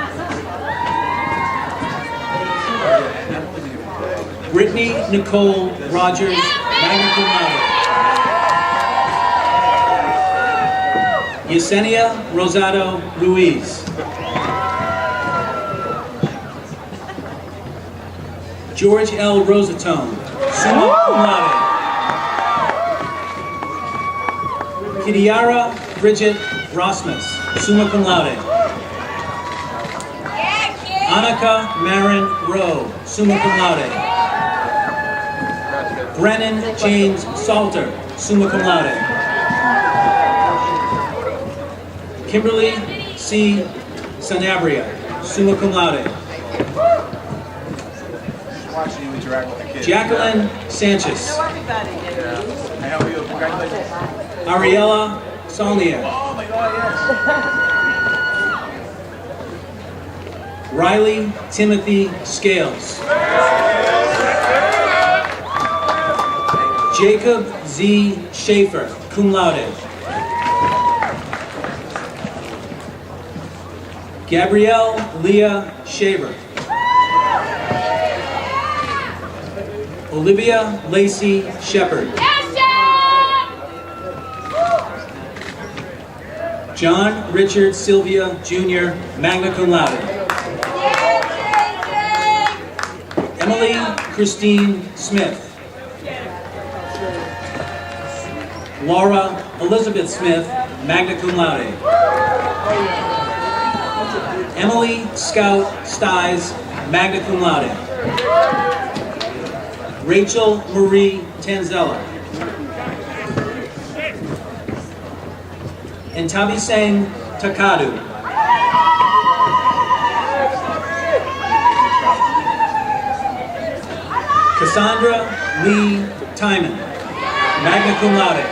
Brittany Nicole Rogers, magna cum laude. Yesenia Rosado Ruiz. George L. Rosatone, summa cum laude. Kidiara Bridget Rosmus, summa cum laude. Annika Marin Rowe, summa cum laude. Brennan James Salter, summa cum laude. Kimberly C. Sanabria, summa cum laude. Watching you interact with the kids. Jacqueline Sanchez. I help you. Congratulations. Ariella Solnia. Oh my God, yes. Riley Timothy Scales. Jacob Z. Schaefer, cum laude. Gabrielle Leah Shaver. Olivia Lacey Shepard. John Richard Sylvia Jr., magna cum laude. Emily Christine Smith. Laura Elizabeth Smith, magna cum laude. Emily Scout Stiles, magna cum laude. Rachel Marie Tanzella. And Taviseng Takadu. Cassandra Lee Timon, magna cum laude.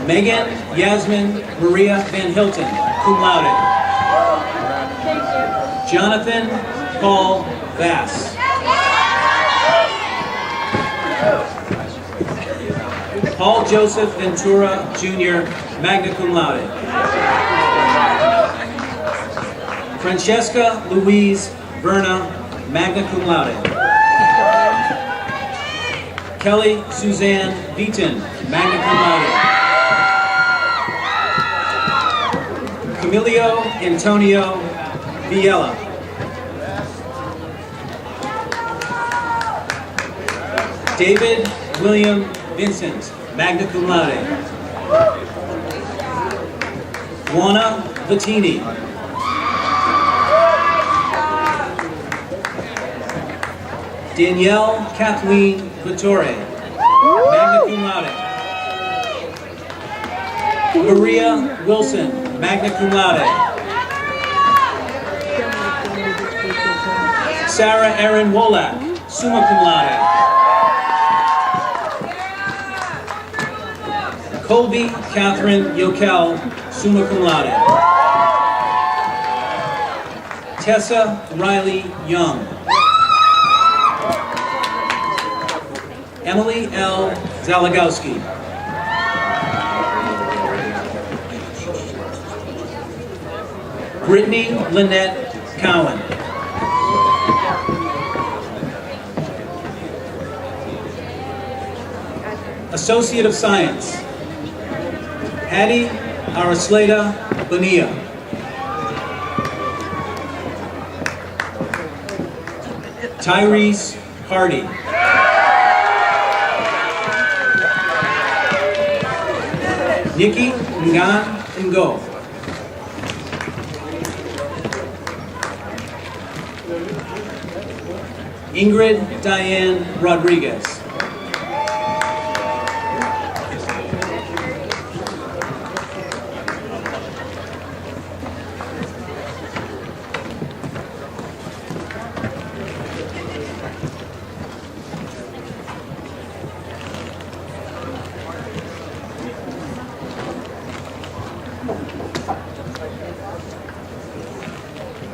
Megan Yasmin Maria Van Hilton, cum laude. Jonathan Paul Bass. Paul Joseph Ventura Jr., magna cum laude. Francesca Louise Verna, magna cum laude. Kelly Suzanne Beaton, magna cum laude. Camilio Antonio Viella. David William Vincent, magna cum laude. Juana Vattini. Danielle Kathleen Vittore, magna cum laude. Maria Wilson, magna cum laude. Sarah Erin Wolak, summa cum laude. Colby Catherine Yokel, summa cum laude. Tessa Riley Young. Emily L. Zalagowski. Brittany Lynette Cowan. Associate of Science, Hattie Arasleda Bonilla. Tyrese Hardy. Nikki Ngan Ngo. Ingrid Diane Rodriguez.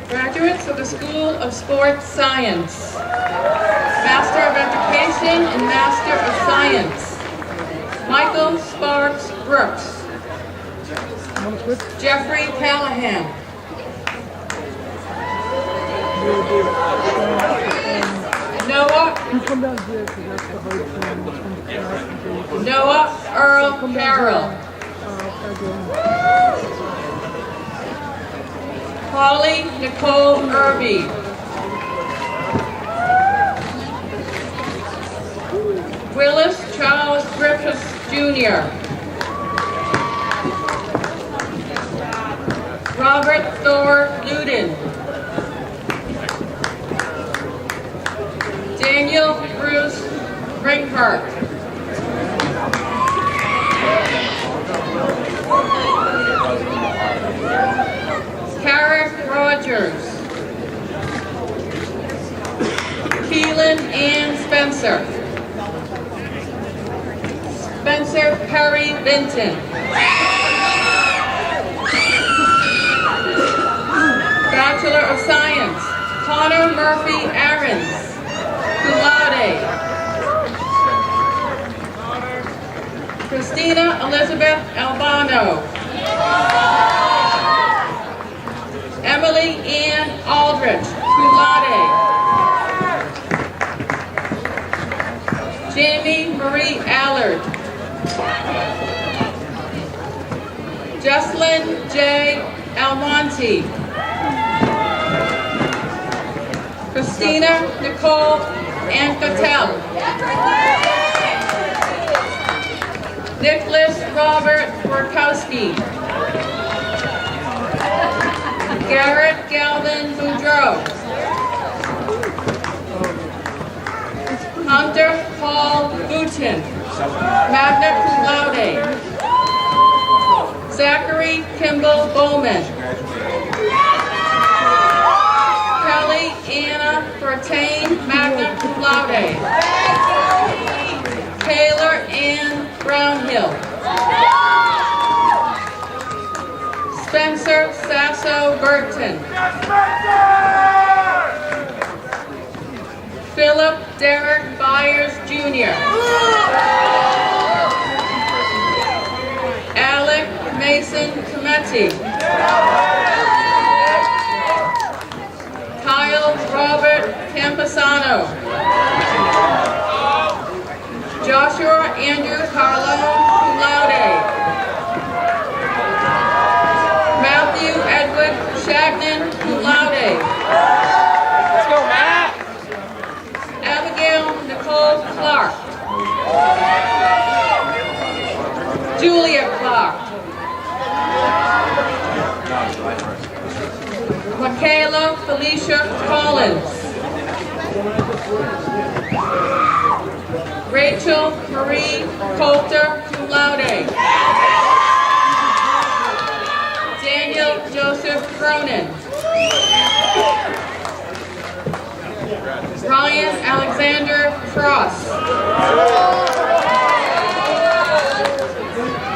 Graduates of the School of Sports Science, Master of Education and Master of Science, Michael Sparks Brooks, Jeffrey Callahan, Noah Earl Carroll, Holly Nicole Irby, Willis Charles Griffiths Jr., Robert Thor Newton. Daniel Bruce Ringhart. Karen Rogers. Keelan Ann Spencer. Spencer Perry Vinton. Bachelor of Science, Connor Murphy Aarons, cum laude. Christina Elizabeth Albano. Emily Ann Aldrich, cum laude. Jamie Marie Allard. Jesslyn J. Almonte. Christina Nicole Ancatel. Nicholas Robert Borkowski. Garrett Galvin Boudreau. Hunter Paul Boutin, magna cum laude. Zachary Kimball Bowman. Kelly Anna Bertain, magna cum laude. Taylor Ann Brownhill. Spencer Sasso Burton. Philip Derek Byers Jr. Alec Mason Cometti. Kyle Robert Campesano. Joshua Andrew Carlo cum laude. Matthew Edward Shagnon cum laude. Let's go, Matt. Abigail Nicole Clark. Julia Clark. Michaela Felicia Collins. Rachel Marie Coulter cum laude. Daniel Joseph Cronin. Ryan Alexander Frost.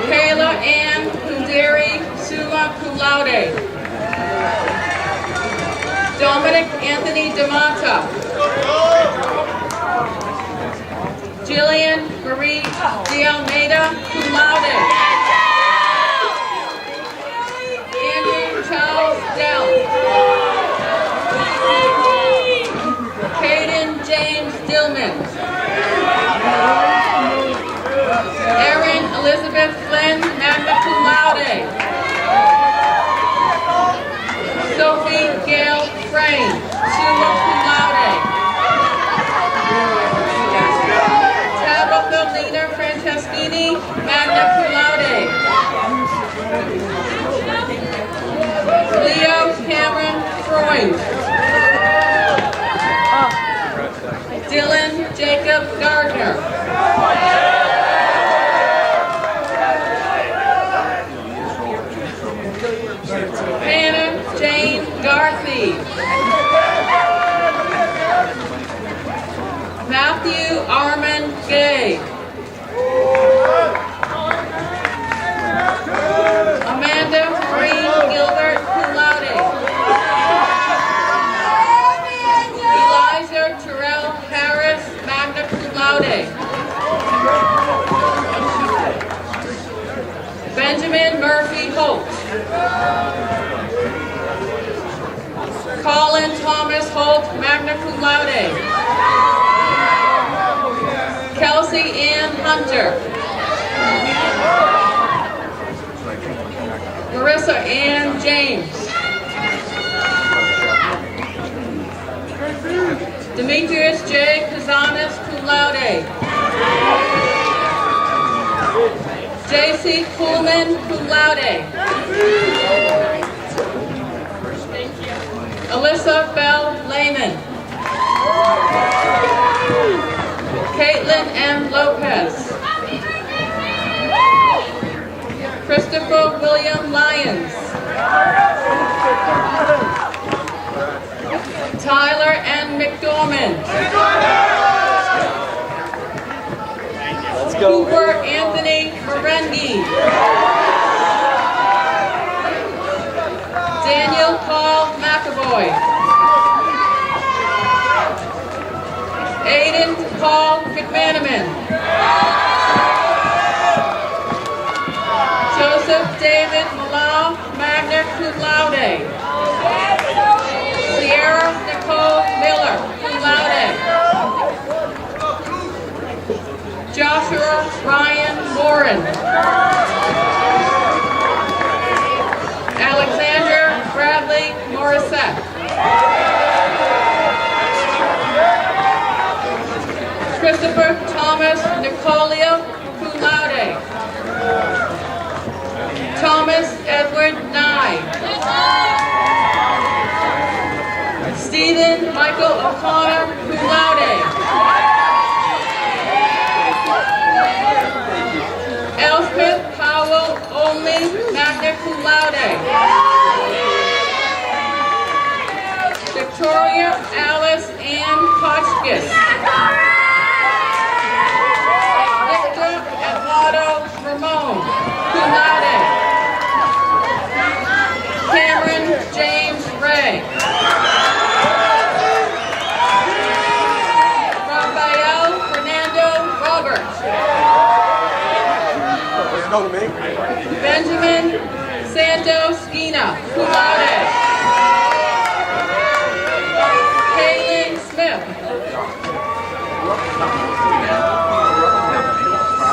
Kayla Ann Kunderi summa cum laude. Dominic Anthony D'Amata. Jillian Marie D'Almeida cum laude. Andrew Charles Dell. Caden James Dillman. Erin Elizabeth Flynn, magna cum laude. Sophie Gail Frame, summa cum laude. Tabitha Lena Franceschini, magna cum laude. Leo Cameron Freund. Dylan Jacob Gardner. Hannah Jane Garthy. Matthew Armand Gay. Amanda Marie Gilbert cum laude. Elijah Terrell Harris, magna cum laude. Benjamin Murphy Holt. Colin Thomas Holt, magna cum laude. Kelsey Ann Hunter. Marissa Ann James. Demetrius J. Kazanis, cum laude. J.C. Kuhlman, cum laude. Alyssa Bell Lehman. Caitlin M. Lopez. Christopher William Lyons. Tyler N. McDormand. Let's go. Cooper Anthony Merengi. Daniel Paul McAvoy. Aiden Paul McManaman. Joseph David Malau, magna cum laude. Sierra Nicole Miller, cum laude. Joshua Ryan Morin. Alexander Bradley Morissette. Christopher Thomas Nicolia, cum laude. Thomas Edward Nye. Stephen Michael O'Connor, cum laude. Elspeth Powell Olney, magna cum laude. Victoria Alice Ann Hotchkiss. Victor Eduardo Ramon, cum laude. Cameron James Ray. Rafael Fernando Roberts. Benjamin Santos Skina, cum laude. Kaylin Smith.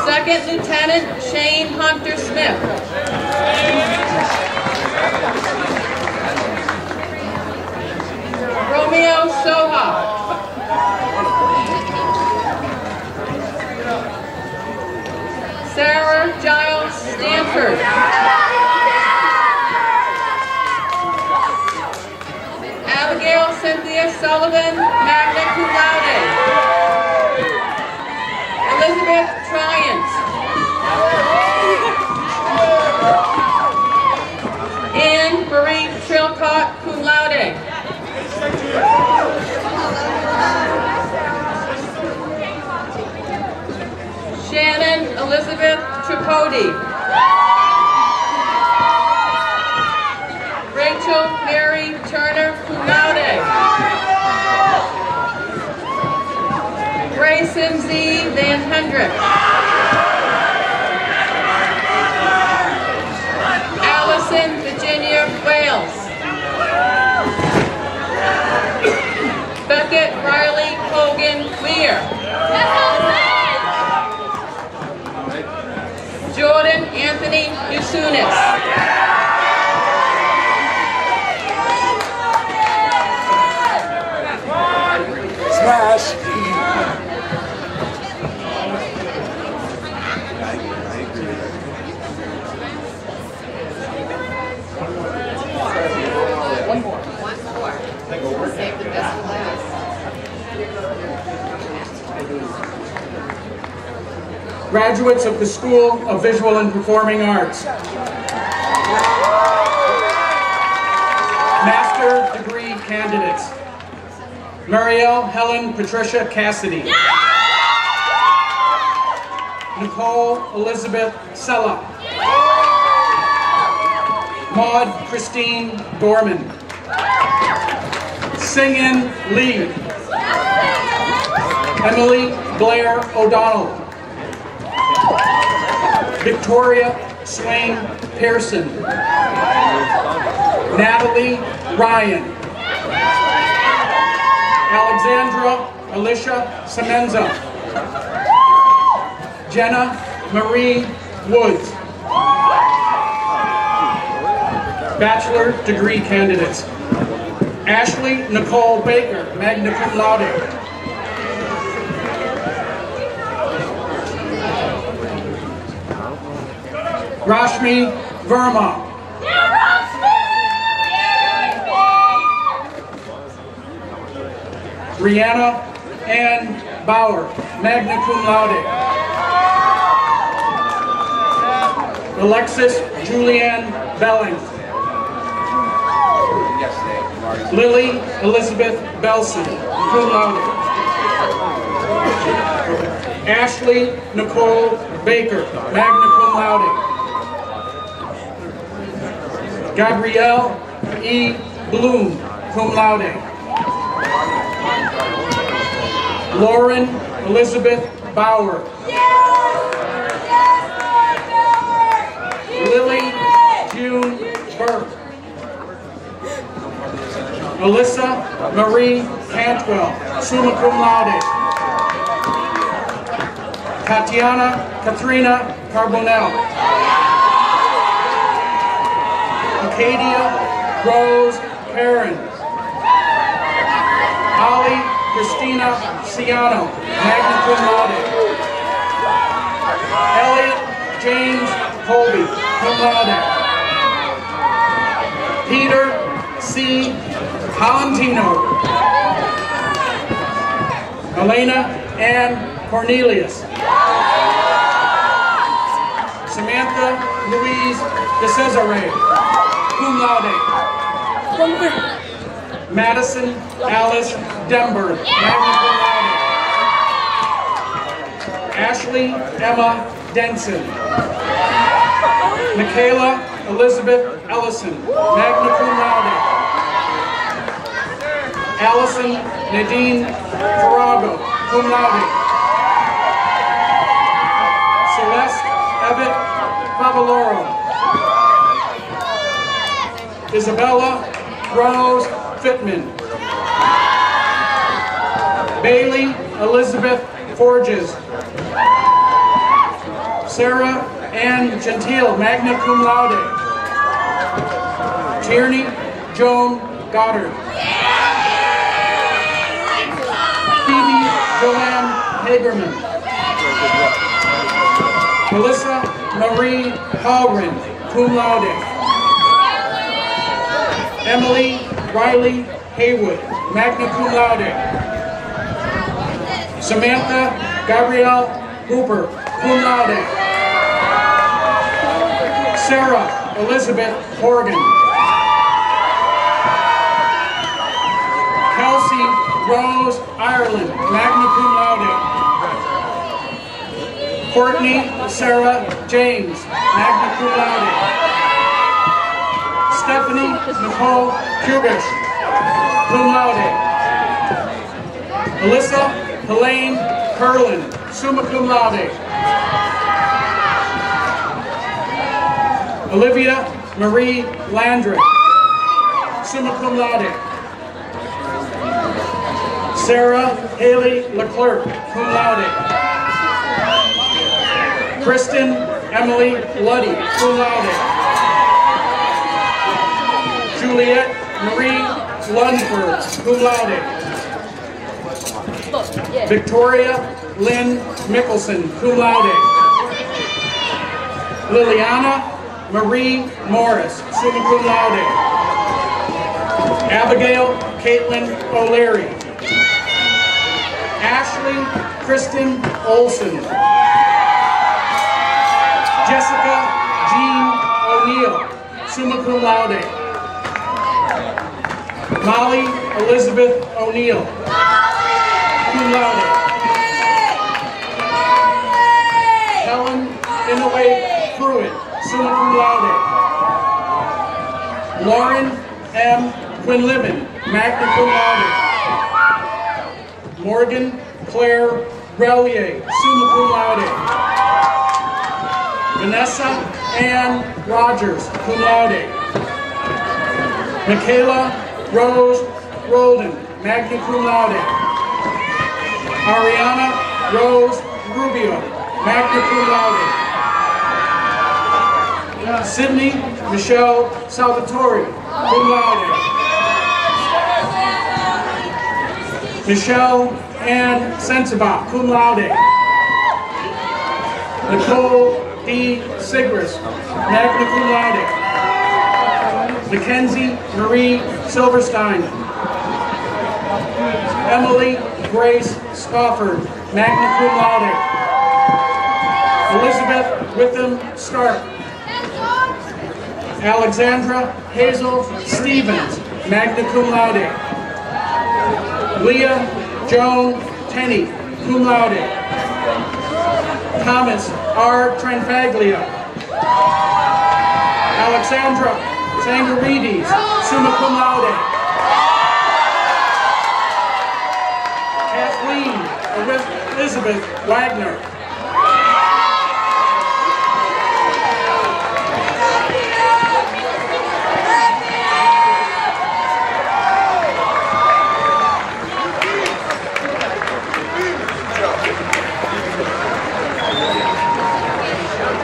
Second Lieutenant Shane Hunter Smith. Romeo Soha. Sarah Giles Stanford. Abigail Cynthia Sullivan, magna cum laude. Elizabeth Tryant. Anne Marie Trilcott, cum laude. Shannon Elizabeth Tripodi. Rachel Mary Turner, cum laude. Grayson Z. Van Hendrick. Allison Virginia Wales. Beckett Riley Hogan Weir. Jordan Anthony Yusunis. Smash! One more. Save the best for last. Graduates of the School of Visual and Performing Arts. Master degree candidates. Marielle Helen Patricia Cassidy. Nicole Elizabeth Sella. Maud Christine Gorman. Sing-In Lee. Emily Blair O'Donnell. Victoria Swain Pearson. Natalie Ryan. Alexandra Alicia Semenza. Jenna Marie Woods. Bachelor degree candidates. Ashley Nicole Baker, magna cum laude. Rashmi Verma. Brianna Ann Bauer, magna cum laude. Alexis Julianne Belling. Lily Elizabeth Belson, cum laude. Ashley Nicole Baker, magna cum laude. Gabrielle E. Bloom, cum laude. Lauren Elizabeth Bauer. Lily June Burke. Alyssa Marie Cantwell, summa cum laude. Tatiana Katrina Carbonell. Acadia Rose Karen. Holly Christina Ciano, magna cum laude. Elliot James Colby, cum laude. Peter C. Valentino. Elena Ann Cornelius. Samantha Louise DeCesare, cum laude. Madison Alice Denberg, magna cum laude. Ashley Emma Denson. Michaela Elizabeth Ellison, magna cum laude. Allison Nadine Farago, cum laude. Celeste Evett Favaloro. Isabella Rose Fittman. Bailey Elizabeth Forges. Sarah Ann Gentile, magna cum laude. Tierney Joan Goddard. Phoebe Joanne Hagerman. Melissa Marie Hallgren, cum laude. Emily Riley Haywood, magna cum laude. Samantha Gabrielle Hooper, cum laude. Sarah Elizabeth Horgan. Kelsey Rose Ireland, magna cum laude. Courtney Sarah James, magna cum laude. Stephanie Nicole Kubish, cum laude. Alyssa Helene Curlin, summa cum laude. Olivia Marie Landry, summa cum laude. Sarah Haley Leclerc, cum laude. Kristen Emily Luddy, cum laude. Juliet Marie Lunsford, cum laude. Victoria Lynn Mickelson, cum laude. Liliana Marie Morris, summa cum laude. Abigail Caitlin O'Leary. Ashley Kristen Olson. Jessica Jean O'Neill, summa cum laude. Molly Elizabeth O'Neill, cum laude. Helen Inouye Pruitt, summa cum laude. Lauren M. Quinlivan, magna cum laude. Morgan Claire Relier, summa cum laude. Vanessa Ann Rogers, cum laude. Michaela Rose Roldan, magna cum laude. Ariana Rose Rubio, magna cum laude. Sydney Michelle Salvatore, cum laude. Michelle Ann Sensabaugh, cum laude. Nicole D. Sigris, magna cum laude. Mackenzie Marie Silverstein. Emily Grace Spofford, magna cum laude. Elizabeth Witham Stark. Alexandra Hazel Stevens, magna cum laude. Leah Joan Tenney, cum laude. Thomas R. Tranfaglia. Alexandra Zangarides, summa cum laude. Kathleen Elizabeth Wagner.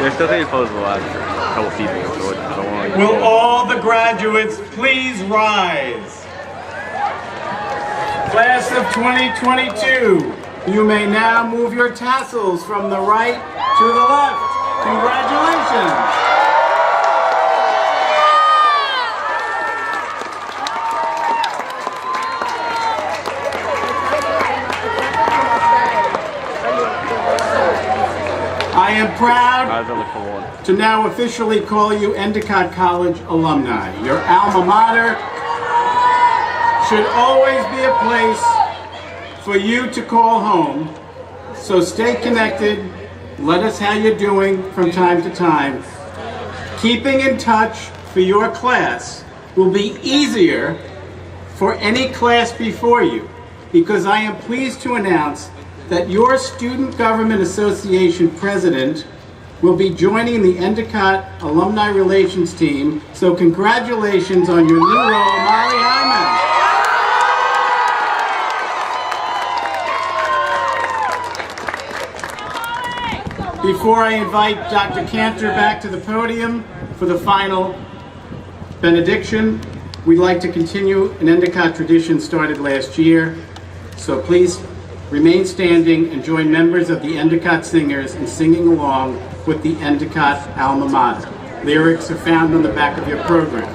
There's still getting close to the last couple people, so I don't want to. Will all the graduates please rise? Class of 2022, you may now move your tassels from the right to the left. Congratulations. I am proud to now officially call you Endicott College alumni. Your alma mater should always be a place for you to call home. So stay connected. Let us know how you're doing from time to time. Keeping in touch for your class will be easier for any class before you, because I am pleased to announce that your Student Government Association president will be joining the Endicott Alumni Relations team. So congratulations on your new role, Marty Hyman. Before I invite Dr. Cantor back to the podium for the final benediction, we'd like to continue an Endicott tradition started last year. So please remain standing and join members of the Endicott Singers in singing along with the Endicott Alma Mater. Lyrics are found on the back of your program.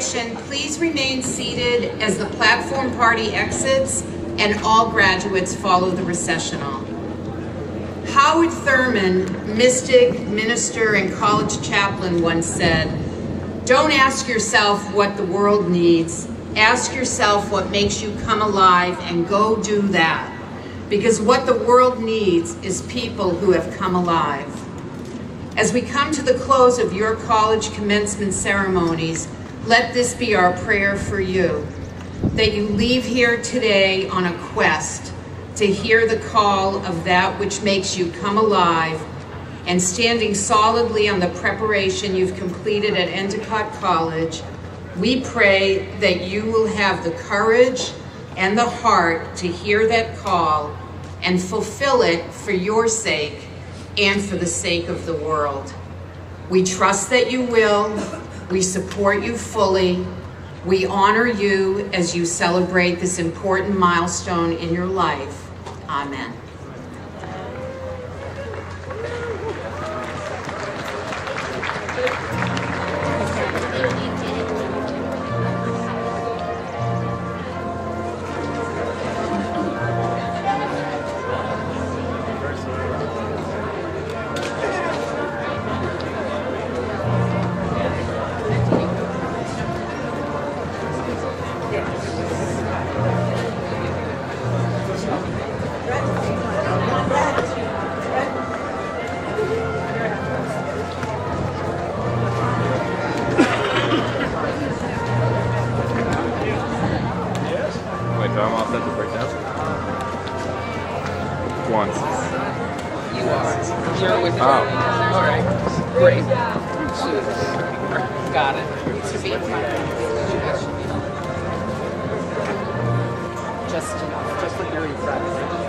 benediction, please remain seated as the platform party exits and all graduates follow the recessional. Howard Thurman, mystic, minister, and college chaplain, once said, "Don't ask yourself what the world needs. Ask yourself what makes you come alive and go do that. Because what the world needs is people who have come alive." As we come to the close of your college commencement ceremonies, let this be our prayer for you, that you leave here today on a quest to hear the call of that which makes you come alive, and standing solidly on the preparation you've completed at Endicott College, we pray that you will have the courage and the heart to hear that call and fulfill it for your sake and for the sake of the world. We trust that you will. We support you fully. We honor you as you celebrate this important milestone in your life. Amen. I'm all set to break down. Once. You are. You're with me. Oh. All right. Great. Got it. To be just enough. Just for your impression.